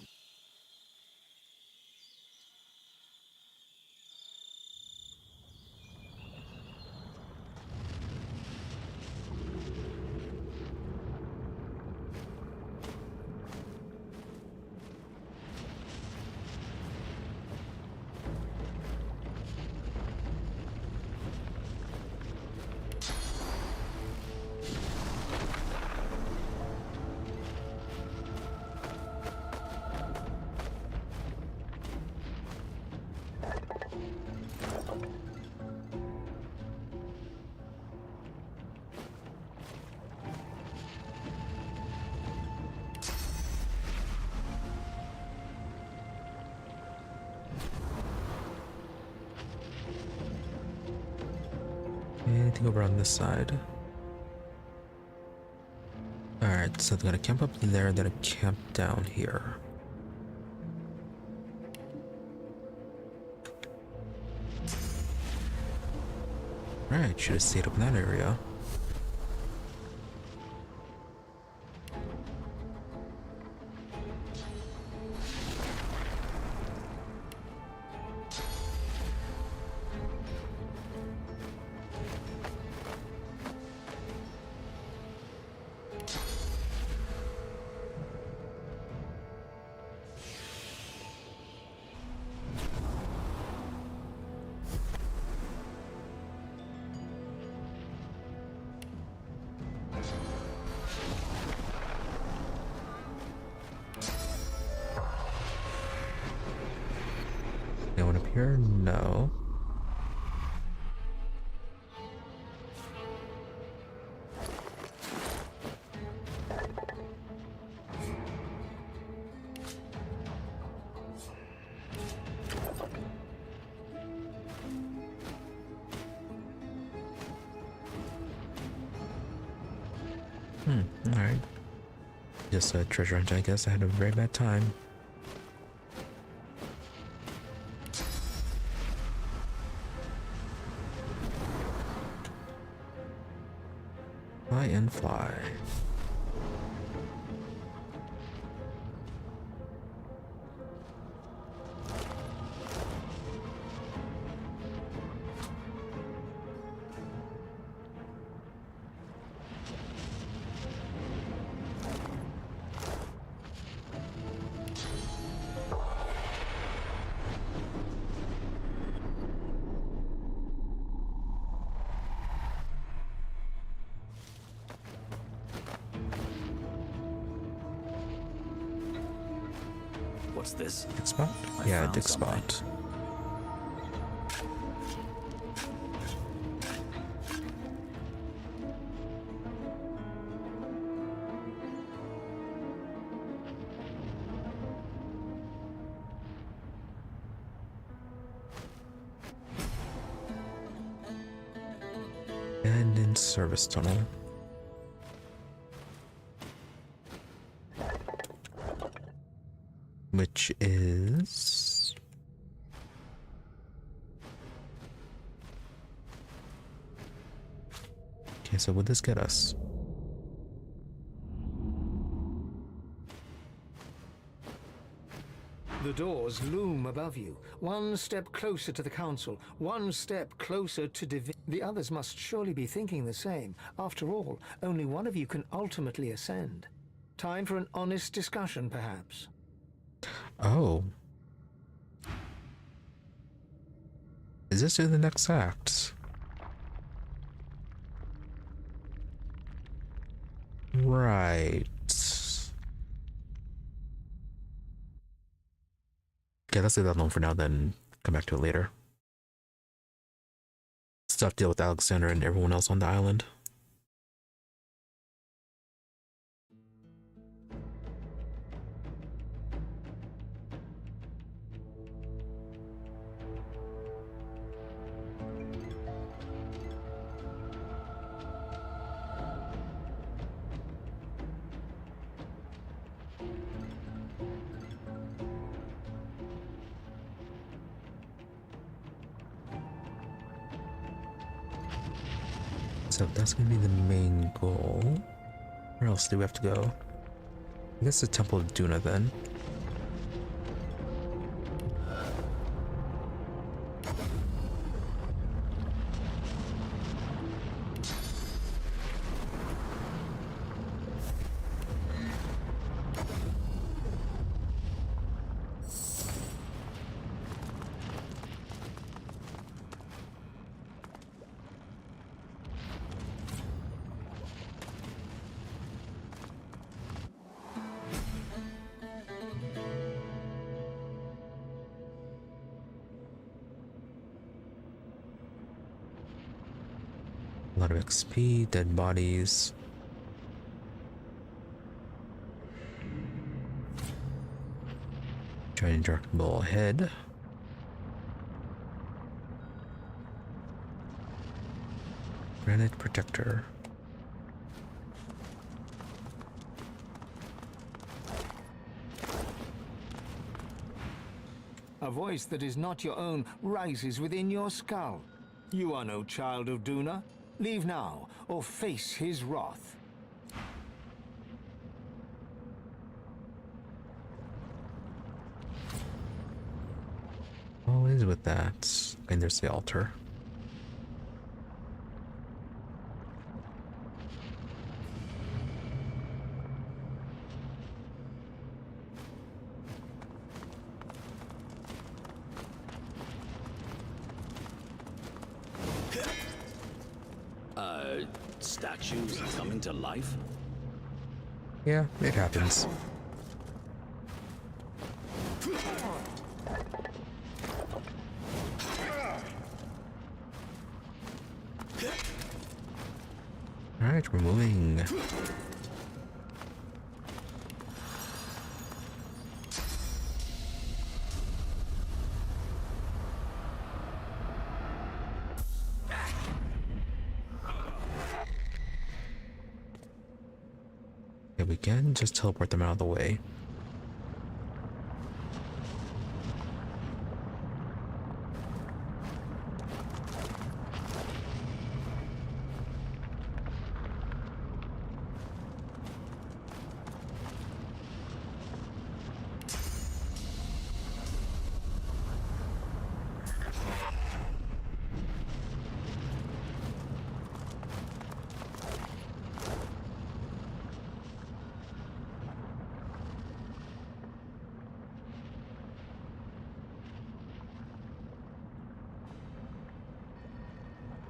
Anything over on this side? Alright, so they're gonna camp up there, then a camp down here. Alright, should have stayed up in that area. Anyone up here? No. Alright. Just a treasure hunt, I guess. I had a very bad time. Fly and fly. What's this? Dig spot? I Yeah, found dig something. spot. And in service tunnel. Which is... Okay, so would this get us? The doors loom above you, one step closer to the council, one step closer to Divinity. The others must surely be thinking the same. After all, only one of you can ultimately ascend. Time for an honest discussion, perhaps. Oh. Is this in the next act? Right. Okay, let's leave that alone for now, then come back to it later. Stuff deal with Alexandar and everyone else on the island. So that's gonna be the main goal. Where else do we have to go? I guess the Temple of Duna then. A lot of XP, dead bodies. Giant indestructible head. Granite protector. A voice that is not your own rises within your skull. You are no child of Duna. Leave now, or face his wrath. Always with that. And there's the altar. Statues coming to life? Yeah, it happens. Alright, we're moving. We can just teleport them out of the way.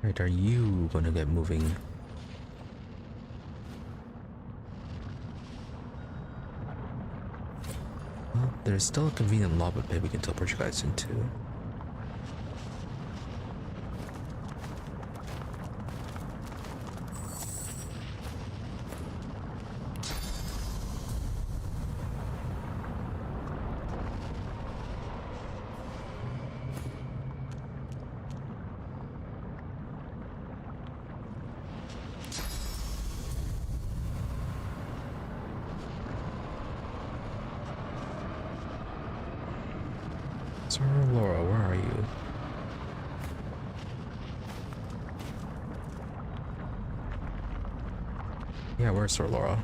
Right, are you gonna get moving? Well, there's still a convenient lava pit we can teleport you guys into. Sir Laura, where are you? Yeah, where's Sir Laura?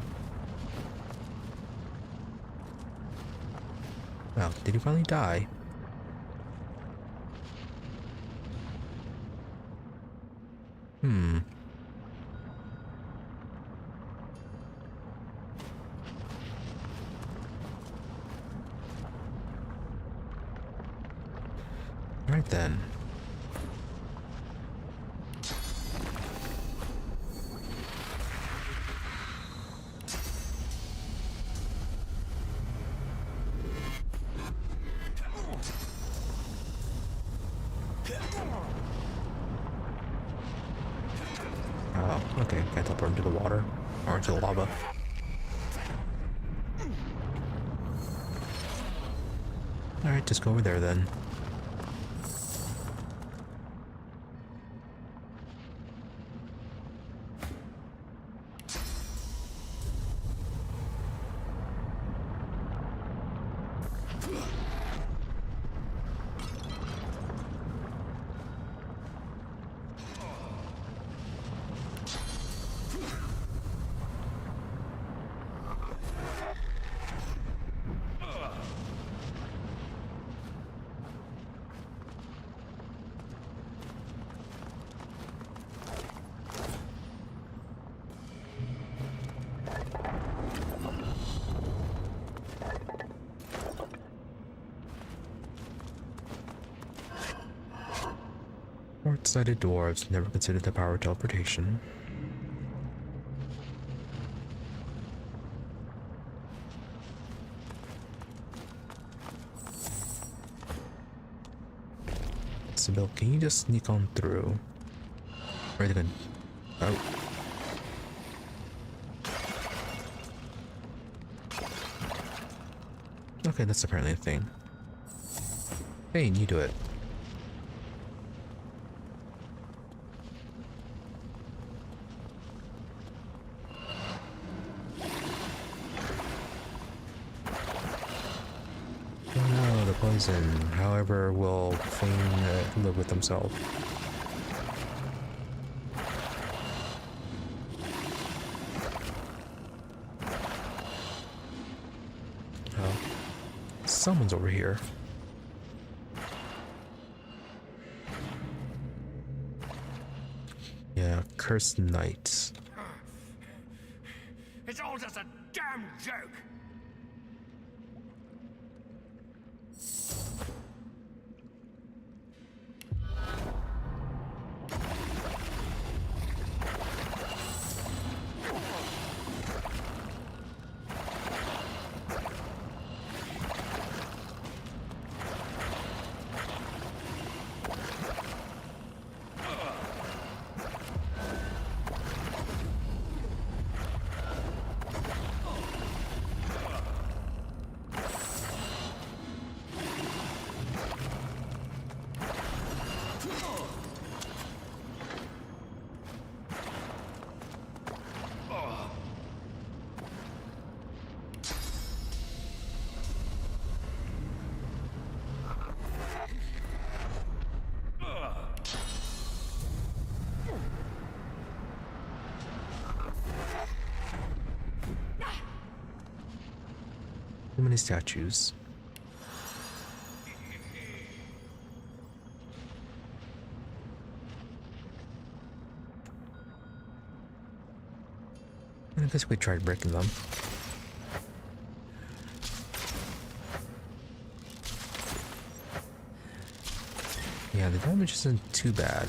Well, did he finally die? Right then. Oh, okay. Can't teleport into the water or into the lava. Alright, just go over there then. Short-sighted dwarves never considered the power of teleportation. Sybil, can you just sneak on through? Or are they gonna... Oh. Okay, that's apparently a thing. Hey, you do it. Poison, however, will feign live with himself. Oh, someone's over here. Yeah, cursed knights. It's all just a damn joke. Too many statues. I guess we tried breaking them. Yeah, the damage isn't too bad.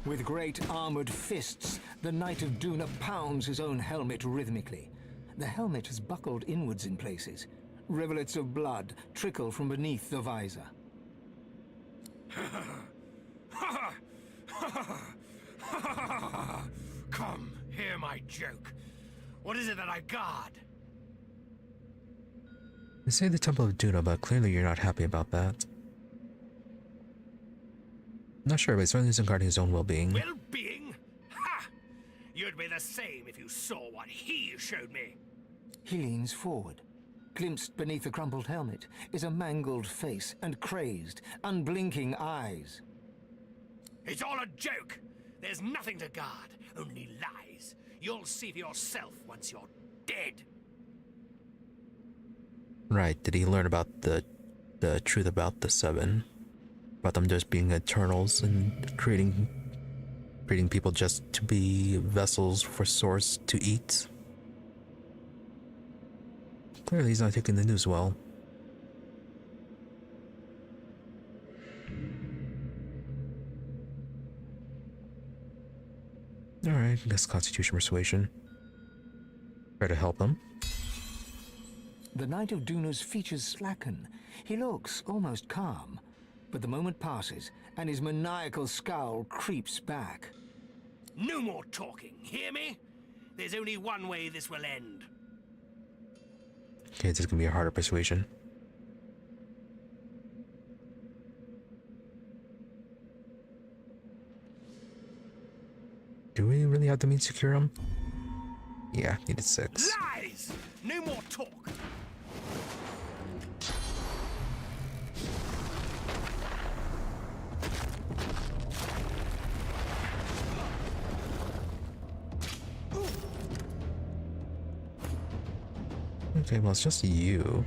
With great armored fists, the Knight of Duna pounds his own helmet rhythmically. The helmet is buckled inwards in places. Rivulets of blood trickle from beneath the visor. Come, hear my joke. What is it that I guard? They say the Temple of Duna, but clearly you're not happy about that. Not sure, but he certainly isn't guarding his own well-being. Well-being? Ha! You'd be the same if you saw what he showed me. He leans forward. Glimpsed beneath the crumpled helmet is a mangled face and crazed, unblinking eyes. It's all a joke. There's nothing to guard, only lies. You'll see for yourself once you're dead. Right, did he learn about the truth about the Seven? About them just being eternals and creating people just to be vessels for Source to eat? Clearly he's not taking the news well. Alright, I guess Constitution Persuasion. Try to help him. The Knight of Duna's features slacken. He looks almost calm. But the moment passes, and his maniacal scowl creeps back. No more talking, hear me? There's only one way this will end. Okay, this is gonna be a harder persuasion. Do we really have the means to cure him? Yeah, needed 6. Lies! No more talk! Okay, well, it's just you.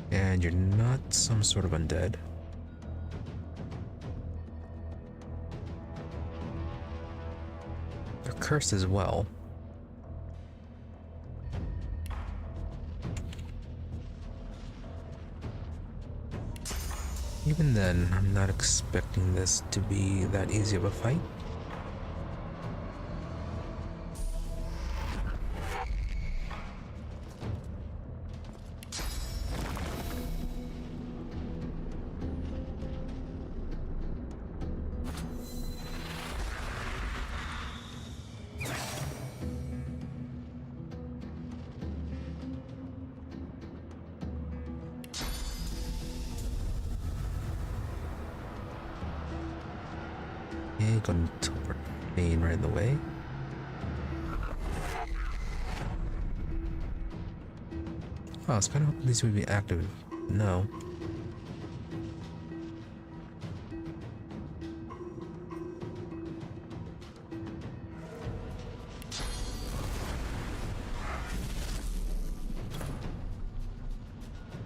And you're not some sort of undead. You're cursed as well. Even then, I'm not expecting this to be that easy of a fight. Okay, gonna teleport Bane right in the way. Oh, I was kind of hoping these would be active. No.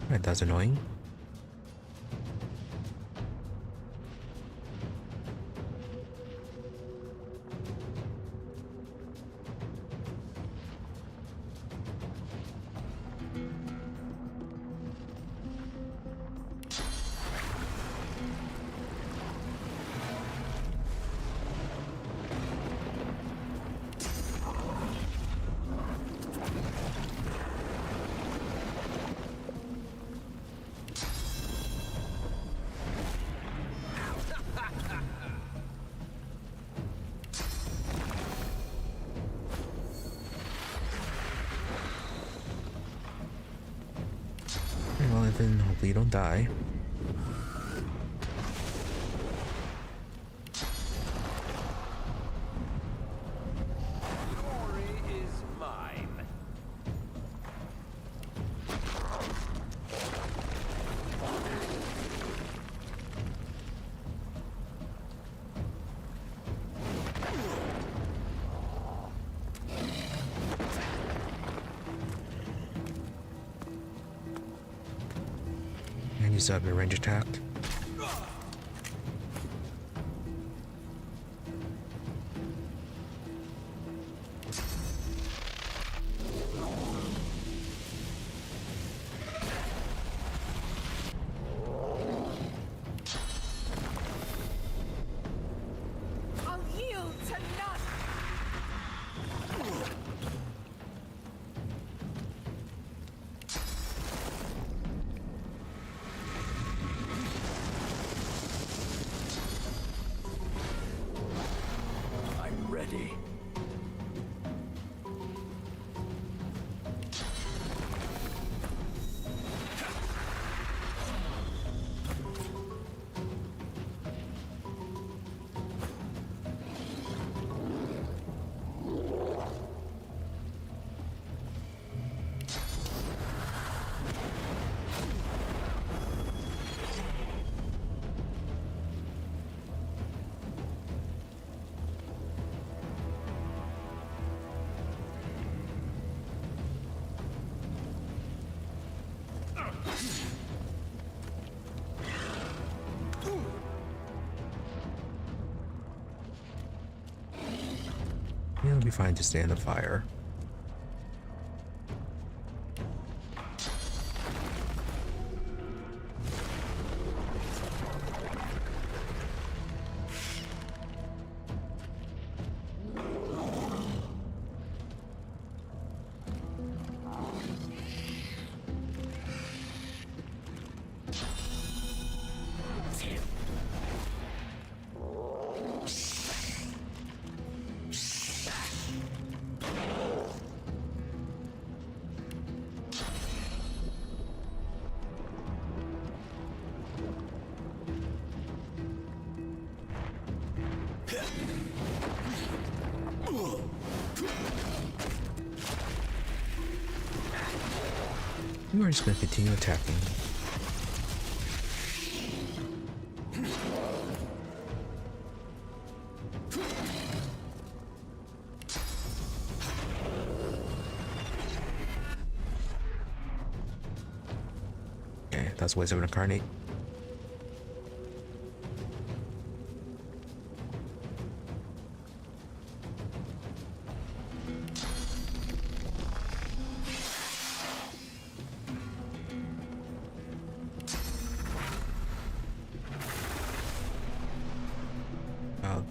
Right, that's annoying. Well, then hopefully you don't die. Glory is mine. And use up your range attack. ready. It'll be fine to stay in the fire. We're just going to continue attacking. Okay, that's ways of incarnate.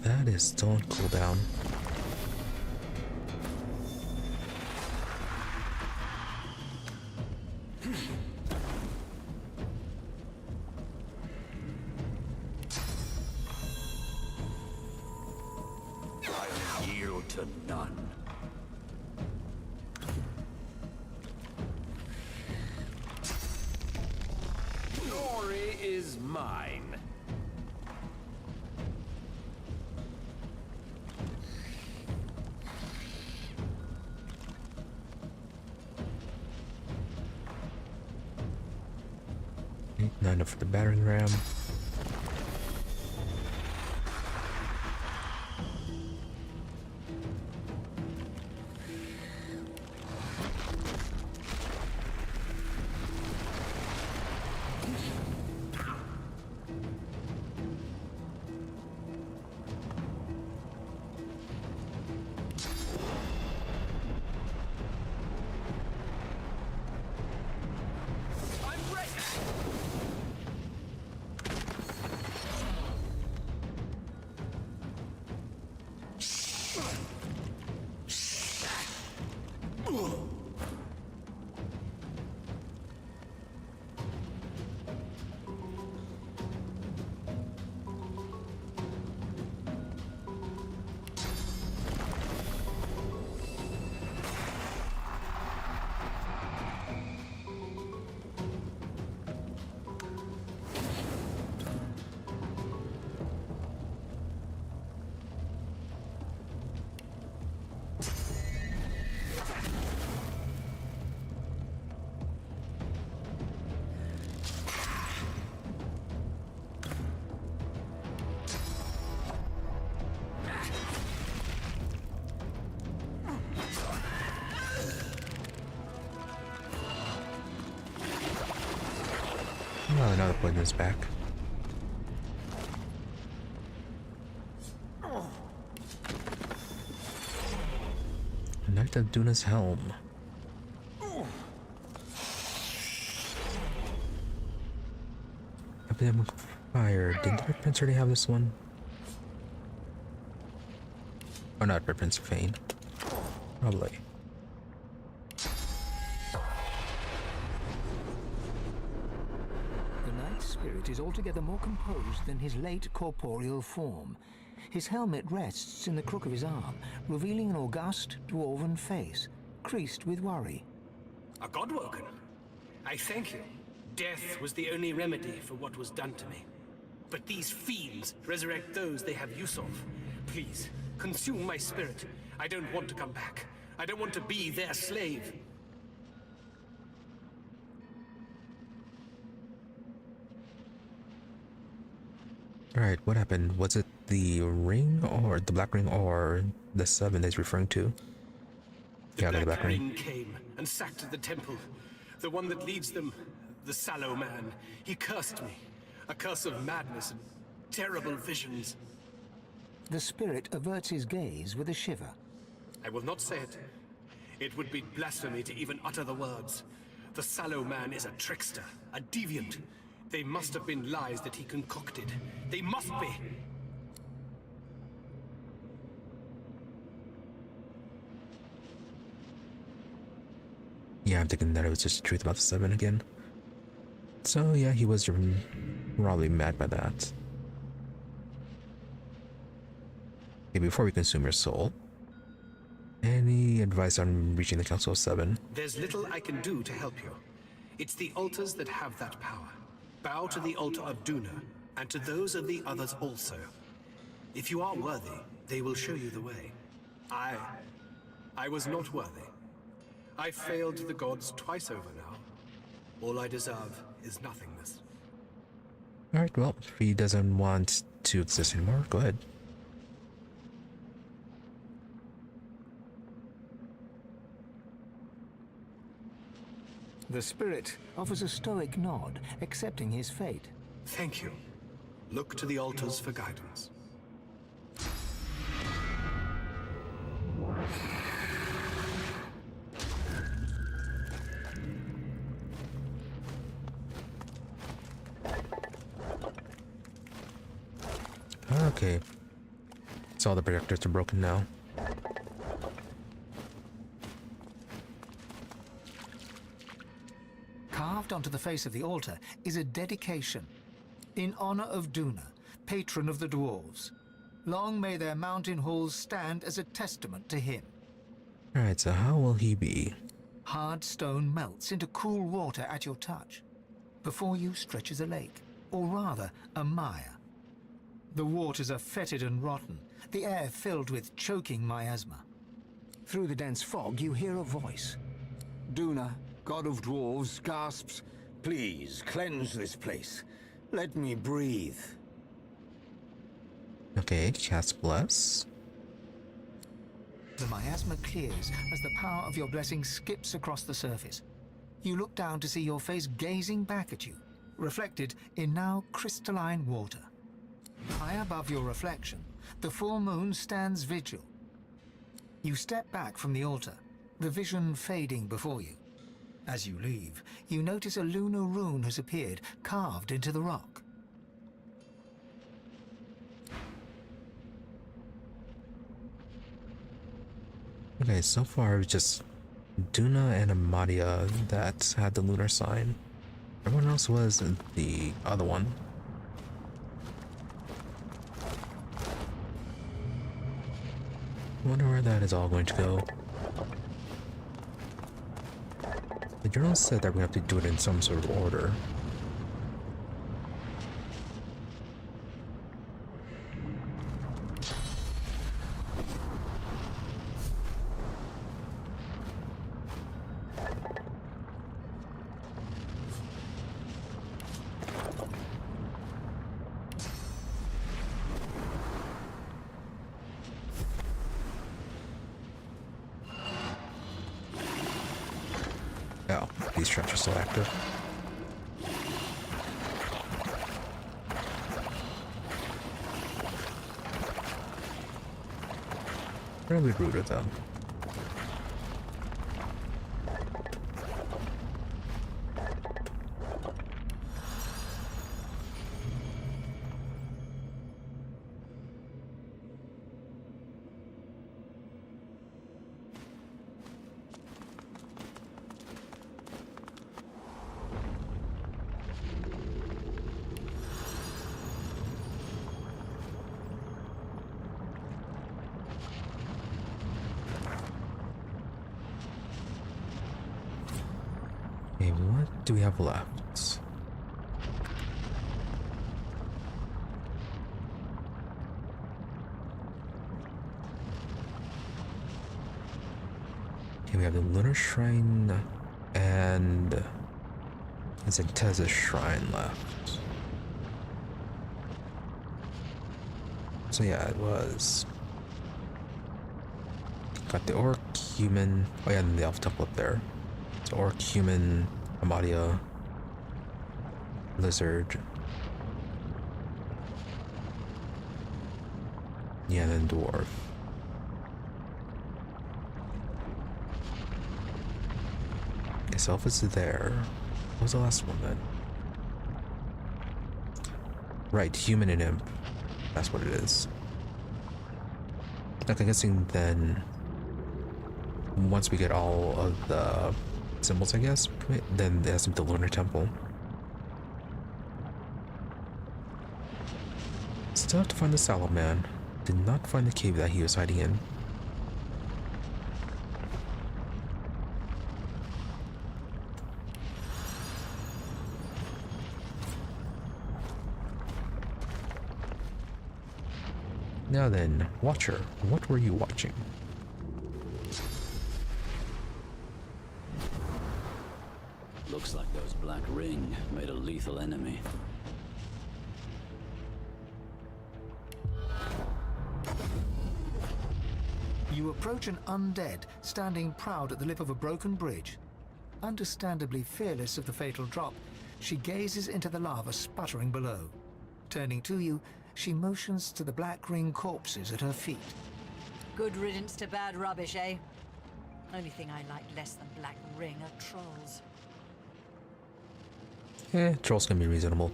That is still on cooldown. I'll yield to none. Glory is mine. Not enough for the battering ram. Oh, another poison is back. Knight of Duna's Helm. Epidemic Fire. Didn't the Red Prince already have this one? Or not Red Prince of Fane? Probably. The knight's spirit is altogether more composed than his late corporeal form. His helmet rests in the crook of his arm, revealing an august dwarven face, creased with worry. A Godwoken? I thank you. Death was the only remedy for what was done to me. But these fiends resurrect those they have use of. Please, consume my spirit. I don't want to come back. I don't want to be their slave. Alright, what happened? Was it the ring, or the black ring, or the 7 that he's referring to? Yeah, the black ring came and sacked the temple. The one that leads them, the sallow man. He cursed me. A curse of madness and terrible visions. The spirit averts his gaze with a shiver. I will not say it. It would be blasphemy to even utter the words. The sallow man is a trickster, a deviant. They must have been lies that he concocted. They must be! Yeah, I'm thinking that it was just the truth about the 7 again. So yeah, he was probably mad by that. Okay, before we consume your soul, any advice on reaching the Council of 7? There's little I can do to help you. It's the altars that have that power. Bow to the altar of Duna, and to those of the others also. If you are worthy, they will show you the way. I was not worthy. I failed the gods twice over now. All I deserve is nothingness. Alright, well, if he doesn't want to exist anymore, go ahead. The spirit offers a stoic nod, accepting his fate. Thank you. Look to the altars for guidance. Okay. So all the projectors are broken now. Carved onto the face of the altar is a dedication. In honor of Duna, patron of the dwarves. Long may their mountain halls stand as a testament to him. Alright, so how will he be? Hard stone melts into cool water at your touch. Before you stretches a lake, or rather, a mire. The waters are fetid and rotten, the air filled with choking miasma. Through the dense fog, you hear a voice. Duna, god of dwarves, gasps, "Please, cleanse this place. Let me breathe." Okay, cast Bless. The miasma clears as the power of your blessing skips across the surface. You look down to see your face gazing back at you, reflected in now crystalline water. High above your reflection, the full moon stands vigil. You step back from the altar, the vision fading before you. As you leave, you notice a lunar rune has appeared, carved into the rock. Okay, so far it was just Duna and Amadia that had the lunar sign. Everyone else was the other one. I wonder where that is all going to go. The journal said that we have to do it in some sort of order. Oh, these traps are still active. Really rude of them. what do we have left? Okay, we have the Lunar Shrine and Zenteza's Shrine left. So yeah, it was. Got the Orc, Human. Oh yeah, and the Elf Temple up there. So Orc, Human, Amadia, Lizard. Yeah, and then Dwarf. Guess Elf is there. What was the last one then? Right, Human and Imp. That's what it is. Like, I'm guessing then, once we get all of the symbols, I guess, then it has to be the Lunar Temple. Still have to find the Sallow Man. Did not find the cave that he was hiding in. Now then, Watcher, what were you watching? Looks like those Black Ring made a lethal enemy. You approach an undead standing proud at the lip of a broken bridge. Understandably fearless of the fatal drop, she gazes into the lava sputtering below. Turning to you, she motions to the Black Ring corpses at her feet. Good riddance to bad rubbish, eh? Only thing I like less than Black Ring are trolls. Trolls can be reasonable.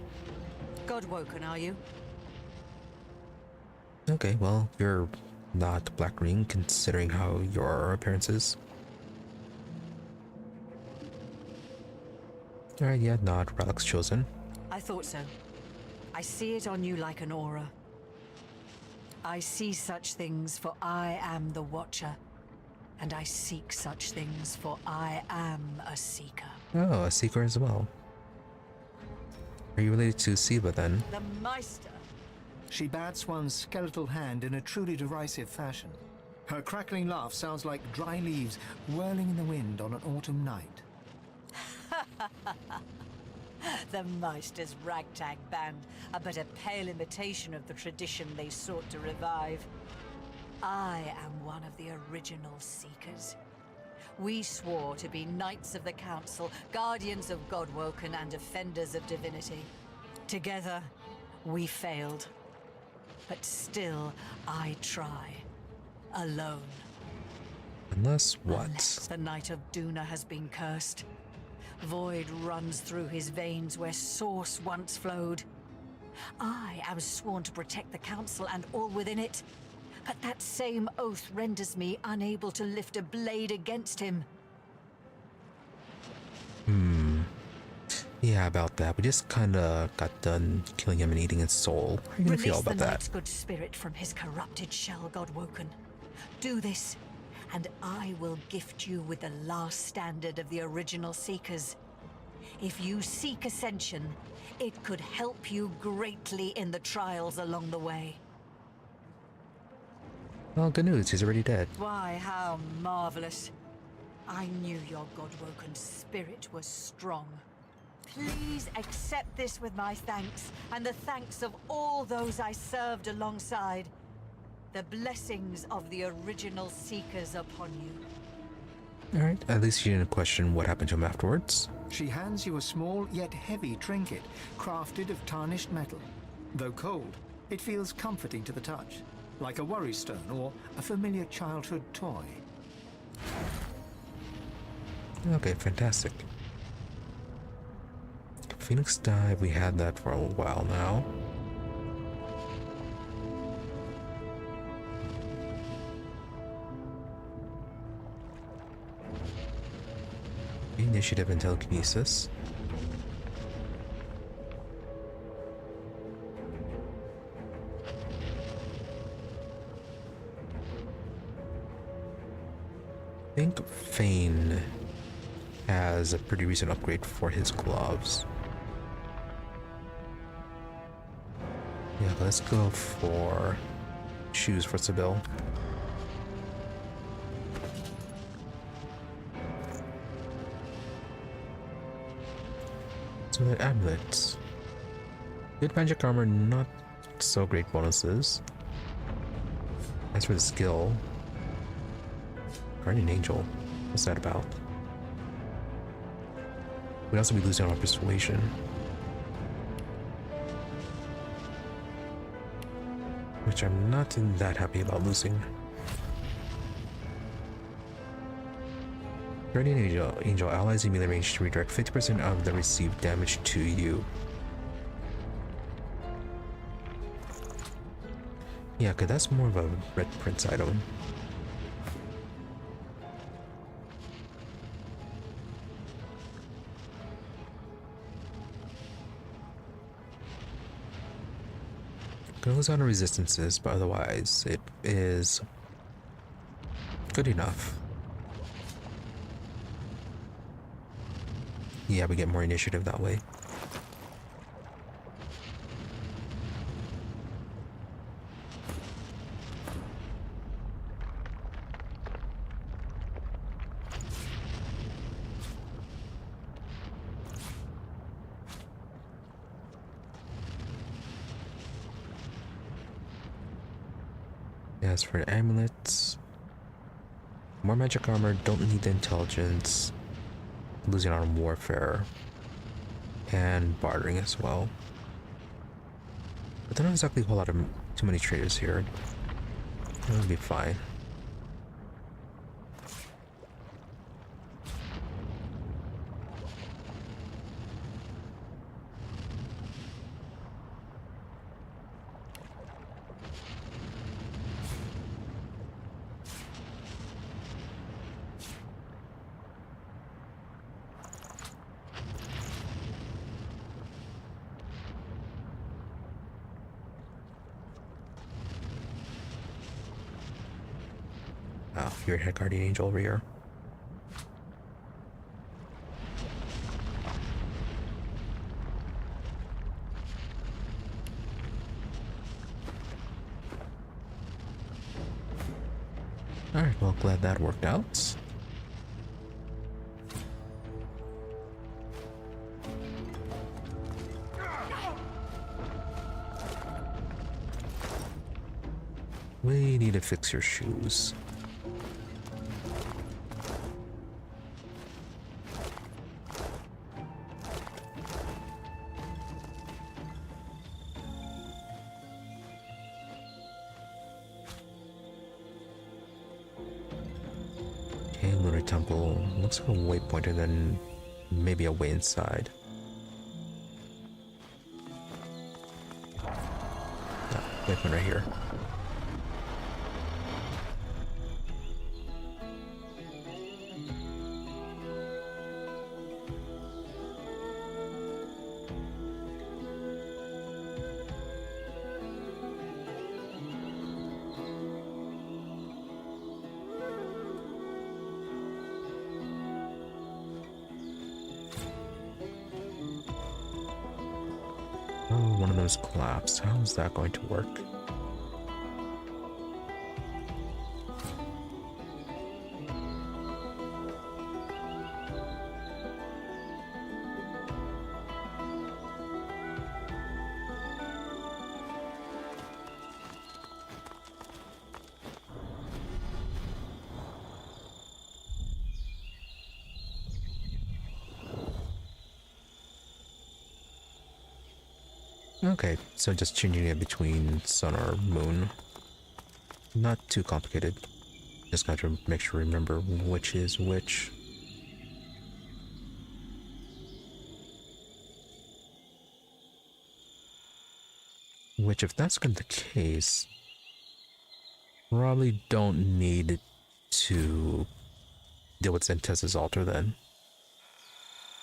God-woken, are you? Okay, well, you're not Black Ring considering how your appearance is. Alright, yeah, not Rhalic's chosen. I thought so. I see it on you like an aura. I see such things, for I am the Watcher. And I seek such things, for I am a seeker. Oh, a seeker as well. Are you related to Siva then? The Meister. She bats one skeletal hand in a truly derisive fashion. Her crackling laugh sounds like dry leaves whirling in the wind on an autumn night. The Meister's ragtag band are but a pale imitation of the tradition they sought to revive. I am one of the original Seekers. We swore to be Knights of the Council, guardians of Godwoken and defenders of Divinity. Together, we failed. But still, I try. Alone. Unless what? Unless the Knight of Duna has been cursed. Void runs through his veins where source once flowed. I am sworn to protect the Council and all within it. But that same oath renders me unable to lift a blade against him. Yeah, about that. We just kinda got done killing him and eating his soul. How are you gonna feel about Release the that? Knight's good spirit from his corrupted shell, Godwoken. Do this, and I will gift you with the last standard of the original Seekers. If you seek ascension, it could help you greatly in the trials along the way. Well, good news. He's already dead. Why, how marvelous. I knew your Godwoken spirit was strong. Please accept this with my thanks, and the thanks of all those I served alongside. The blessings of the original Seekers upon you. Alright, at least you didn't question what happened to him afterwards. She hands you a small yet heavy trinket, crafted of tarnished metal. Though cold, it feels comforting to the touch, like a worry stone or a familiar childhood toy. Okay, fantastic. Phoenix Dive, we had that for a while now. Initiative and telekinesis. I think Feign has a pretty recent upgrade for his gloves. Yeah, let's go for shoes for Sibyl. So that amulets. Good magic armor, not so great bonuses. As for the skill, Guardian Angel, what's that about? We'd also be losing our persuasion. Which I'm not that happy about losing. Guardian Angel allies in melee range to redirect 50% of the received damage to you. Yeah, okay, that's more of a Red Prince item. Gonna lose out on resistances, but otherwise it is good enough. Yeah, we get more initiative that way. As for amulets, more magic armor, don't need the intelligence, losing out on warfare, and bartering as well. But there are not exactly a whole lot of too many traders here. It'll be fine. Oh, you're a Guardian Angel over here. Alright, well, glad that worked out. We need to fix your shoes. Temple looks like a waypoint and then maybe a way inside. Waypoint right here. Oh, one of those collapsed. How is that going to work? Okay, so just changing it between sun or moon. Not too complicated. Just got to make sure to remember which is which. Which, if that's the case, probably don't need to deal with Zentez's altar then.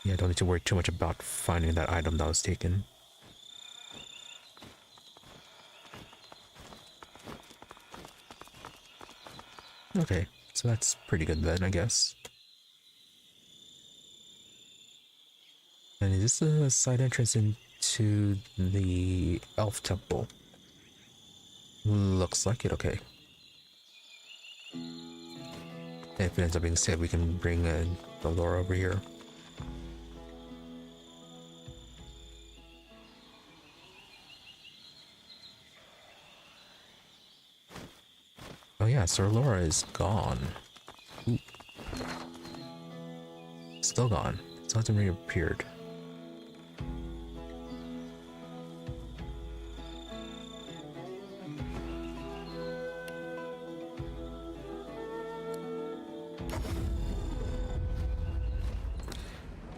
Yeah, don't need to worry too much about finding that item that was taken. Okay, so that's pretty good then, I guess. Is this a side entrance into the elf temple? Looks like it, okay. If it ends up being safe, we can bring Baldur over here. Oh yeah, Sir Laura is gone. Ooh. Still gone. Still hasn't reappeared.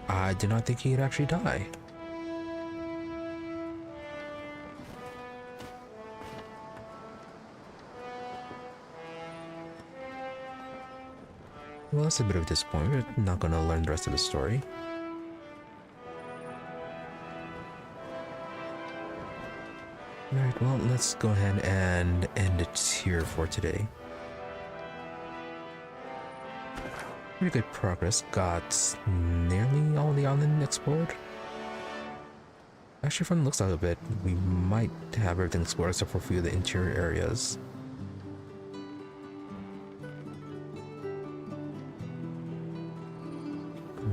I did not think he'd actually die. Well, that's a bit of a disappointment. We're not going to learn the rest of the story. Alright, well, let's go ahead and end it here for today. Pretty good progress. Got nearly all the island explored. Actually, from the looks of it, we might have everything explored except for a few of the interior areas.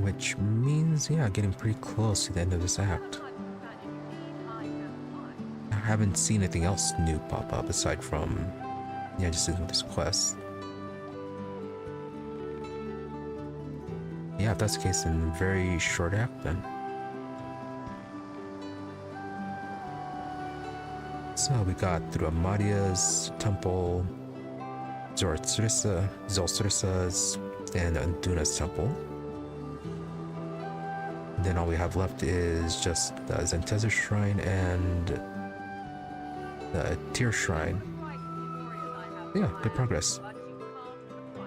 Which means, yeah, getting pretty close to the end of this act. I haven't seen anything else new pop up aside from, yeah, just doing this quest. Yeah, if that's the case, then very short act then. So we got through Amadia's temple, Zolstrisa's, and Unduna's temple. Then all we have left is just the Zentez's shrine and the Tyr shrine. Yeah, good progress.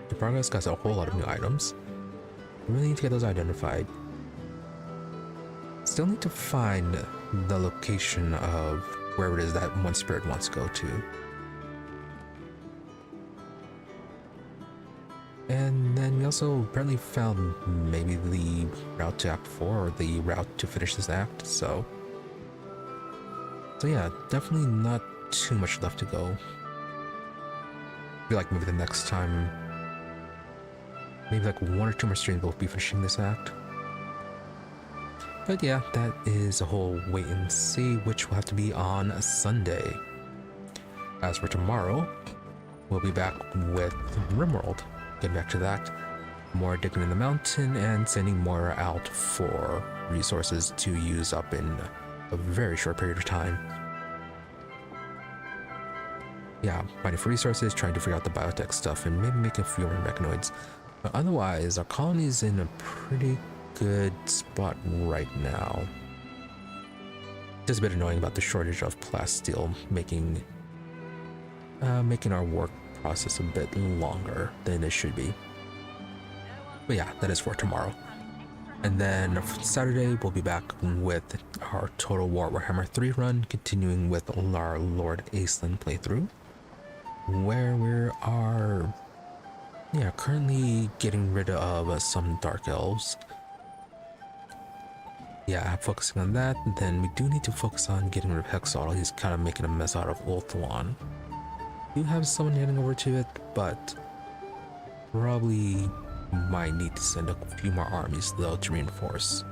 Good progress, got a whole lot of new items. We really need to get those identified. Still need to find the location of wherever it is that one spirit wants to go to. And then we also apparently found maybe the route to Act 4 or the route to finish this act, so yeah, definitely not too much left to go. I feel like maybe the next time, maybe like 1 or 2 more streams we'll be finishing this act. But yeah, that is a whole wait and see, which will have to be on Sunday. As for tomorrow, we'll be back with Rimworld. Getting back to that, more digging in the mountain and sending more out for resources to use up in a very short period of time. Yeah, mining for resources, trying to figure out the biotech stuff, and maybe making a few more mechanoids. But otherwise, our colony is in a pretty good spot right now. Just a bit annoying about the shortage of plasteel, making our work process a bit longer than it should be. But yeah, that is for tomorrow. And then Saturday we'll be back with our Total War Warhammer 3 run, continuing with our Lord Aisling playthrough, where we are currently getting rid of some Dark Elves. Yeah, focusing on that. Then we do need to focus on getting rid of Hexaudal. He's kind of making a mess out of Ulthuan. Do have someone heading over to it, but probably might need to send a few more armies though to reinforce.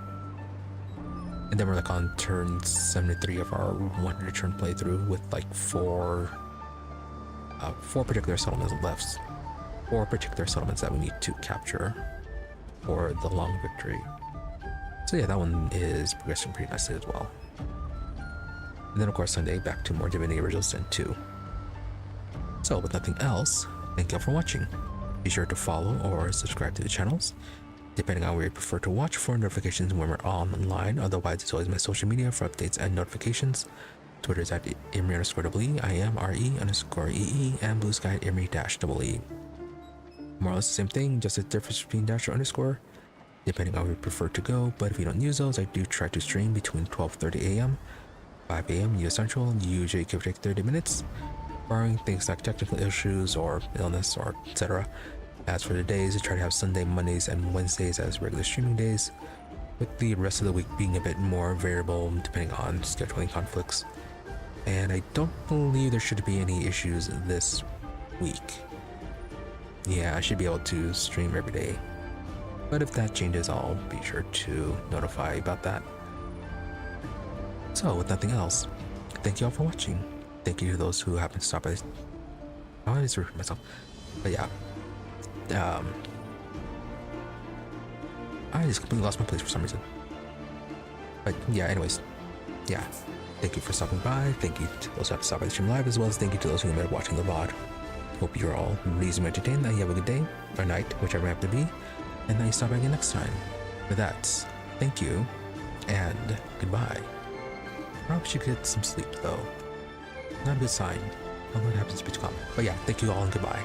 And then we're like on turn 73 of our 100 turn playthrough with like four particular settlements left. 4 particular settlements that we need to capture for the long victory. So yeah, that one is progressing pretty nicely as well. And then of course Sunday back to more Divinity Original Sin 2. So with nothing else, thank you all for watching. Be sure to follow or subscribe to the channels, depending on where you prefer to watch, for notifications when we're online. Otherwise, it's always my social media for updates and notifications. Twitter is at Imri_EE, IMRE_EE, and Blue Sky at Imri-EE. More or less the same thing, just a difference between dash or underscore, depending on where you prefer to go. But if you don't use those, I do try to stream between 12:30 a.m., 5 a.m. US Central, usually give or take 30 minutes. Barring things like technical issues or illness or etc. As for the days, I try to have Sunday, Mondays, and Wednesdays as regular streaming days. with the rest of the week being a bit more variable depending on scheduling conflicts. And I don't believe there should be any issues this week. Yeah, I should be able to stream every day. But if that changes, I'll be sure to notify about that. So, with nothing else, thank you all for watching. Thank you to those who happen to stop by. I just repeat myself. But yeah. I just completely lost my place for some reason. But yeah, anyways. Yeah. Thank you for stopping by. Thank you to those who have to stop by the stream live, as well as thank you to those who are watching the VOD. Hope you're all reasonably entertained, that you have a good day, or night, whichever it happens to be, and that you stop by again next time. With that, thank you, and goodbye. Probably should get some sleep, though. Not a good sign. I don't know what happens to speech comment. But yeah, thank you all and goodbye.